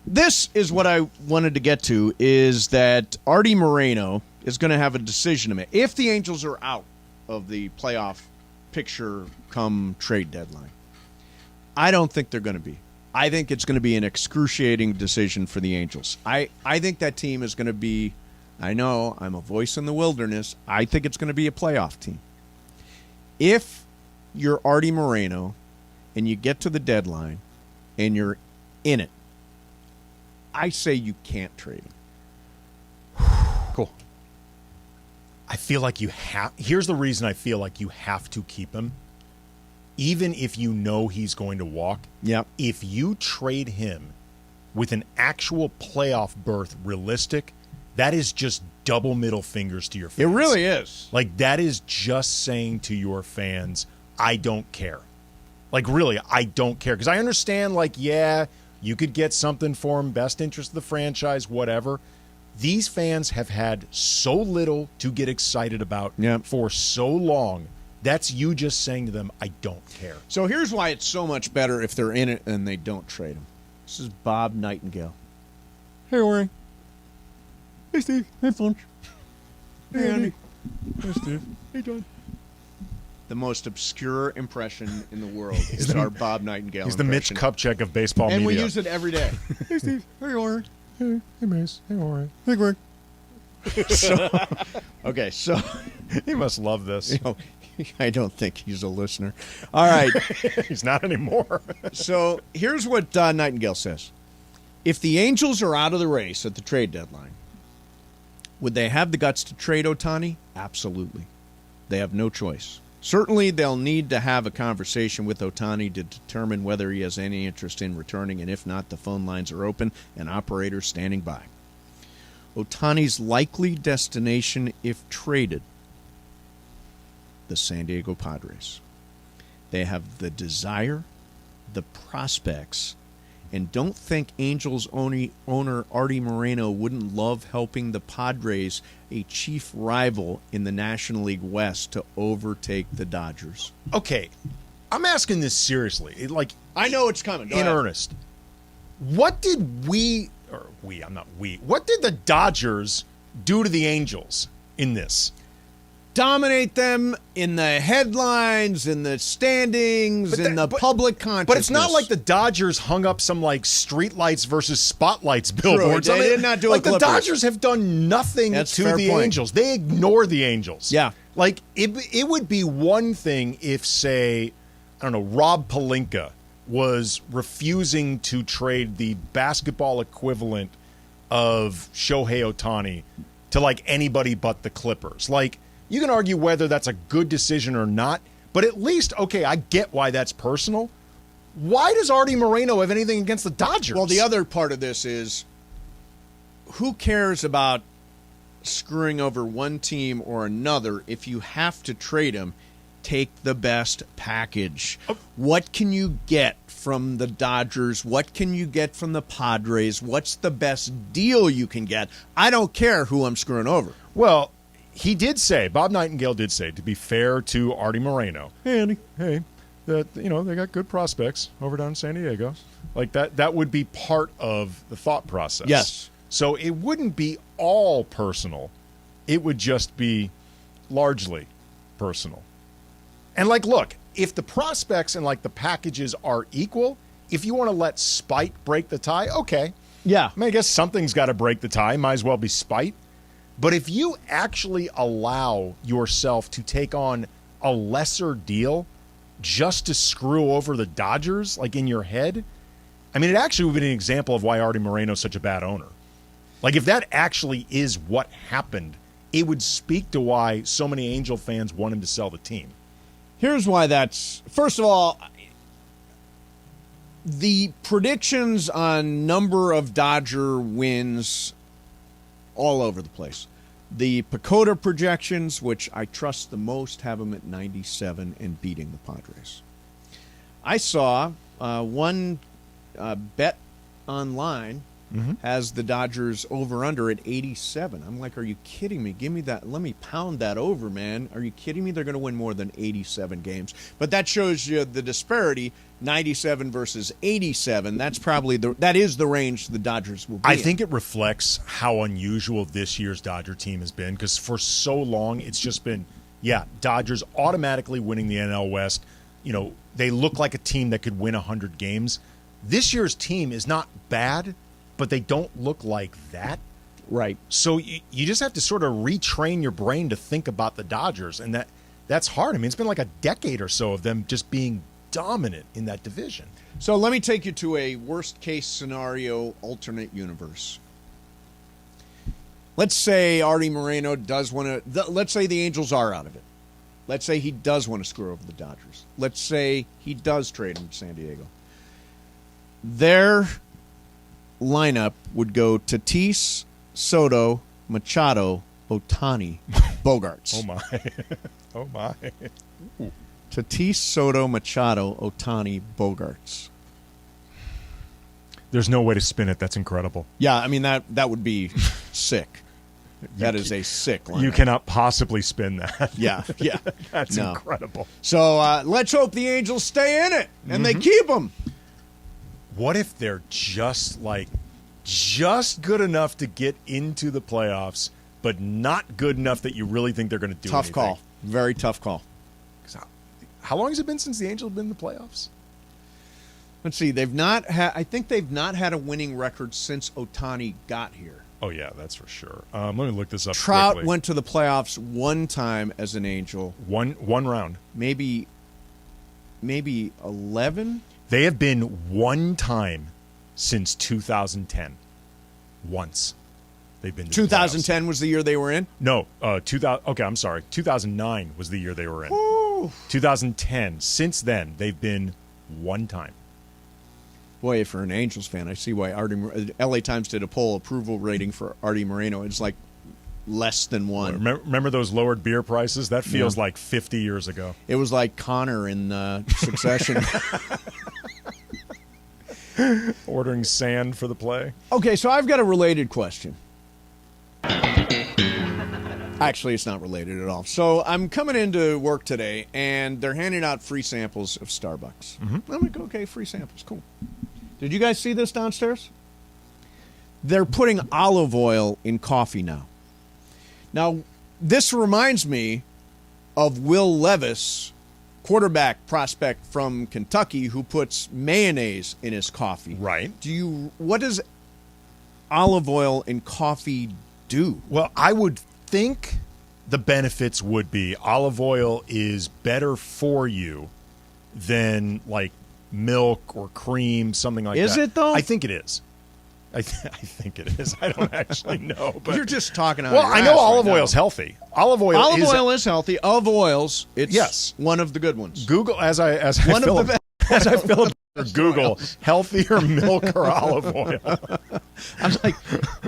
This is what I wanted to get to, is that Artie Moreno is going to have a decision to make. If the Angels are out of the playoff picture come trade deadline, I don't think they're going to be. I think it's going to be an excruciating decision for the Angels. I think that team is going to be, I know I'm a voice in the wilderness, I think it's going to be a playoff team. If you're Artie Moreno and you get to the deadline and you're in it, I say you can't trade him. Cool. I feel like you have. Here's the reason I feel like you have to keep him. Even if you know he's going to walk. Yep. If you trade him with an actual playoff berth realistic, that is just double middle fingers to your fans. It really is. Like, that is just saying to your fans, I don't care. Like, really, I don't care. Because I understand, like, yeah, you could get something for him, best interest of the franchise, whatever. These fans have had so little to get excited about for so long. That's you just saying to them, I don't care. So here's why it's so much better if they're in it and they don't trade him. This is Bob Nightingale. Hey, Warren. Hey, Steve. Hey, Funch. Hey, Andy. Hey, Steve. Hey, John. The most obscure impression in the world is our Bob Nightingale He's the Mitch Kupchak of baseball media. And we use it every day. Hey, Steve. Hey, Warren. Hey, Mace. Hey, Warren. Hey, Greg. So he must love this. You know, I don't think he's a listener. All right. He's not anymore. So here's what Nightingale says. If the Angels are out of the race at the trade deadline, would they have the guts to trade Ohtani? Absolutely. They have no choice. Certainly, they'll need to have a conversation with Ohtani to determine whether he has any interest in returning, and if not, the phone lines are open and operators standing by. Ohtani's likely destination, if traded, the San Diego Padres. They have the desire, the prospects, and don't think Angels owner Artie Moreno wouldn't love helping the Padres, a chief rival in the National League West, to overtake the Dodgers. Okay, I'm asking this seriously. Like, I know it's coming. Go in ahead. earnest. What did what did the Dodgers do to the Angels in this? Dominate them in the headlines, in the standings, in the public consciousness. But it's not like the Dodgers hung up some like streetlights versus spotlights billboards. They did not do it. Like the Dodgers have done nothing to the Angels. They ignore the Angels. Yeah. Like it would be one thing if, say, I don't know, Rob Pelinka was refusing to trade the basketball equivalent of Shohei Ohtani to like anybody but the Clippers. Like, you can argue whether that's a good decision or not, but at least, okay, I get why that's personal. Why does Artie Moreno have anything against the Dodgers? Well, the other part of this is, who cares about screwing over one team or another? If you have to trade them, take the best package. What can you get from the Dodgers? What can you get from the Padres? What's the best deal you can get? I don't care who I'm screwing over. Well, he did say, Bob Nightingale did say, to be fair to Artie Moreno, hey, Andy, hey, that they got good prospects over down in San Diego. Like that would be part of the thought process. Yes. So it wouldn't be all personal. It would just be largely personal. And like, look, if the prospects and like the packages are equal, if you want to let spite break the tie, okay. Yeah. I guess something's got to break the tie. Might as well be spite. But if you actually allow yourself to take on a lesser deal just to screw over the Dodgers, like in your head, I mean, it actually would be an example of why Artie Moreno's such a bad owner. Like, if that actually is what happened, it would speak to why so many Angel fans want him to sell the team. Here's why that's... First of all, the predictions on number of Dodger wins all over the place. The Pacoda projections, which I trust the most, have them at 97 and beating the Padres. I saw one bet online has the Dodgers over-under at 87. I'm like, are you kidding me? Give me that. Let me pound that over, man. Are you kidding me? They're going to win more than 87 games. But that shows you the disparity, 97 versus 87. That's probably that is the range the Dodgers will be I in. think it reflects how unusual this year's Dodger team has been, because for so long it's just been, Dodgers automatically winning the NL West. They look like a team that could win 100 games. This year's team is not bad, but they don't look like that. Right. So you just have to sort of retrain your brain to think about the Dodgers, and that's hard. I mean, it's been like a decade or so of them just being dominant in that division. So let me take you to a worst-case scenario alternate universe. Let's say Artie Moreno does want to... Let's say the Angels are out of it. Let's say he does want to screw over the Dodgers. Let's say he does trade him to San Diego. Their lineup would go Tatis, Soto, Machado, Ohtani, Bogarts. Oh, my. Oh, my. Ooh. Tatis, Soto, Machado, Ohtani, Bogarts. There's no way to spin it. That's incredible. Yeah, I mean, that would be sick. That is a sick lineup. You cannot possibly spin that. Yeah. That's incredible. So let's hope the Angels stay in it and they keep them. What if they're just good enough to get into the playoffs, but not good enough that you really think they're going to do anything? Tough call. Very tough call. How long has it been since the Angels have been in the playoffs? Let's see. They've not had. I think they've not had a winning record since Ohtani got here. Oh yeah, that's for sure. Let me look this up. Trout quickly. went to the playoffs one time as an Angel. One round. Maybe 11. They have been one time since 2010. Once. They've been to 2010 was the year they were in? No, 2000. Okay, I'm sorry. 2009 was the year they were in. Ooh. 2010. Since then, they've been one time. Boy, for an Angels fan, I see why LA Times did a poll approval rating for Artie Moreno. It's like less than one. Remember those lowered beer prices? That feels like 50 years ago. It was like Connor in Succession. Ordering sand for the play. Okay, so I've got a related question. Actually, it's not related at all. So I'm coming into work today, and they're handing out free samples of Starbucks. I'm like, okay, free samples, cool. Did you guys see this downstairs? They're putting olive oil in coffee now. Now, this reminds me of Will Levis, quarterback prospect from Kentucky, who puts mayonnaise in his coffee. Right. What does olive oil in coffee do? Well, I would think the benefits would be olive oil is better for you than like milk or cream, something like that. Is it, though? I think it is. I think it is. I don't actually know. But you're just talking out well, of your I know ass olive right oil now. is healthy. Olive oil is healthy. Of oils, it's one of the good ones. Google as I fill up Google healthier milk or olive oil. I'm like,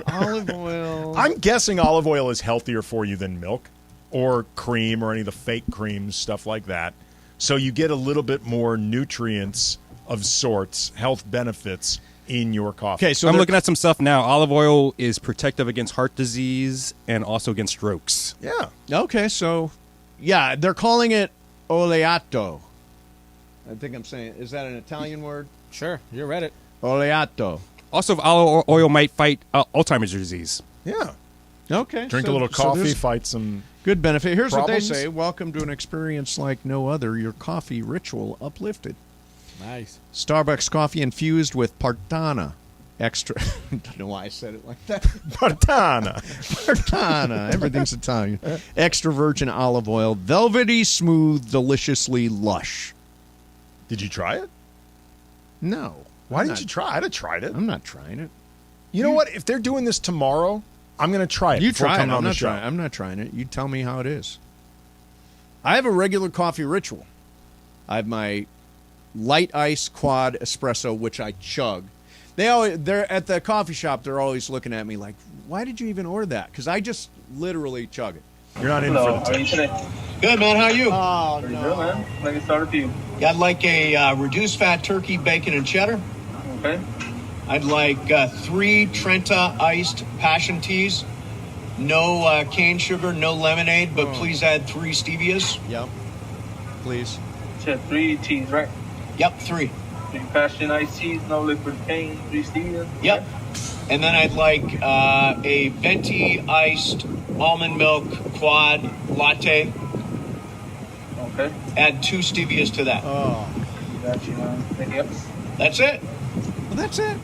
olive oil. I'm guessing olive oil is healthier for you than milk or cream or any of the fake creams, stuff like that. So you get a little bit more nutrients of sorts, health benefits in your coffee. Okay, so I'm looking at some stuff now. Olive oil is protective against heart disease and also against strokes. Yeah. Okay, so yeah, they're calling it oleato. I think I'm saying, is that an Italian word? Sure, you read it. Oleato. Also, olive oil might fight Alzheimer's disease. Yeah. Okay. Drink so- a little so coffee, there's fight some good benefit. Here's problems. what they say. Welcome to an experience like no other. Your coffee ritual uplifted. Nice. Starbucks coffee infused with Partana. Extra. I don't know why I said it like that. Partana. Partana. Everything's Italian. Extra virgin olive oil. Velvety smooth, deliciously lush. Did you try it? No. Why didn't you try? I'd have tried it. I'm not trying it. You know what? If they're doing this tomorrow, I'm going to try it. You before try it. coming on I'm the not show. trying. I'm not trying it. You tell me how it is. I have a regular coffee ritual. I have my light ice quad espresso, which I chug. They're at the coffee shop. They're always looking at me like, "Why did you even order that?" Because I just literally chug it. You're not in Hello, for how are the you tip. today? Good, man. How are you? Oh, pretty good, man. Let me start with you. I'd like a reduced fat turkey, bacon, and cheddar. Okay. I'd like 3 Trenta iced passion teas. No cane sugar, no lemonade, but please add 3 stevias. Yep. Please. You said 3 teas, right? Yep, 3. 3 passion iced teas, no liquid cane, 3 stevia. Yep. And then I'd like a venti iced almond milk quad latte. Okay. Add 2 stevias to that. Oh. Got you, man. Anything else? That's it. Well, that's it.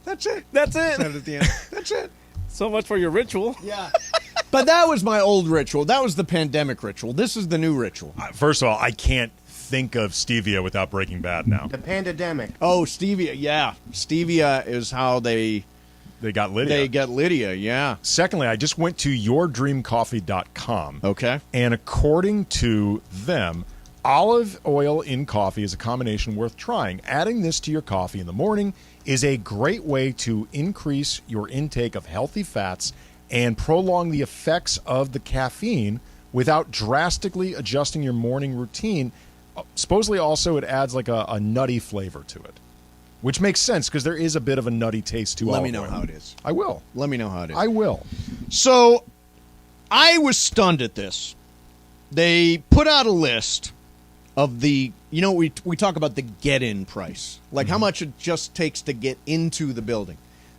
That's it. That's it. Said it at the end. That's it. So much for your ritual. Yeah. But that was my old ritual. That was the pandemic ritual. This is the new ritual. First of all, I can't think of stevia without Breaking Bad now. The pandemic. Oh, stevia. Yeah. Stevia is how they got Lydia. They got Lydia, yeah. Secondly, I just went to yourdreamcoffee.com. Okay. And according to them, olive oil in coffee is a combination worth trying. Adding this to your coffee in the morning is a great way to increase your intake of healthy fats and prolong the effects of the caffeine without drastically adjusting your morning routine. Supposedly also it adds like a nutty flavor to it, which makes sense because there is a bit of a nutty taste to olive oil. Let me know how it is. I will. Let me know how it is. I will. So I was stunned at this. They put out a list of we talk about the get-in price, like how much it just takes to get into the building.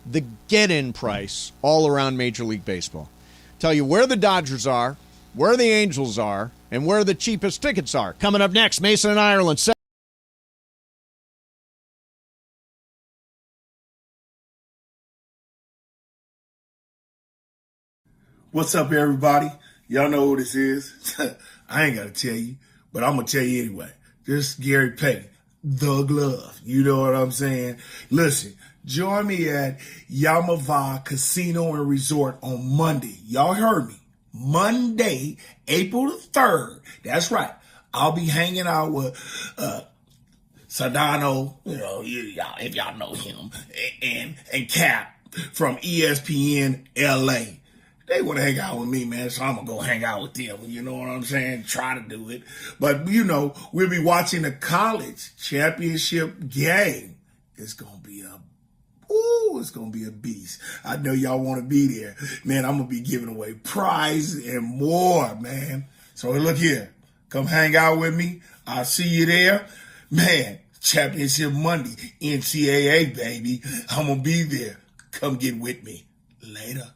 The get-in price all around Major League Baseball. Tell you where the Dodgers are, where the Angels are, and where the cheapest tickets are. Coming up next, Mason and Ireland. What's up, everybody? Y'all know who this is. I ain't got to tell you, but I'm going to tell you anyway. This is Gary Payton, the glove. You know what I'm saying? Listen, join me at Yamava Casino and Resort on Monday. Y'all heard me. Monday, April the 3rd. That's right. I'll be hanging out with Sardano, if y'all know him, and Cap from ESPNLA. They want to hang out with me, man, so I'm going to go hang out with them. You know what I'm saying? Try to do it. But, we'll be watching the college championship game. It's going to be a beast. I know y'all want to be there. Man, I'm going to be giving away prizes and more, man. So look here. Come hang out with me. I'll see you there. Man, championship Monday, NCAA, baby. I'm going to be there. Come get with me. Later.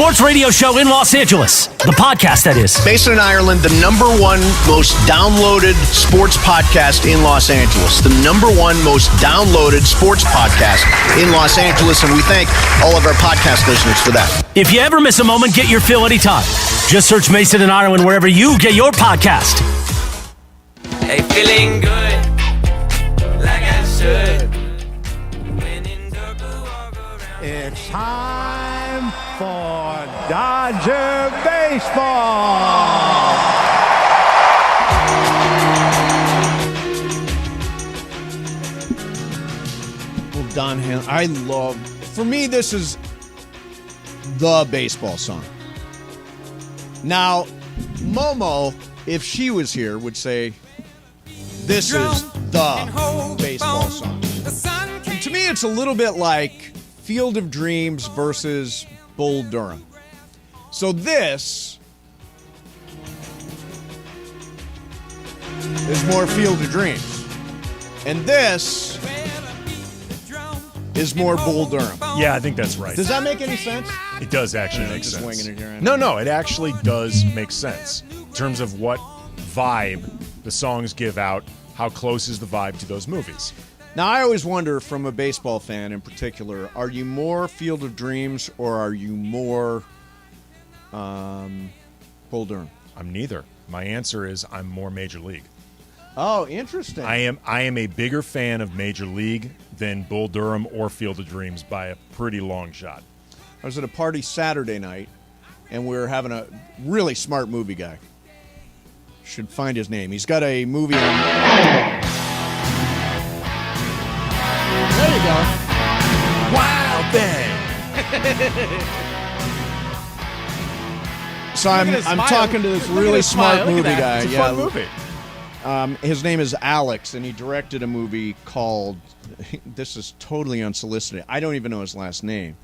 sports radio show in Los Angeles. The podcast, that is. Mason in Ireland, the number one most downloaded sports podcast in Los Angeles. The number one most downloaded sports podcast in Los Angeles, and we thank all of our podcast listeners for that. If you ever miss a moment, get your fill anytime. Just search Mason in Ireland wherever you get your podcast. Hey, feeling good, like I should. It's time for Dodger Baseball. Well, Don Hanlon, for me, this is the baseball song. Now, Momo, if she was here, would say, this is the baseball song. And to me, it's a little bit like Field of Dreams versus Bull Durham. So this is more Field of Dreams. And this is more Bull Durham. Yeah, I think that's right. Does that make any sense? It does actually make just sense. winging it here. No, it actually does make sense in terms of what vibe the songs give out. How close is the vibe to those movies? Now, I always wonder, from a baseball fan in particular, are you more Field of Dreams or are you more Bull Durham? I'm neither. My answer is I'm more Major League. Oh, interesting. I am a bigger fan of Major League than Bull Durham or Field of Dreams by a pretty long shot. I was at a party Saturday night, and we were having a really smart movie guy. Should find his name. He's got a movie on... There you go. Wow, bang. So I'm talking to this really smart movie guy. It's a fun movie. His name is Alex, and he directed a movie called, this is totally unsolicited, I don't even know his last name.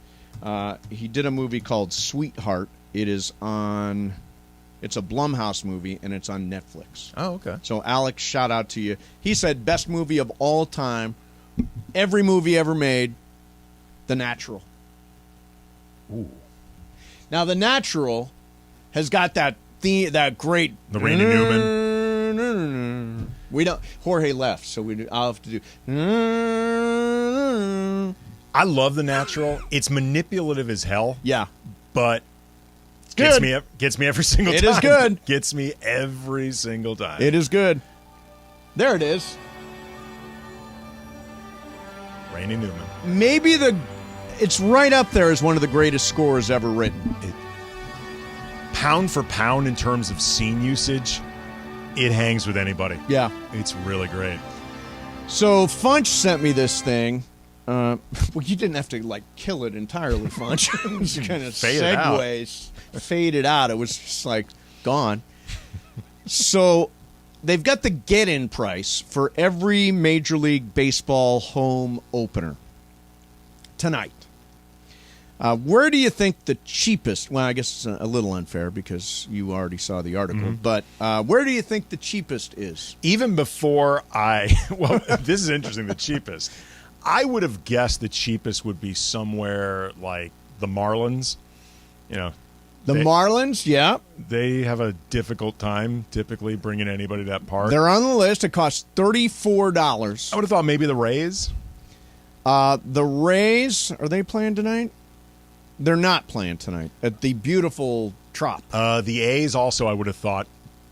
He did a movie called Sweetheart. It's a Blumhouse movie, and it's on Netflix. Oh, okay. So Alex, shout out to you. He said best movie of all time, every movie ever made, The Natural. Ooh. Now, The Natural has got that great... The Randy Newman. We don't... Jorge left, so I'll have to do... I love The Natural. It's manipulative as hell. Yeah. But it's gets me every single time. It is good. Gets me every single time. It is good. There it is. Randy Newman. Maybe it's right up there as one of the greatest scores ever written. Pound for pound in terms of scene usage, it hangs with anybody. Yeah. It's really great. So Funch sent me this thing. Well, you didn't have to kill it entirely, Funch. It was kind of segues, fade it out. It was just gone. So they've got the get-in price for every Major League Baseball home opener tonight. Where do you think the cheapest? Well, I guess it's a little unfair because you already saw the article. But where do you think the cheapest is? Even before well, this is interesting. The cheapest. I would have guessed the cheapest would be somewhere like the Marlins. The Marlins, yeah. They have a difficult time typically bringing anybody to that park. They're on the list. It costs $34. I would have thought maybe the Rays. The Rays, are they playing tonight? They're not playing tonight at the beautiful Trop. The A's also, I would have thought,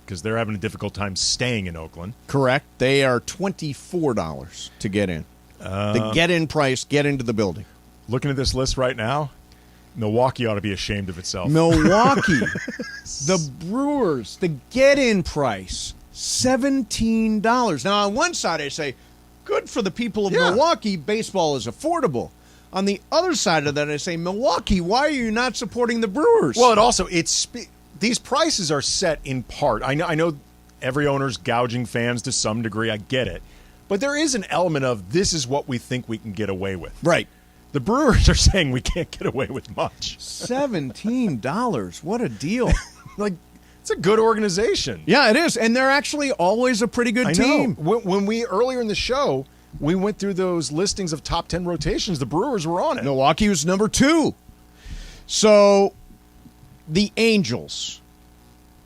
because they're having a difficult time staying in Oakland. Correct. They are $24 to get in. The get-in price, get into the building. Looking at this list right now, Milwaukee ought to be ashamed of itself. Milwaukee, the Brewers, the get-in price, $17. Now, on one side, I say, good for the people of Milwaukee, baseball is affordable. On the other side of that, I say, Milwaukee, why are you not supporting the Brewers? Well, it also, these prices are set in part. I know every owner's gouging fans to some degree. I get it. But there is an element of this is what we think we can get away with. Right. The Brewers are saying we can't get away with much. $17. What a deal. It's a good organization. Yeah, it is. And they're actually always a pretty good team. When we, earlier in the show, we went through those listings of top 10 rotations, the Brewers were on it. Milwaukee was number 2. So the Angels.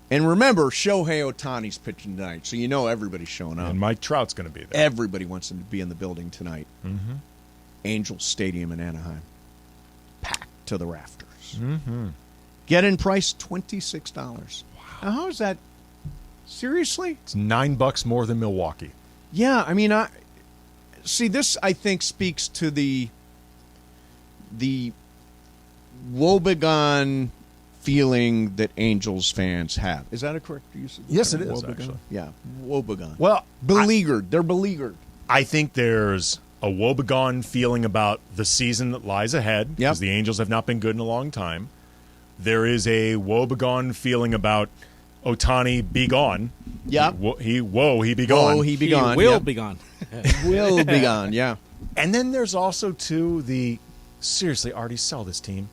And remember, Shohei Ohtani's pitching tonight, so you know everybody's showing up. And Mike Trout's going to be there. Everybody wants him to be in the building tonight. Mm-hmm. Angels Stadium in Anaheim. Packed to the rafters. Mm-hmm. Get-in price, $26. Wow. Now, how is that? Seriously? It's $9 more than Milwaukee. Yeah, I mean, see, this, I think, speaks to the woebegone feeling that Angels fans have. Is that a correct use of the Yes, term? it is, Woebegone? actually. Yeah, woebegone. Well, beleaguered. They're beleaguered. I think there's a woebegone feeling about the season that lies ahead because the Angels have not been good in a long time. There is a woebegone feeling about Ohtani be gone. Yeah. He be gone. He be gone. He will be gone. Will be gone, yeah. And then there's also, too, seriously, Artie, sell this team.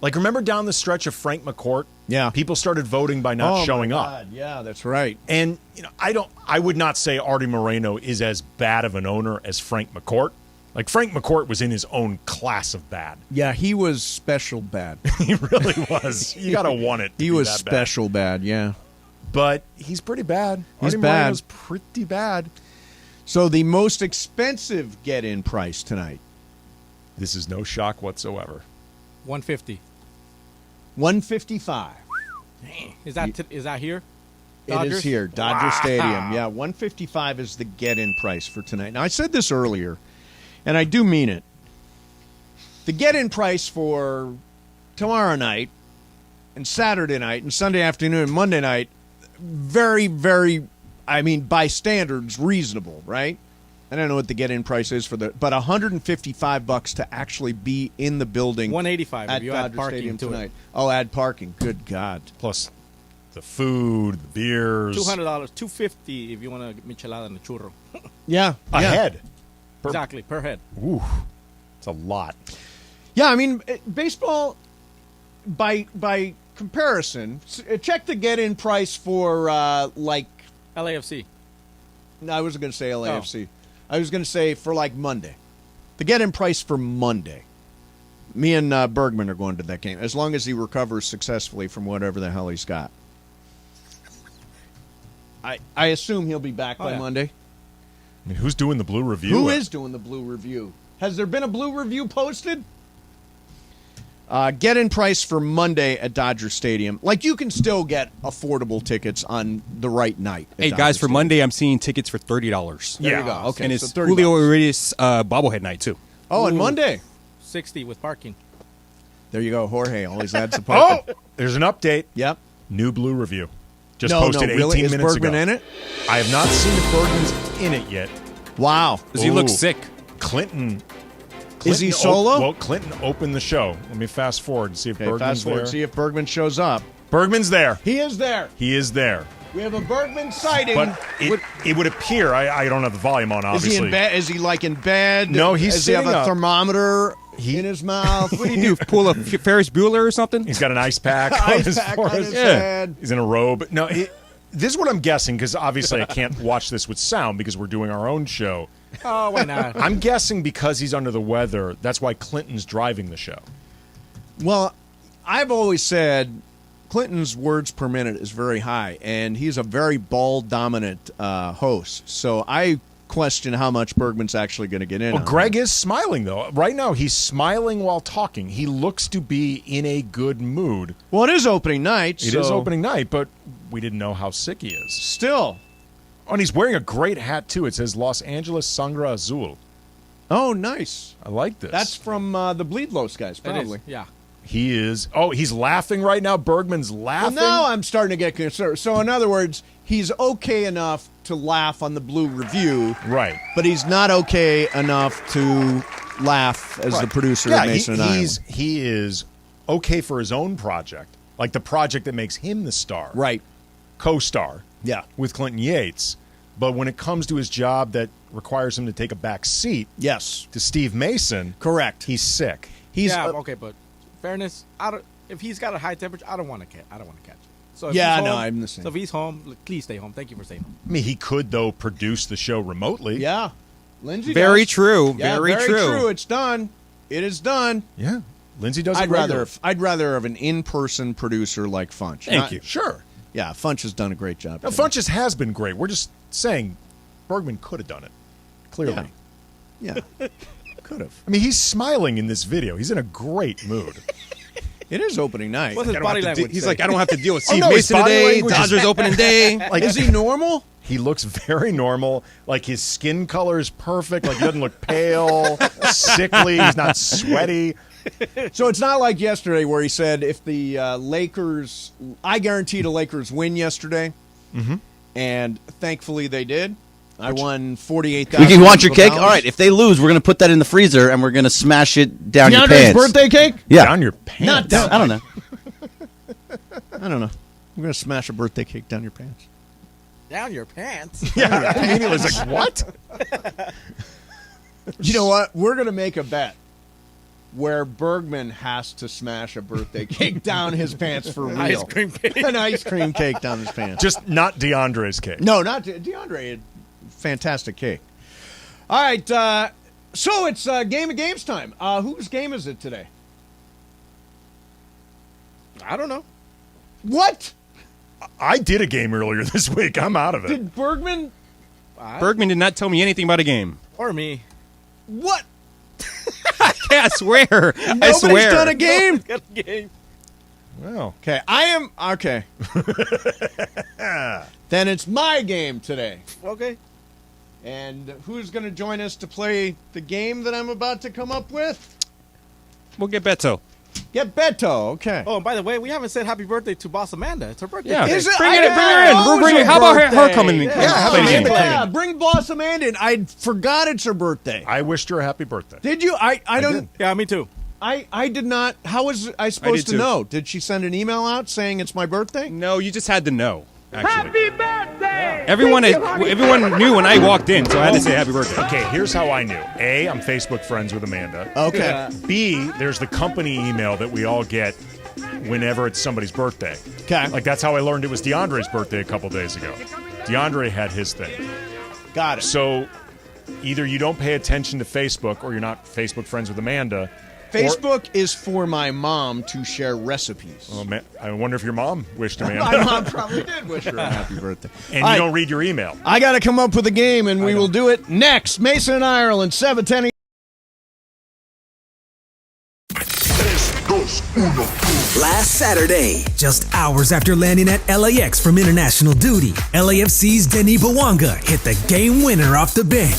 Like, remember down the stretch of Frank McCourt? Yeah. People started voting by not showing up. Yeah, that's right. And, I would not say Artie Moreno is as bad of an owner as Frank McCourt. Like, Frank McCourt was in his own class of bad. Yeah, he was special bad. He really was. You got to want it. He was special bad, yeah. But he's pretty bad. He's Artie bad. Moreno's pretty bad. So the most expensive get-in price tonight. This is no shock whatsoever. $150. $155. Is that here? It is here, Dodger Stadium. Yeah, $155 is the get-in price for tonight. Now, I said this earlier, and I do mean it. The get-in price for tomorrow night and Saturday night and Sunday afternoon and Monday night, very, very, by standards, reasonable, right? I don't know what the get-in price is but $155 to actually be in the building. $185 at if you Dodger add parking Stadium to tonight. it. Oh, add parking. Good God. Plus the food, the beers. $200, $250 if you want a michelada and a churro. Yeah, a head. Exactly, per head. Ooh, it's a lot. Yeah, baseball, by comparison, check the get-in price for LAFC. No, I wasn't going to say LAFC. I was going to say for Monday. The get-in price for Monday. Me and Bergman are going to that game, as long as he recovers successfully from whatever the hell he's got. I assume he'll be back by Monday. Who's doing the blue review? Who is doing the blue review? Has there been a blue review posted? Get-in price for Monday at Dodger Stadium. You can still get affordable tickets on the right night. Hey, Dodger guys, for Stadium. Monday, I'm seeing tickets for $30. There you go. Okay, and it's so $30. Julio Urias bobblehead night, too. Oh, and Monday. $60 with parking. There you go. Jorge always adds the parking. There's an update. Yep. New blue review. Just posted 18 really? minutes Is Bergman ago. in it? I have not seen if Bergman's in it yet. Wow. Does he look sick? Clinton. Is he solo? Well, Clinton opened the show. Let me fast forward and see if Bergman's fast forward. there. See if Bergman shows up. Bergman's there. He is there. He is there. We have a Bergman sighting. But it would appear, I don't have the volume on, obviously. Is he in bed? Is he in bed? No, he's Does he have sitting a up. thermometer in his mouth? What do you do? Pull a Ferris Bueller or something? He's got an ice pack on his forehead. head. He's in a robe. No, this is what I'm guessing, because obviously I can't watch this with sound because we're doing our own show. Oh, why not? I'm guessing because he's under the weather, that's why Clinton's driving the show. Well, I've always said Clinton's words per minute is very high, and he's a very ball-dominant host. So I question how much Bergman's actually going to get in. Well, on Greg it. is smiling, though. Right now, he's smiling while talking. He looks to be in a good mood. Well, it is opening night. It is opening night, but we didn't know how sick he is. Still. Oh, and he's wearing a great hat, too. It says Los Angeles Sangre Azul. Oh, nice. I like this. That's from the Bleed Los guys, probably. Yeah. He is. Oh, he's laughing right now. Bergman's laughing. Well, now I'm starting to get concerned. So, in other words, he's okay enough to laugh on the Blue Review. Right. But he's not okay enough to laugh as the producer of Mason and Island. He is okay for his own project, like the project that makes him the star. Right. Co-star. Yeah. With Clinton Yates. But when it comes to his job that requires him to take a back seat yes, to Steve Mason, correct, he's sick. Okay, but fairness, if he's got a high temperature, I don't want to catch it. So if yeah, he's no, home, I'm the same. So if he's home, please stay home. Thank you for staying home. I mean, he could, though, produce the show remotely. Yeah. Lindsay Very does. true. Yeah, very true. It's done. It is done. Yeah. Lindsay does it I'd rather regularly. have an in-person producer like Funch. Thank you. Sure. Yeah, Funch has done a great job. No, Funches has been great. We're just saying Bergman could have done it. Clearly. Yeah. Could have. I mean, he's smiling in this video. He's in a great mood. It is opening night. What's his body language? He's say? like, I don't have to deal with Steve no, his Mason body today. language is- Dodgers opening day. Like, is he normal? He looks very normal. Like, his skin color is perfect. Like, he doesn't look pale, sickly. He's not sweaty. So it's not like yesterday where he said if the Lakers, I guarantee the Lakers win yesterday, and thankfully they did. I won $48,000. You want your cake? All right. If they lose, we're going to put that in the freezer and we're going to smash it down your DeAndre's pants. birthday cake? Yeah. Down your pants? Not down. I don't know. I don't know. We're going to smash a birthday cake down your pants. Down your pants. Yeah. I mean, he was like, what? You know what? We're going to make a bet where Bergman has to smash a birthday cake down his pants for real. Ice cream cake. An ice cream cake down his pants. Just not DeAndre's cake. No, not DeAndre. Fantastic cake. All right. So it's Game of Games time. Whose game is it today? I don't know. What? I did a game earlier this week. I'm out of it. Did Bergman? Bergman did not tell me anything about a game. Or me. What? I swear. I Nobody's swear. done a game. Got a game. Well. Okay, I am. Okay. Then it's my game today. Okay. And who's going to join us to play the game that I'm about to come up with? We'll get Beto. Get Beto. Okay. Oh, and by the way, we haven't said happy birthday to Boss Amanda. It's her birthday. Yeah. today. Is it? Bring I her in. know We'll bring it's her. How about her birthday. coming in? Yeah, play the game? yeah, bring Boss Amanda in. I forgot it's her birthday. I wished her a happy birthday. Did you? I don't. did. Yeah, me too. I did not. How was I supposed to too. know? Did she send an email out saying it's my birthday? No, you just had to know. Actually, Happy birthday! everyone knew when I walked in, so I had to say happy birthday. Okay, here's how I knew. A, I'm Facebook friends with Amanda. Okay. Yeah. B, there's the company email that we all get whenever it's somebody's birthday. Okay. Like, that's how I learned it was DeAndre's birthday a couple days ago. DeAndre had his thing. Got it. So either you don't pay attention to Facebook or you're not Facebook friends with Amanda. Facebook is for my mom to share recipes. Oh, man, I wonder if your mom wished Amanda. My mom probably did wish her a happy birthday. And you don't read your email. I got to come up with a game, and we will do it next. Mason and Ireland, 7:10. Last Saturday, just hours after landing at LAX from international duty, LAFC's Denis Bouanga hit the game winner off the bench.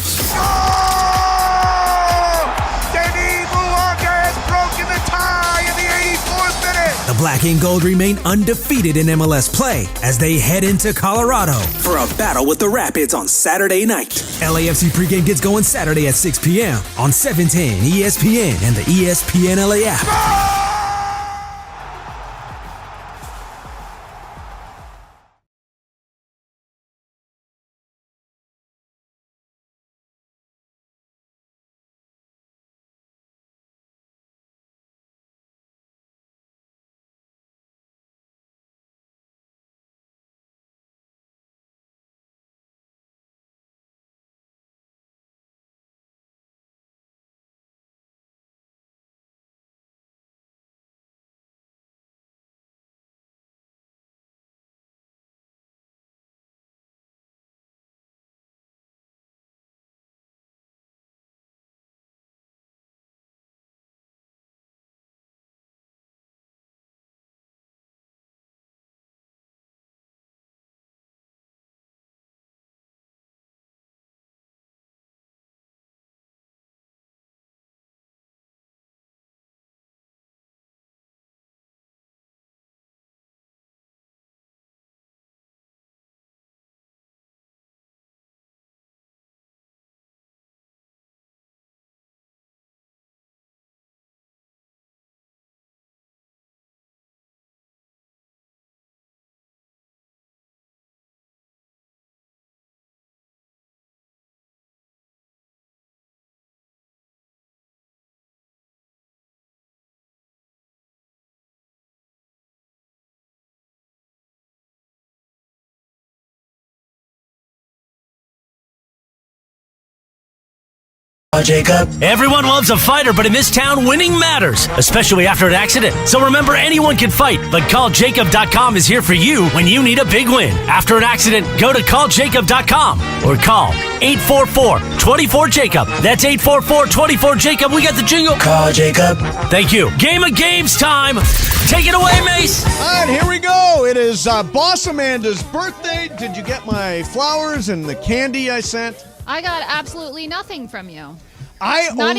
Denis Bouanga has broken the tie in the 84th minute. The Black and Gold remain undefeated in MLS play as they head into Colorado for a battle with the Rapids on Saturday night. LAFC pregame gets going Saturday at 6 p.m. on 710 ESPN and the ESPNLA app. Jacob. Everyone loves a fighter, but in this town, winning matters, especially after an accident. So remember, anyone can fight, but calljacob.com is here for you when you need a big win. After an accident, go to calljacob.com or call 844-24-JACOB. That's 844-24-JACOB. We got the jingle. Call Jacob. Thank you. Game of Games time. Take it away, Mace. All right, here we go. It is Boss Amanda's birthday. Did you get my flowers and the candy I sent? I got absolutely nothing from you. Not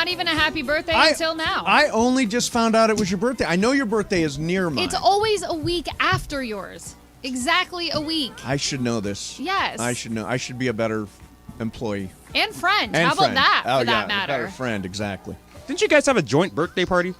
even a happy birthday until now. I only just found out it was your birthday. I know your birthday is near mine. It's always a week after yours. Exactly a week. I should know this. Yes. I should know. I should be a better employee. And friend. And How friend. about that, for that A matter? better friend, exactly. Didn't you guys have a joint birthday party?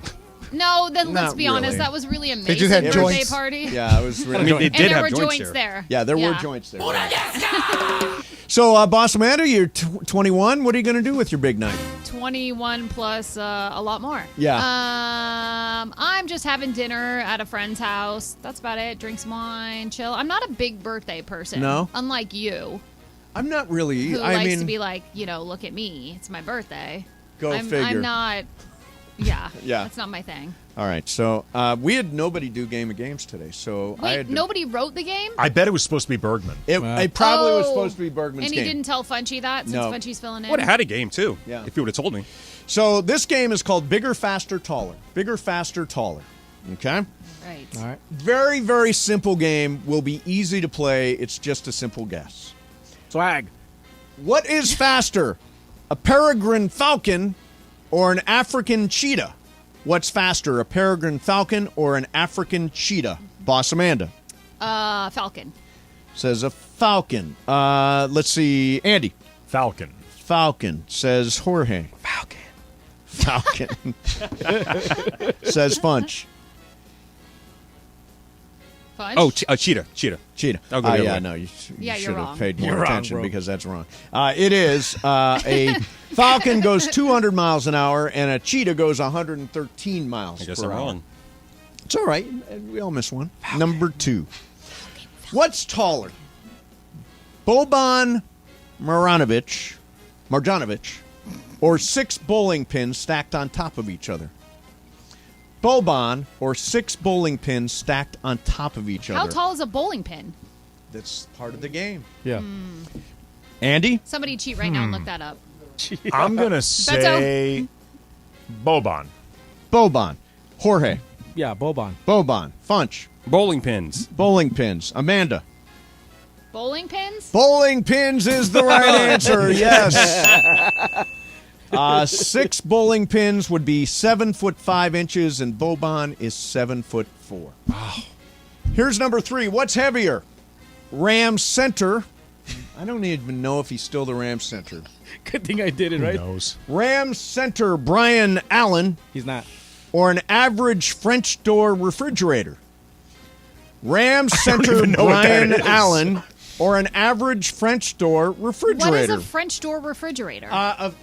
No, then let's Not be honest. really. That was really a They Mason just had birthday joints. party. Yeah, it was really. they did and there have were joints joints there. there. Yeah, there were joints there. So, Boss Amanda, you're 21. What are you going to do with your big night? 21 plus a lot more. Yeah. I'm just having dinner at a friend's house. That's about it. Drink some wine, chill. I'm not a big birthday person. No? Unlike you. I'm not really. Who I likes mean, to be like, look at me. It's my birthday. Go I'm figure. not. Yeah. Yeah. That's not my thing. All right, so we had nobody do Game of Games today, so I Wait, had to, nobody wrote the game? I bet it was supposed to be Bergman. It probably was supposed to be Bergman's And game. he didn't tell Funchy that since No. Funchy's filling in? Would have had a game, too, Yeah. if you would have told me. So this game is called Bigger, Faster, Taller. Bigger, Faster, Taller. Okay? Right. All right. Very, very simple game. Will be easy to play. It's just a simple guess. Swag. What is faster, a peregrine falcon or an African cheetah? What's faster, a peregrine falcon or an African cheetah? Boss Amanda. Falcon. Says a falcon. Let's see. Andy. Falcon. Falcon. Says Jorge. Falcon. Says Funch. Funch? Oh, cheetah. Cheetah. I'll go the other yeah, way. no, you Yeah, should you're have wrong. paid more You're wrong, attention bro. because that's wrong. It is a falcon goes 200 miles an hour and a cheetah goes 113 miles I guess per I'm hour. wrong. It's all right. We all miss one. Number 2. What's taller? Boban Marjanovic or 6 bowling pins stacked on top of each other? Boban or 6 bowling pins stacked on top of each How other? tall is a bowling pin? That's part of the game. Yeah. Andy? Somebody cheat right now and look that up. I'm going to say Boban. Boban. Jorge. Yeah, Boban. Boban. Funch. Bowling pins. Bowling pins. Amanda. Bowling pins? Bowling pins is the right answer. Yes. 6 bowling pins would be 7'5" and Boban is 7'4". Wow. Here's number 3. What's heavier? Rams center. I don't even know if he's still the Rams center. Good thing I did it, right? Who knows? Rams center Brian Allen He's not. or an average French door refrigerator? Rams center even know what that Brian is. Allen or an average French door refrigerator? What is a French door refrigerator? A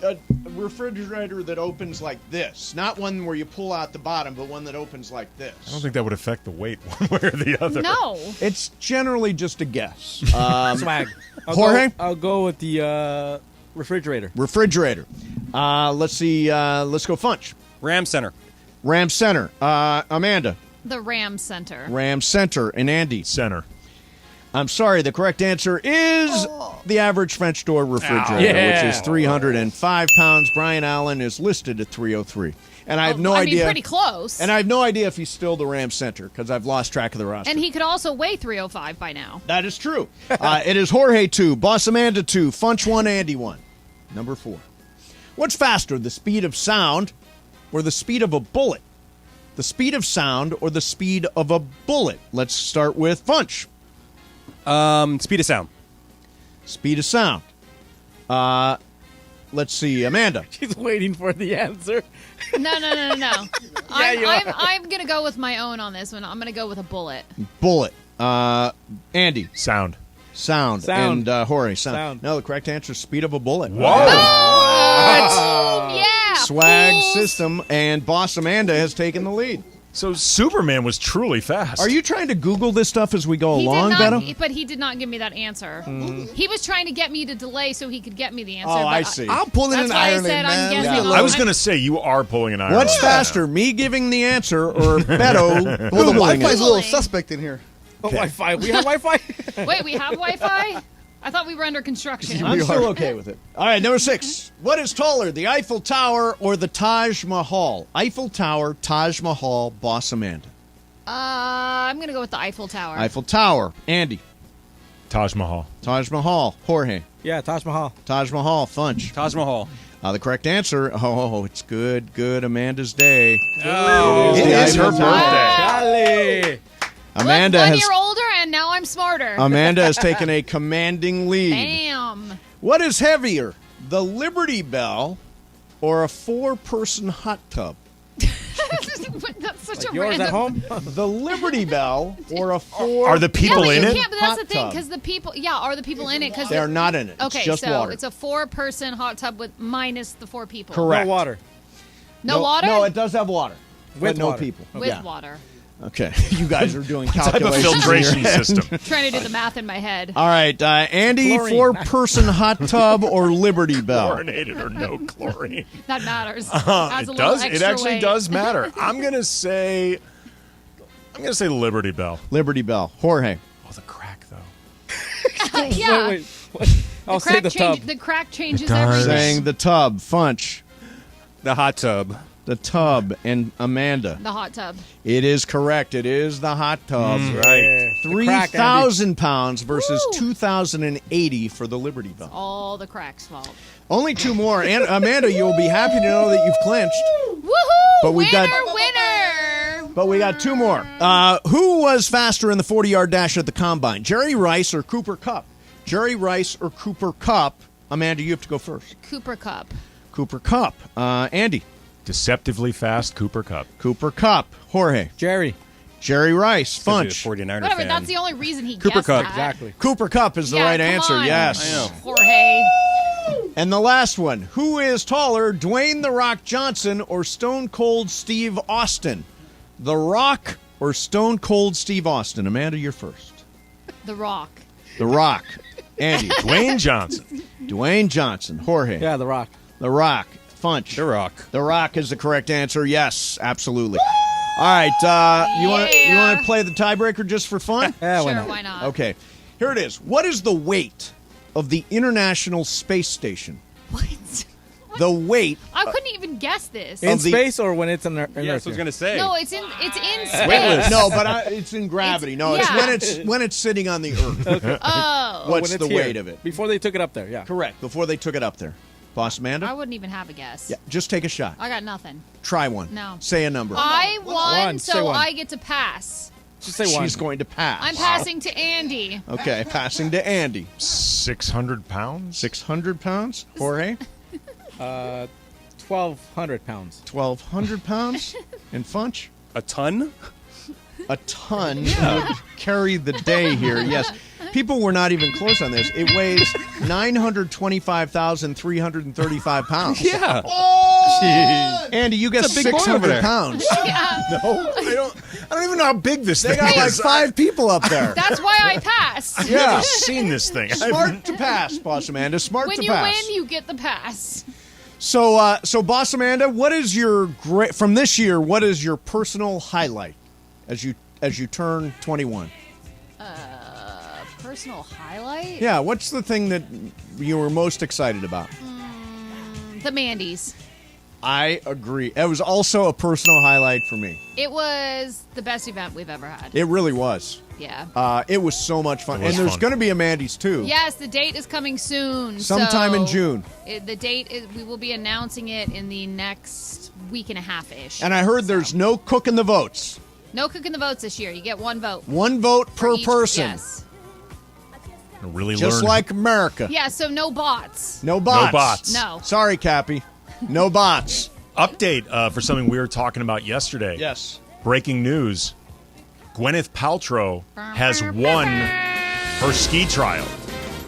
refrigerator that opens like this. Not one where you pull out the bottom, but one that opens like this. I don't think that would affect the weight one way or the other. No. It's generally just a guess. Swag. Jorge? I'll go with the refrigerator. Refrigerator. Let's see. Let's go Funch. Ram Center. Ram Center. Amanda. The Ram Center. Ram Center. And Andy. Center. I'm sorry. The correct answer is the average French door refrigerator, Yeah. which is 305 pounds. Brian Allen is listed at 303. And I have no I idea. mean, pretty close. And I have no idea if he's still the Ram Center because I've lost track of the roster. And he could also weigh 305 by now. That is true. It is Jorge 2, Boss Amanda 2, Funch 1, Andy 1. Number 4. What's faster, the speed of sound or the speed of a bullet? The speed of sound or the speed of a bullet? Let's start with Funch. Speed of sound. Speed of sound. Let's see, Amanda. She's waiting for the answer. No. you I'm going to go with my own on this one. I'm going to go with a bullet. Bullet. Andy. Sound. Sound. Sound. And Jorge. Sound. Sound. No, the correct answer is speed of a bullet. Whoa. Oh, yeah. Swag fools. system, and Boss Amanda has taken the lead. So Superman was truly fast. Are you trying to Google this stuff as we go He along, did Beto? not, but he did not give me that answer. He was trying to get me to delay so he could get me the answer. Oh, but I see. I'm pulling That's an why I Ireland, said I'm man. guessing. I was going to say you are pulling an iron. What's faster, me giving the answer or Beto Well, the Googling Wi-Fi's it? a little suspect in here. Oh, Wi-Fi. We have Wi-Fi. Wait, we have Wi-Fi? I thought we were under construction. I'm still okay with it. All right, number 6. What is taller, the Eiffel Tower or the Taj Mahal? Eiffel Tower, Taj Mahal, Boss Amanda. I'm going to go with the Eiffel Tower. Eiffel Tower. Andy. Taj Mahal. Taj Mahal. Jorge. Yeah, Taj Mahal. Taj Mahal. Funch. Taj Mahal. The correct answer. Oh, it's good. Good. Amanda's day. Oh, It is her birthday. Charlie. Amanda Look, 1 has year older, and now I'm smarter. Amanda has taken a commanding lead. Bam. What is heavier, the Liberty Bell or a 4-person hot tub? That's such a Yours random. at home? The Liberty Bell or a 4? Are the people yeah, in but it? you can't, but that's Hot the thing, tub. because the people, are the people in it? Because They're not in it. It's Okay, just so water. it's a 4-person hot tub with minus the 4 people. Correct. No water. No water? No, it does have water. With but no water. people. With Yeah. water. Okay. You guys are doing Type of calculations. in filtration your head. system. Trying to do the math in my head. All right, Andy, Chlorine. 4-person hot tub or Liberty Bell? Chlorinated or no chlorine? That matters. Adds Adds a it little does. It extra actually weight. does matter. I'm gonna say Liberty Bell. Liberty Bell. Jorge. Oh, the crack though. Yeah. Wait. What? I'll say the tub. The crack changes does. everything. Saying the tub. Funch. The hot tub. The tub. And Amanda. The hot tub. It is correct. It is the hot tub. Right. The crack, 3,000 pounds versus 2,080 for the Liberty Bell. All the crack's fault. Only 2 more. And Amanda, you'll be happy to know that you've clinched. Woohoo! But we've winner, got- winner. But we got 2 more. Who was faster in the 40-yard dash at the Combine? Jerry Rice or Cooper Kupp? Jerry Rice or Cooper Kupp? Amanda, you have to go first. Cooper Cup. Cooper Kupp. Andy. Deceptively fast Cooper Cup. Cooper Kupp. Jorge. Jerry. Jerry Rice. Funch. 49er Whatever, fan. that's the only reason he Cooper guessed Kupp. that. Exactly. Cooper Kupp is the Yeah, right come answer. on. Yes. I know. Jorge. And the last one. Who is taller, Dwayne "The Rock" Johnson or Stone Cold Steve Austin? The Rock or Stone Cold Steve Austin? Amanda, you're first. The Rock. The Rock. Andy. Dwayne Johnson. Dwayne Johnson. Jorge. Yeah, The Rock. The Rock. Funch. The Rock. The Rock is the correct answer. Yes, absolutely. All right. You want to play the tiebreaker just for fun? Yeah, Sure, why not? Okay. Here it is. What is the weight of the International Space Station? What? The weight. I couldn't even guess this. In Of the- space or when it's in Earth? Yes, I was gonna say. No, it's in space. Weightless. No, but it's in gravity. No, yeah. it's when it's sitting on the Earth. Oh. What's When the it's here. weight of it? Before they took it up there, yeah. Correct. Before they took it up there. Boss I Amanda? wouldn't even have a guess. Yeah, just take a shot. I got nothing. Try one. No. Say a number. I won, One, say so one. I get to pass. Just say one. She's going to pass. I'm passing to Andy. Okay, passing to Andy. 600 pounds. 600 pounds. Jorge? 1,200 pounds. 1,200 pounds. And Funch? A ton? A ton would carry the day here. Yes. People were not even close on this. It weighs 925,335 pounds. Yeah. Oh! Andy, you get It's a big boy over 600 there. pounds. Yeah. No, I don't even know how big this They thing got like is. 5 people up there. That's why I passed. Yeah. I've seen this thing. Smart to pass, Boss Amanda. Smart When to you pass. win, you get the pass. So, Boss Amanda, what is your from this year? What is your personal highlight as you turn 21? Personal highlight? Yeah, what's the thing that you were most excited about? The Mandy's. I agree. It was also a personal highlight for me. It was the best event we've ever had. It really was. Yeah. It was so much fun. It was And there's fun. going to be a Mandy's too. Yes, the date is coming soon. Sometime in so June. The date is, we will be announcing it in the next week and a half ish. And I heard there's no cooking the votes. No cooking the votes this year. You get one vote. One vote per each- person. Yes. Really Just learn. like America. Yeah, so no bots. No bots. No bots. No. Sorry, Cappy. No bots. Update for something we were talking about yesterday. Yes. Breaking news. Gwyneth Paltrow has won her ski trial.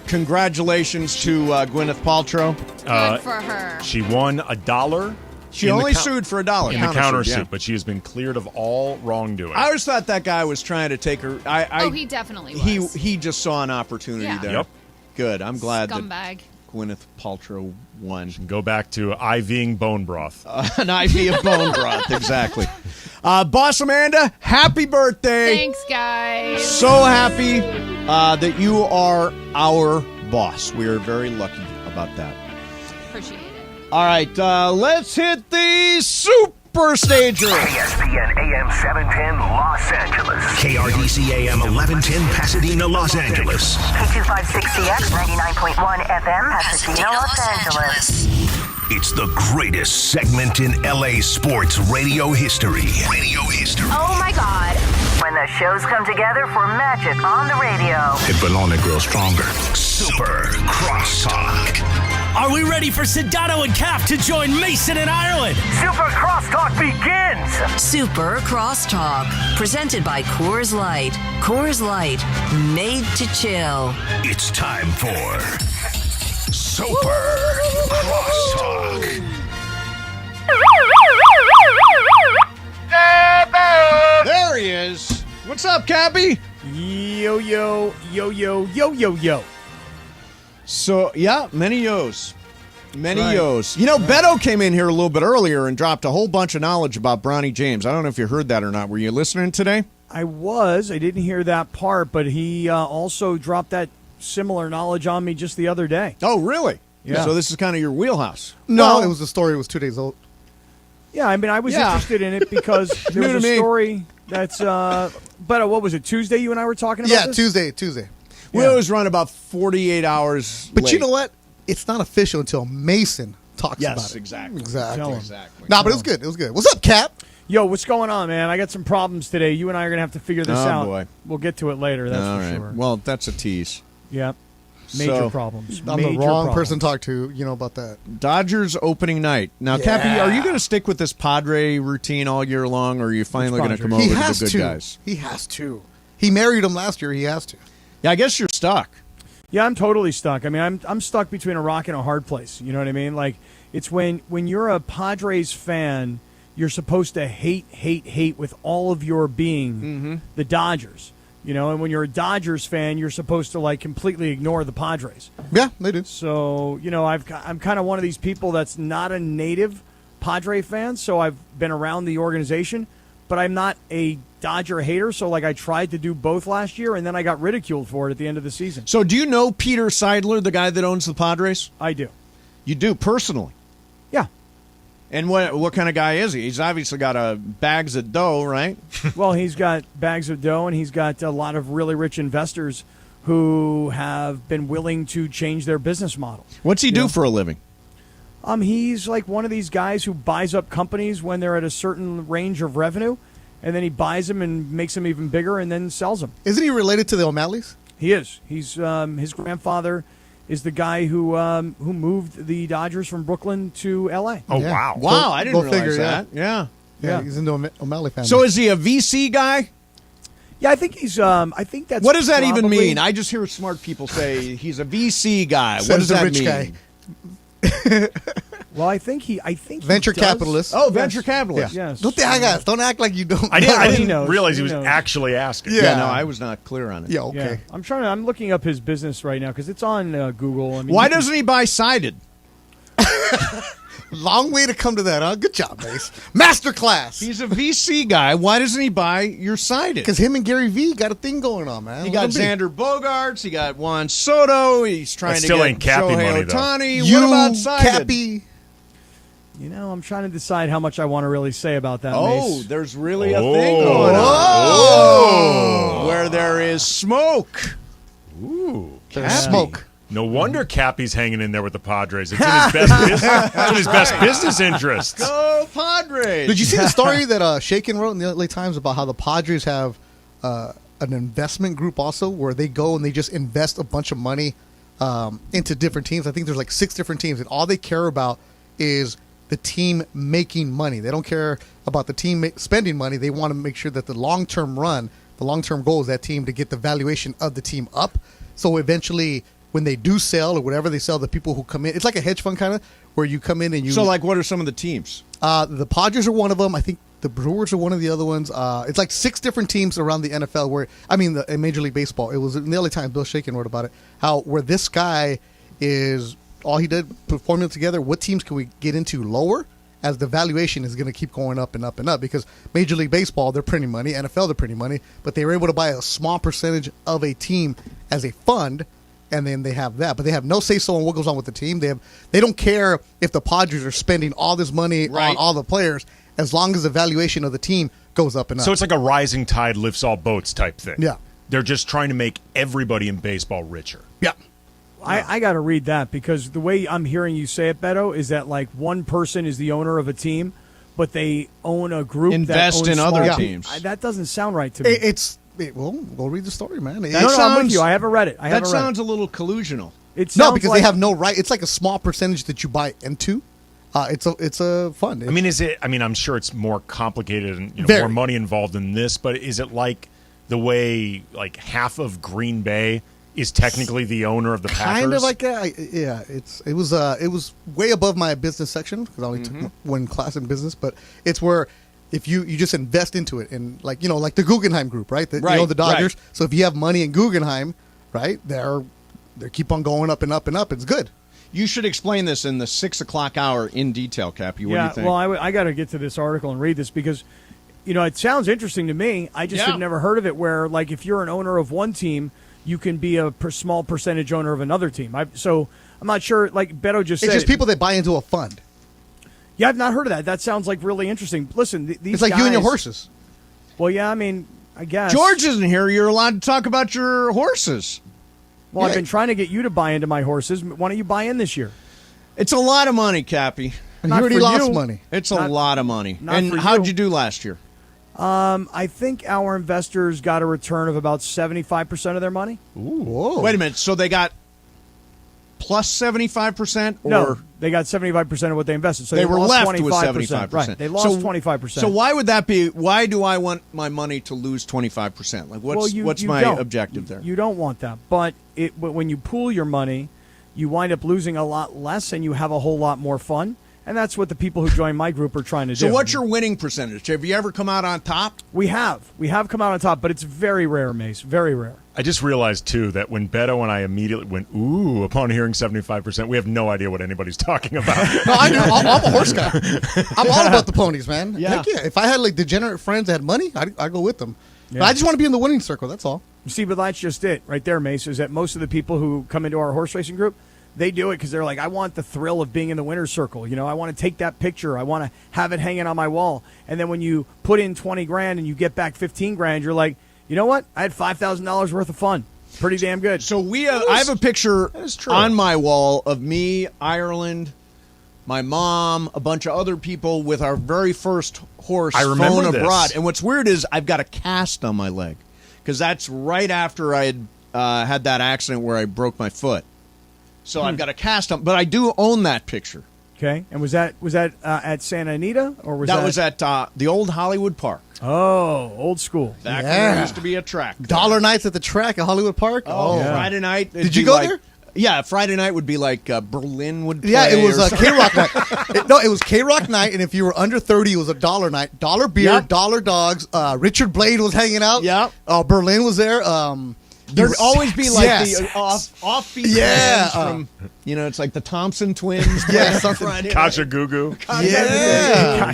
Congratulations to Gwyneth Paltrow. Good for her. She won $1 She only sued for $1. In the countersuit, yeah. but she has been cleared of all wrongdoing. I always thought that guy was trying to take her. He definitely was. He just saw an opportunity Yeah. there. Yep. Good. I'm glad Scumbag. that Gwyneth Paltrow won. Go back to IVing bone broth. An IV of bone broth, exactly. Boss Amanda, happy birthday. Thanks, guys. So happy that you are our boss. We are very lucky about that. Appreciate it. All right, let's hit the Super Stager. ESPN AM 710 Los Angeles. KRDC AM 1110 Pasadena, Los Angeles. K256CX 99.1 FM Pasadena, Los Angeles. It's the greatest segment in LA sports radio history. Oh my God. When the shows come together for magic on the radio. It will only grow stronger. Super Crosstalk. Are we ready for Sedano and Cap to join Mason in Ireland? Super Crosstalk begins. Super Crosstalk, presented by Coors Light. Coors Light, made to chill. It's time for Super Crosstalk. There he is. What's up, Cappy? Yo, yo, yo, yo, yo, yo, yo. So, yeah, many yo's. Many Right. yo's. You know, Beto came in here a little bit earlier and dropped a whole bunch of knowledge about Bronny James. I don't know if you heard that or not. Were you listening today? I didn't hear that part, but he also dropped that similar knowledge on me just the other day. Oh, really? Yeah. So this is kind of your wheelhouse. No, Well- it was a story. It was 2 days old. Yeah, I mean, I was Yeah. interested in it because there New was to a me. story that's, but what was it, Tuesday you and I were talking about Yeah, this? Tuesday. We always run about 48 hours But late. you know what? It's not official until Mason talks Yes, about it. exactly. Exactly. Exactly. Nah, but it was good. It was good. What's up, Cap? Yo, what's going on, man? I got some problems today. You and I are going to have to figure this Oh, out. boy. We'll get to it later, that's All for right. sure. Well, that's a tease. Yeah. Major So- problems. I'm Major the wrong problems. person to talk to, about that. Dodgers opening night. Now, Cappy, Yeah. are you going to stick with this Padre routine all year long, or are you finally going to Padre? come over He to has the good to. guys? He has to. He married him last year. He has to. Yeah, I guess you're stuck. Yeah, I'm totally stuck. I mean, I'm stuck between a rock and a hard place. You know what I mean? Like, it's when you're a Padres fan, you're supposed to hate with all of your being the Dodgers. And when you're a Dodgers fan, you're supposed to, like, completely ignore the Padres. Yeah, they do. So, I'm kind of one of these people that's not a native Padre fan, so I've been around the organization, but I'm not a Dodger hater, so, like, I tried to do both last year, and then I got ridiculed for it at the end of the season. So, do you know Peter Seidler, the guy that owns the Padres? I do. You do, personally? Yeah. And what kind of guy is he? He's obviously got bags of dough, right? Well, he's got bags of dough, and he's got a lot of really rich investors who have been willing to change their business model. What's he do for a living? He's like one of these guys who buys up companies when they're at a certain range of revenue, and then he buys them and makes them even bigger and then sells them. Isn't he related to the O'Malleys? He is. He's his grandfather is the guy who moved the Dodgers from Brooklyn to L.A. Oh, Yeah. wow. Wow, Go- I didn't go realize figure, that. Yeah. Yeah, he's into O'Malley family. So, is he a VC guy? Yeah, I think he's. I think that's. What does that even probably- mean? I just hear smart people say he's a VC guy. What Says does the that rich mean? guy. Well, I think he Venture does. capitalist. Oh, venture capitalist. Yes. Don't don't act like you don't. I didn't knows. realize he He was knows. actually asking. Yeah, no, I was not clear on it. Yeah, okay. Yeah. I'm looking up his business right now because it's on Google. I mean, Why you can- doesn't he buy Sided? Long way to come to that, huh? Good job, Mace. Masterclass. He's a VC guy. Why doesn't he buy your Sided? Because him and Gary V got a thing going on, man. He got Xander Bogaerts. He got Juan Soto. He's trying That to still get ain't Cappy Shohei money, though. Ohtani. You, What about Sided? Cappy. I'm trying to decide how much I want to really say about that. Oh, Mace. there's really a thing going on. Oh. Where there is smoke. Ooh. There's smoke. No wonder Cappy's hanging in there with the Padres. It's in his best business. It's in his best business interests. Go Padres. Did you see the story that Shaken wrote in the LA Times about how the Padres have an investment group also where they go and they just invest a bunch of money into different teams? I think there's like 6 different teams, and all they care about is the team making money. They don't care about the team spending money. They want to make sure that the long-term run, the long-term goal is that team to get the valuation of the team up. So eventually, when they do sell or whatever, they sell the people who come in. It's like a hedge fund kind of, where you come in and you. So, like, what are some of the teams? The Padres are one of them. I think the Brewers are one of the other ones. It's like 6 different teams around the NFL in Major League Baseball. It was in the LA Times. Bill Shaken wrote about it. Where this guy is, all he did, put formula together. What teams can we get into lower? As the valuation is going to keep going up and up and up, because Major League Baseball, they're printing money, NFL, they're printing money, but they were able to buy a small percentage of a team as a fund, and then they have that. But they have no say-so on what goes on with the team. They don't care if the Padres are spending all this money on all the players, as long as the valuation of the team goes up and up. So it's like a rising tide lifts all boats type thing. Yeah. They're just trying to make everybody in baseball richer. Yeah. I got to read that, because the way I'm hearing you say it, Beto, is that like one person is the owner of a team, but they own a group Invest that owns in other small teams. That doesn't sound right to me. Well, go read the story, man. I'm with you. I haven't read it. That sounds a little collusional. No, because they have no right. It's like a small percentage that you buy into. It's a fund. I mean, is it? I mean, I'm sure it's more complicated and Very. more money involved in this. But is it like the way like half of Green Bay is technically the owner of the Packers? Kind of like that. Yeah. It was way above my business section, because I only took one class in business. But it's where if you just invest into it, and like the Guggenheim Group, right? The Dodgers. Right. So if you have money in Guggenheim, right, they keep on going up and up and up. It's good. You should explain this in the 6 o'clock hour in detail, Cappy. What do you think? Well, I got to get to this article and read this, because it sounds interesting to me. I just had never heard of it, where like if you're an owner of one team, you can be a small percentage owner of another team. So I'm not sure, like Beto just said. It's just people that buy into a fund. Yeah, I've not heard of that. That sounds like really interesting. Listen, these it's like guys, you and your horses. Well, yeah, I mean, I guess. George isn't here. You're allowed to talk about your horses. Well, I've been trying to get you to buy into my horses. Why don't you buy in this year? It's a lot of money, Cappy. And you already lost money. It's a lot of money. Not And for how'd you. you do last year? I think our investors got a return of about 75% of their money. Ooh, whoa. Wait a minute. So they got plus 75%? No, they got 75% of what they invested. So they were lost left 25%. with 75%. Right, they lost 25%. So why would that be? Why do I want my money to lose 25%? Like, what's my objective there? You don't want that. But when you pool your money, you wind up losing a lot less, and you have a whole lot more fun. And that's what the people who join my group are trying to do. So what's your winning percentage? Have you ever come out on top? We have come out on top, but it's very rare, Mace. Very rare. I just realized, too, that when Beto and I immediately went, ooh, upon hearing 75%, we have no idea what anybody's talking about. No, I do. I'm a horse guy. I'm all about the ponies, man. Yeah. Heck yeah. If I had like degenerate friends that had money, I'd go with them. Yeah. But I just want to be in the winning circle. That's all. See, but that's just it right there, Mace, is that most of the people who come into our horse racing group, they do it because they're like, I want the thrill of being in the winner's circle. I want to take that picture. I want to have it hanging on my wall. And then when you put in 20 grand and you get back 15 grand, you're like, you know what? I had $5,000 worth of fun. Pretty damn good. So I have a picture on my wall of me, Ireland, my mom, a bunch of other people with our very first horse flown abroad. And what's weird is I've got a cast on my leg, because that's right after I had had that accident where I broke my foot. So I've got a cast on, but I do own that picture. Okay, and was that at Santa Anita, or was that was at the old Hollywood Park? Oh, old school. Back when there used to be a track. Dollar nights at the track at Hollywood Park. Friday night. Did you go there? Yeah, Friday night would be like Berlin would play. Yeah, it was K-Rock night. It was K-Rock night, and if you were under 30, it was a dollar night. Dollar beer, dollar dogs. Richard Blade was hanging out. Yeah. Berlin was there. There'd always be like the offbeat bands from, it's like the Thompson Twins. Yeah, something. Kasha Gugu. Yeah.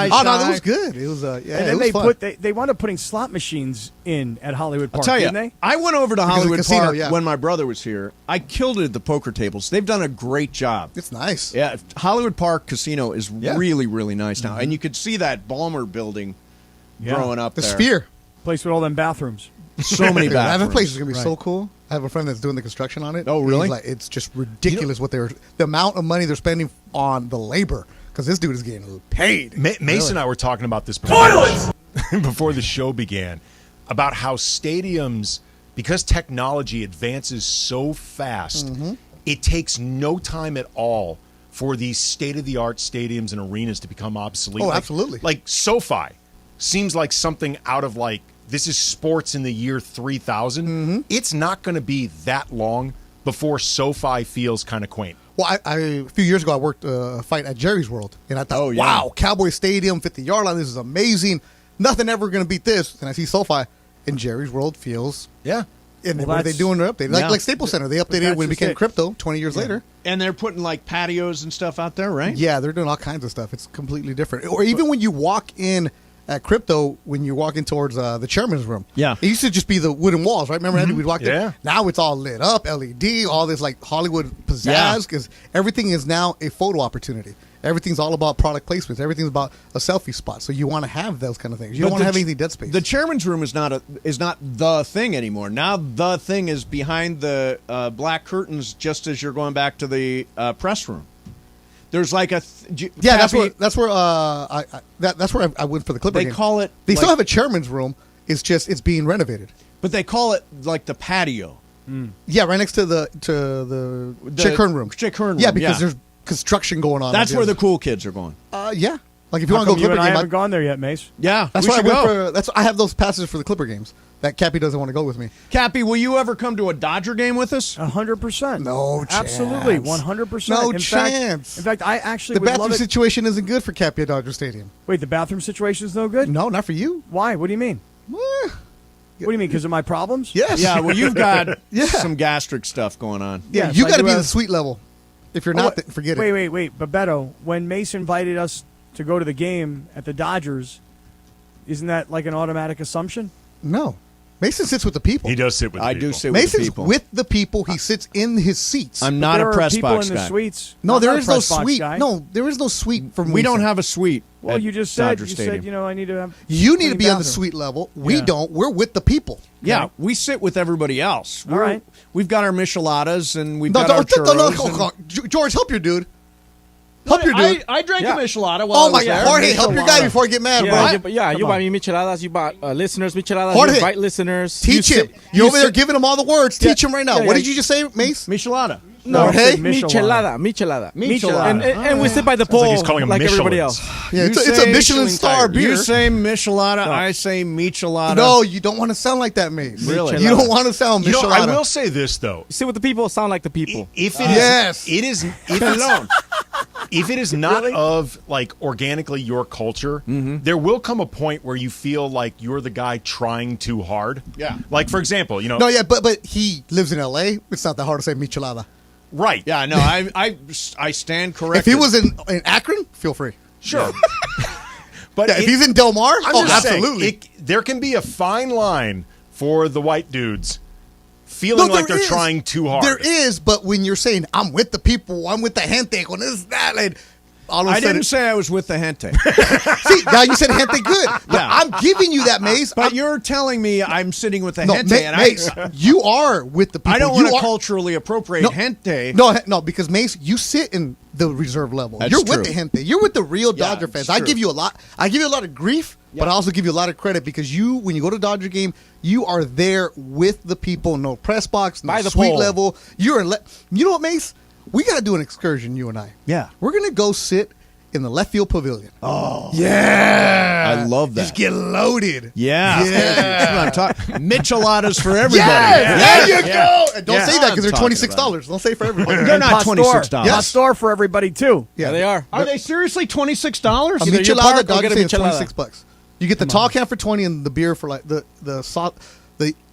Oh, no, that was good. It was, and then they wound up putting slot machines in at Hollywood Park, I'll tell you, didn't they? I went over to Hollywood casino, Park when my brother was here. I killed it at the poker tables. They've done a great job. It's nice. Yeah, Hollywood Park Casino is really, really nice now. And you could see that Ballmer building growing up there. The Sphere. Place with all them bathrooms. So many bathrooms. That place is going to be so cool. I have a friend that's doing the construction on it. Oh, really? He's like, it's just ridiculous the amount of money they're spending on the labor, because this dude is getting paid. Mason and I were talking about this before the show began, about how stadiums, because technology advances so fast, it takes no time at all for these state-of-the-art stadiums and arenas to become obsolete. Oh, absolutely. Like SoFi seems like something out of this is sports in the year 3000. It's not going to be that long before SoFi feels kind of quaint. Well, a few years ago, I worked a fight at Jerry's World, and I thought, wow, Cowboy Stadium, 50-yard line, this is amazing. Nothing ever going to beat this. And I see SoFi, and Jerry's World feels. Yeah. And what are they doing their update? Like Staples Center, they updated it when it became crypto 20 years later. And they're putting like patios and stuff out there, right? Yeah, they're doing all kinds of stuff. It's completely different. Or even when you walk in at crypto, when you're walking towards the chairman's room. Yeah. It used to just be the wooden walls, right? Remember, we'd walk Yeah. there? Now it's all lit up, LED, all this like Hollywood pizzazz, because everything is now a photo opportunity. Everything's all about product placements. Everything's about a selfie spot. So you want to have those kind of things. You don't want to have anything dead space. The chairman's room is not the thing anymore. Now the thing is behind the black curtains, just as you're going back to the press room. There's like that's where I went for the Clipper game. They call it. They still have a chairman's room. It's just it's being renovated. But they call it like the patio. Yeah, right next to the Chick Hearn room. Chick Hearn room. Yeah, because there's construction going on. That's where the cool kids are going. Yeah. Like if you want to go you Clipper and I game, haven't gone there yet, Mace. Yeah, that's we why I should went go. for. I have those passes for the Clipper games. That Cappy doesn't want to go with me. Cappy, will you ever come to a Dodger game with us? 100%. No chance. Absolutely, 100%. No chance. In fact, I actually the would bathroom love it. situation isn't good for Cappy at Dodger Stadium. Wait, the bathroom situation is no good? No, not for you. Why? What do you mean? What do you mean? Because of my problems? Yes. Yeah. Well, you've got some gastric stuff going on. Yeah, Yes, you I got to do be in have- the suite level. If you're not, forget it. Wait. But Beto, when Mace invited us to go to the game at the Dodgers, isn't that like an automatic assumption? No. Mason sits with the people. He does sit with the people. I do sit with Mason's the people. with the people. He sits in his seats. I'm not there a are press people box in the guy. suites. No, I'm there not a is no press box suite. guy. No, there is no suite for We don't Mason. have a suite. Well, at you just said Dodger you Stadium. said I need to have. You need to clean be on the bathroom. suite level. We Yeah. don't. We're with the people. Yeah, we sit with everybody else. All right. We've got our micheladas and we've No, got our churros. George, help your dude. Help your dude. I drank a michelada while Oh I my was God, there. Jorge, help your guy before I get mad, bro. You buy me micheladas. You bought listeners micheladas. Jorge, you invite listeners. Teach him. You're over there giving him all the words. Yeah. Teach him right now. Yeah, What yeah. did you just say, Mace? Michelada. No, Jorge? michelada. Michelada. And we sit by the pole like he's calling them like everybody Michelins. else. Yeah, You it's a say Michelin star beer. You say michelada, I say michelada. No, you don't want to sound like that, Mace. Really? You don't want to sound You know, I Michelada. will say this though. Sit with the people. Sound like the people. If it is, Yes. it is. If it is not of like organically your culture, there will come a point where you feel like you're the guy trying too hard. Yeah. Like for example, you know. No, yeah, but he lives in L.A. It's not that hard to say Michelada. Right. Yeah, no, I stand corrected. If he was in Akron, feel free. Sure. But Yeah, if he's in Del Mar, I'm just saying, absolutely. there can be a fine line for the white dudes feeling No, like there they're is. trying too hard. There is, but when you're saying I'm with the people, I'm with the gente, con this, that, like, all of a I sudden, didn't say I was with the gente. see, now you said gente good, but Yeah. I'm giving you that, Mace. But you're telling me I'm sitting with the No, gente, and Mace, you are with the people. I don't You want to are- culturally appropriate gente. No, because Mace, you sit in the reserve level. That's You're true. with the gente. You're with the real Yeah, Dodger fans. it's I true. give you a lot. I give you a lot of grief, but I also give you a lot of credit because you, when you go to Dodger game, you are there with the people. No press box, no By the suite pole. level. You're in. You know what, Mace? We got to do an excursion. You and I. Yeah. We're gonna go sit in the left field pavilion. Oh, yeah! I love that. Just get loaded. Yeah, Yeah. That's what I'm talking. Micheladas for everybody. Yes! There you go. And don't Yeah. say that because they're I'm talking $26. Don't say for everybody. They're not Pastor. $26. Pastor for everybody too. Yeah, they are. Are they seriously $26? A Either you michelada park or Dodger get a Stadium is michelada. $26. You get the tall can for 20 and the beer for like the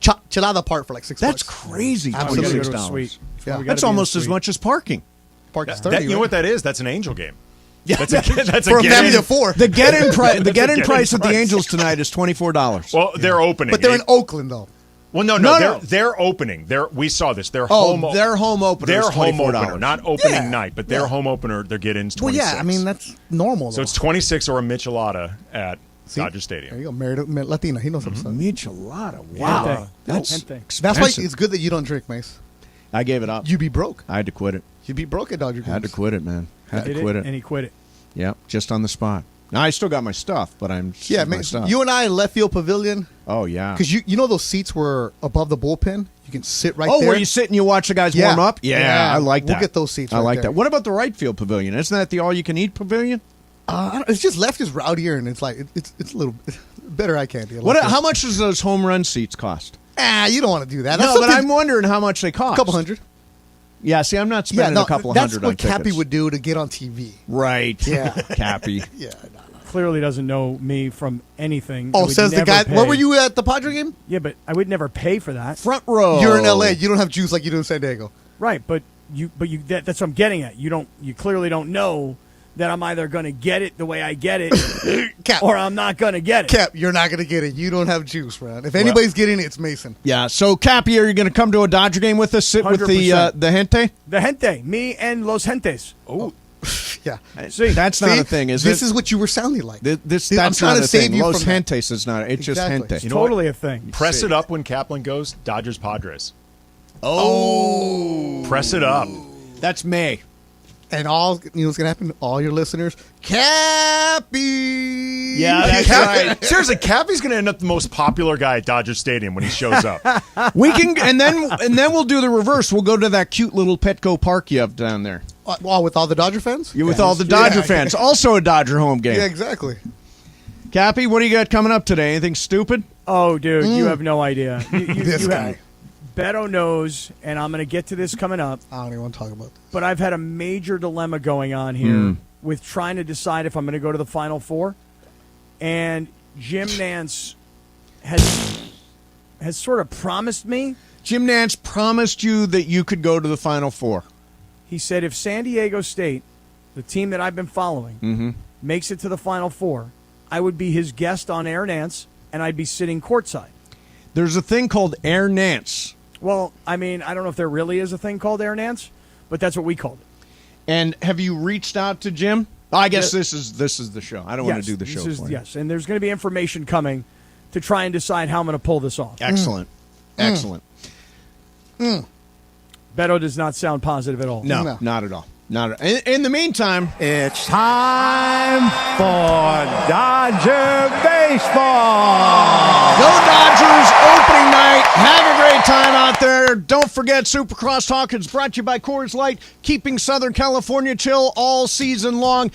chelada part for like $6. That's crazy. Absolutely. $26. Yeah. That's almost as much as parking. Park is 30. You know right? what that is? That's an Angel game. Yeah, That's a For a get family in. of four. The get-in price. The get-in get-in price at the price. Angels tonight is $24. Well, they're opening, But they're in Oakland though. Well, no, No. they're opening. We saw this. Their Oh, home. their home opener Their is home $24. opener, not opening Yeah. night, but their home opener. Their get-ins Well, 26. yeah, I mean that's normal. So Though. it's 26 or a michelada at See? Dodger There Stadium. you go, married Latina. He knows what's up. Michelada. Gente. Wow. That's Gente. That's why expensive. it's good that you don't drink, Mace. I gave it up. You be broke. I had to quit it. You be broke at Dodger games. Had to quit it, man. Had Did to quit it. and he quit it. Yeah, just on the spot. Now I still got my stuff, but I'm Yeah, my Mace. stuff. You and I in left field pavilion Oh yeah. because you know those seats were above the bullpen. You can sit right Oh, there. where you sit and you watch the guys Yeah. warm up? Yeah, I like that. We'll get those seats I right like there. that. What about the right field pavilion? Isn't that the all-you-can-eat pavilion? It's just left is rowdier and it's like it's a little better eye candy. I What? like it. How much does those home run seats cost? You don't want to do that. That's No, but something- I'm wondering how much they cost. a couple hundred. Yeah, see, I'm not spending a couple that's hundred on what Cappy tickets. would do to get on TV. Right. Yeah. Cappy. Yeah. Clearly doesn't know me from anything. Oh, I would says the never guy. pay. What were you at the Padre game? Yeah, but I would never pay for that. Front row. You're in LA. You don't have juice like you do in San Diego. Right, but that's what I'm getting at. You clearly don't know that I'm either going to get it the way I get it, Cap, or I'm not going to get it. Cap, you're not going to get it. You don't have juice, man. If anybody's getting it, it's Mason. Yeah. So, Cappy, are you going to come to a Dodger game with us? Sit with the 100%. gente? The gente, me and los gentes. Oh, yeah. See, that's not a thing, is this it? is what you were sounding like. That's I'm trying not to a save thing. you Los from that. Gentes is not. It's Exactly. just gente. It's You know totally what? a thing. Press it up when Kaplan goes. Dodgers Padres. Oh. Press it up. That's May. And all you know what's gonna happen to all your listeners? Cappy. Yeah, that's right. Seriously, Cappy's going to end up the most popular guy at Dodger Stadium when he shows up. We can, and then we'll do the reverse. We'll go to that cute little Petco Park you have down there. Well, with all the Dodger fans? You with all the Dodger Yeah. fans. Also a Dodger home game. Yeah, exactly. Cappy, what do you got coming up today? Anything stupid? Oh, dude, you have no idea. This guy. Beto knows, and I'm going to get to this coming up. I don't even want to talk about this. But I've had a major dilemma going on here with trying to decide if I'm going to go to the Final Four. And Jim Nance has sort of promised me. Jim Nance promised you that you could go to the Final Four. He said if San Diego State, the team that I've been following, makes it to the Final Four, I would be his guest on Air Nance, and I'd be sitting courtside. There's a thing called Air Nance. Well, I mean, I don't know if there really is a thing called Air Nance, but that's what we called it. And have you reached out to Jim? I guess this is the show. I don't want to do the show for you. Yes, and there's going to be information coming to try and decide how I'm going to pull this off. Excellent. Excellent. Beto does not sound positive at all. No, not at all. Not at, in the meantime, It's time for Dodger baseball. go Dodgers opening night. Have a great time out there. Don't forget Super Crosstalk is brought to you by Coors Light, keeping Southern California chill all season long.